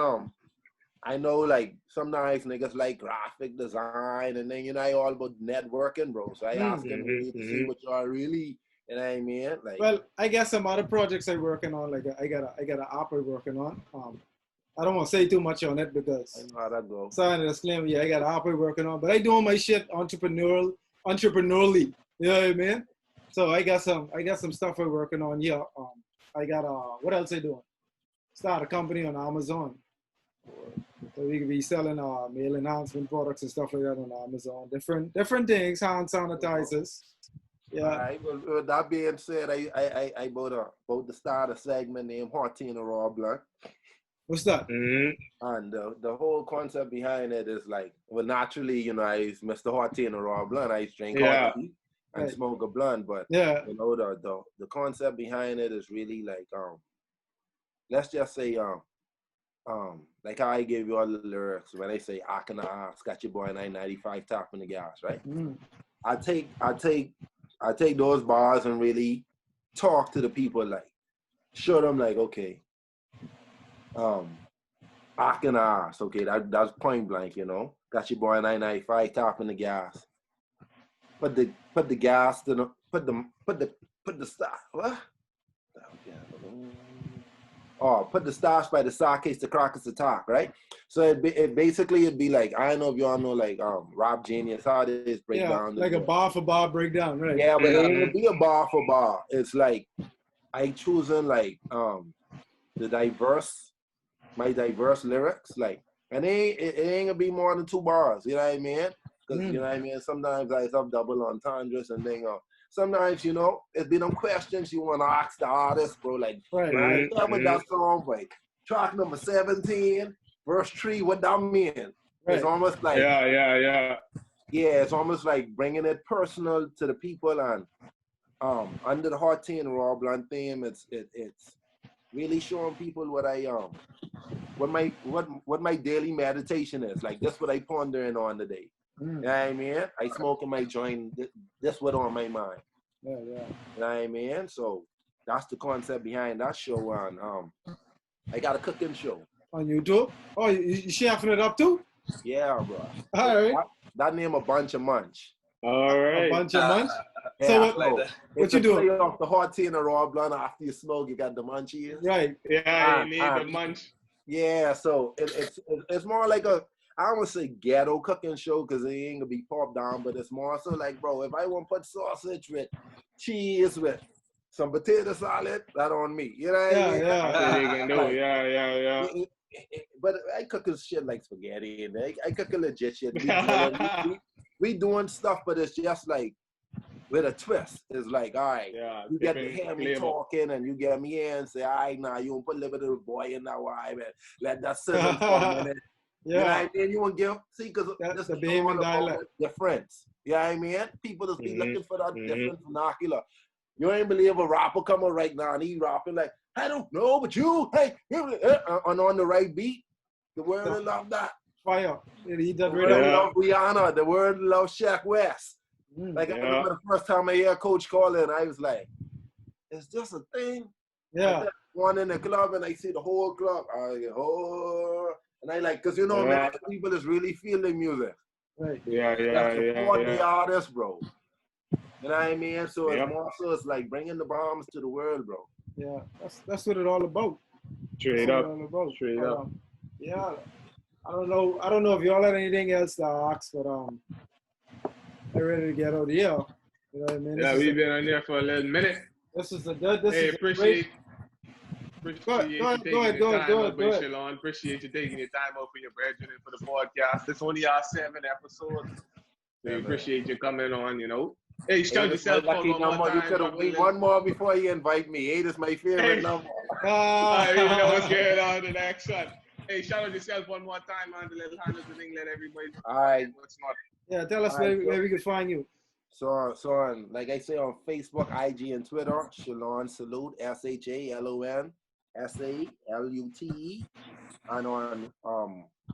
I know like sometimes niggas like graphic design, and then you know I all about networking, bro. So I asking really to see what y'all really. You know what I mean? Like, well, I guess some other projects I'm working on. Like I got an app I'm working on. I don't want to say too much on it because I know how that go. Sign a disclaimer. Yeah, I got an app I'm working on, but I doing my shit entrepreneurially. You know what I mean? So I got some stuff I'm working on. Yeah. I got what else I doing? Start a company on Amazon. So we could be selling mail enhancement products and stuff like that on Amazon. Different things, hand sanitizers. Yeah. All right. Well, with that being said, I about to start a segment named Hortina Raw Blunt. What's that? And the whole concept behind it is like, well, naturally, you know, I Mr. Hortina Raw Blunt, I drink coffee and smoke a blunt, but you know, the concept behind it is really like let's just say like how I gave you all the lyrics when they say I can got your boy 995 tapping the gas, right? I take those bars and really talk to the people, like show them like, okay, I can ask, okay, that's point blank, you know. Got your boy 995 tapping the gas. Put the gas to the put the stock. What? Oh, put the stash by the sock case, the crackers to talk, right? So it'd be like, I don't know if y'all know like Rob Genius, how it is break down. Like a bar for bar breakdown, right? Yeah, but it ain't be a bar for bar. It's like I choosing like my diverse lyrics, like, and it ain't gonna be more than 2 bars, you know what I mean? Because, you know what I mean? Sometimes I have double entendres and then, sometimes, you know, it be them questions you want to ask the artist, bro. Like, tell me that song, like, track number 17, verse 3, what that mean? It's almost like, yeah, it's almost like bringing it personal to the people. And under the Hot Tea and Raw Blunt theme, it's really showing people what I what my daily meditation is. Like, that's what I pondering on today. You know what I mean? I smoking my joint. This what on my mind. Yeah. You know what I mean? So that's the concept behind that show. And I got a cooking show on YouTube. Oh, you chefing it up too? Yeah, bro. All right. That name a bunch of munch. All right. A bunch of munch. Yeah, So what you doing? Off the Hot Tea and the Raw Blunt after you smoke, you got the munchies. Right. Yeah, you need the munch. Yeah, so it's more like a, I don't want to say ghetto cooking show because it ain't gonna be popped down, but it's more so like, bro, if I want to put sausage with cheese with some potato salad, that on me. You know what I mean? Yeah. But I cook shit like spaghetti and I cook a legit shit. We doing stuff, but it's just like with a twist. It's like, all right, you get to hear me talking and you get me in and say, all right, now you want to put a little bit of the boy in that wife and let that sizzle for a minute. You know what I mean? You want to give, see, because that's the Bahamian dialect. Difference. You know what I mean? People just be looking for that different vernacular. You ain't believe a rapper coming right now and he rapping like, I don't know, but you, hey, and on the right beat. The world love that. Fire. He does the world love Rihanna. The world love Shaq West. Like, I remember the first time I hear Coach call in, I was like, is this a thing? Yeah. One in the club and I see the whole club. I go, oh. And I like, because you know, man, people is really feeling music. Right. Yeah. Support the artists, bro. You know what I mean? So it's more so it's like bringing the Bahamas to the world, bro. Yeah, that's what it's all about. Straight up. Yeah. I don't know if y'all had anything else to ask, but they're ready to get out of here. You know what I mean? Yeah, we've been on there for a little minute. This is a good. Appreciate Go ahead. Shalon. Appreciate you taking your time out for your brethren and for the podcast. This only our 7th episode. So we appreciate you coming on, you know. Hey, shout yourself out one more time. You could have waited one more before you invite me. 8 is my favorite number. You know what's going on in action. Hey, shout out yourself one more time on the little handles and let everybody know. All right. What's not. Yeah, tell us where we can find you. So on, like I say, on Facebook, IG, and Twitter, Shalon Salute, SHALON SALUTE, and on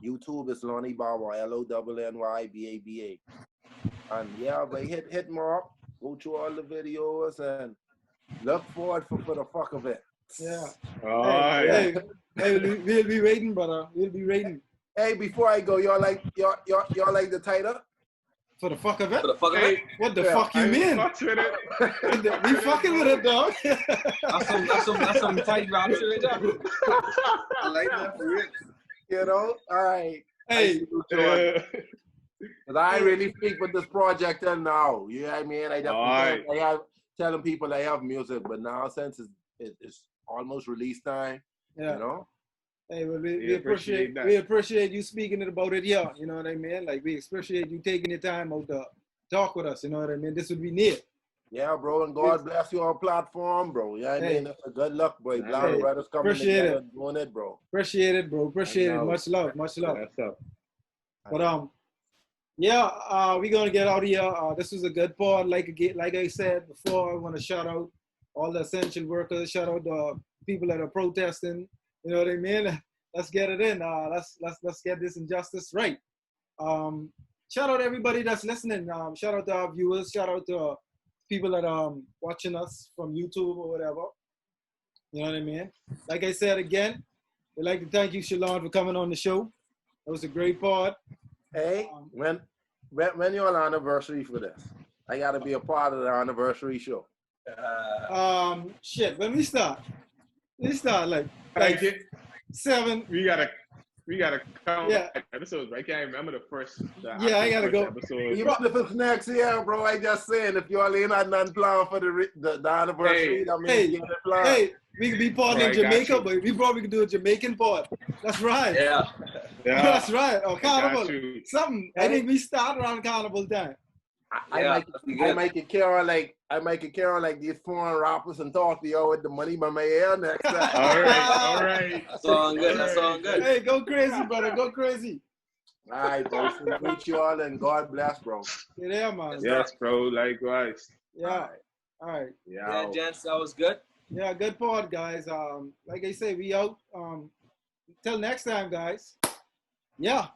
YouTube it's Lonnie Baba, LONNYBABA. And yeah, but hit more up, go through all the videos, and look forward for the fuck of it. Yeah. Hey, we'll be waiting, brother. We'll be waiting. Hey, before I go, y'all like the title? For the fuck of it? For the fuck of it? What the fuck you mean? We fucking with it, dog. That's some tight rap shit right there. I like that for real. You know? All right. Hey. Because I really speak with this project and now. You know what I mean? I have telling people I have music, but now since it's almost release time, you know? Hey, well, we appreciate you speaking about it here. You know what I mean? Like, we appreciate you taking your time out to talk with us. You know what I mean? This would be neat. Yeah, bro, and God bless you on platform, bro. You know what I mean? Good luck, bro. Black brothers coming together doing it, bro. Appreciate it, bro. Appreciate it. Much love. But we're gonna get out of here. This was a good part. Like I said before, I want to shout out all the essential workers. Shout out the people that are protesting. You know what I mean? Let's get it in. Let's get this injustice right. Shout out to everybody that's listening. Shout out to our viewers. Shout out to people that are watching us from YouTube or whatever. You know what I mean? Like I said again, we'd like to thank you, Shalon, for coming on the show. That was a great part. Hey, when you're on anniversary for this, I gotta be a part of the anniversary show. When we start like 7. We gotta We gotta count Yeah. episodes. I can't remember the first. Yeah, I gotta go. Episode. Even if it's next year, bro, I just saying, if you all ain't had nothing planned for the anniversary, that means get it planned. Hey, we could be part in Jamaica, but we probably could do a Jamaican part. That's right. Yeah. That's right. Or Carnival. Something. Hey. I think we start around Carnival time. I make it carry like these foreign rappers and talk to y'all with the money by my ear next time. All right. That's all good. That's all good. Hey, go crazy, brother. Go crazy. All right, bro. Salute you all and God bless, bro. Yeah, man. Yes, bro. Likewise. Yeah. All right. Yeah, gents, that was good. Yeah, good pod, guys. Like I say, we out. Till next time, guys. Yeah.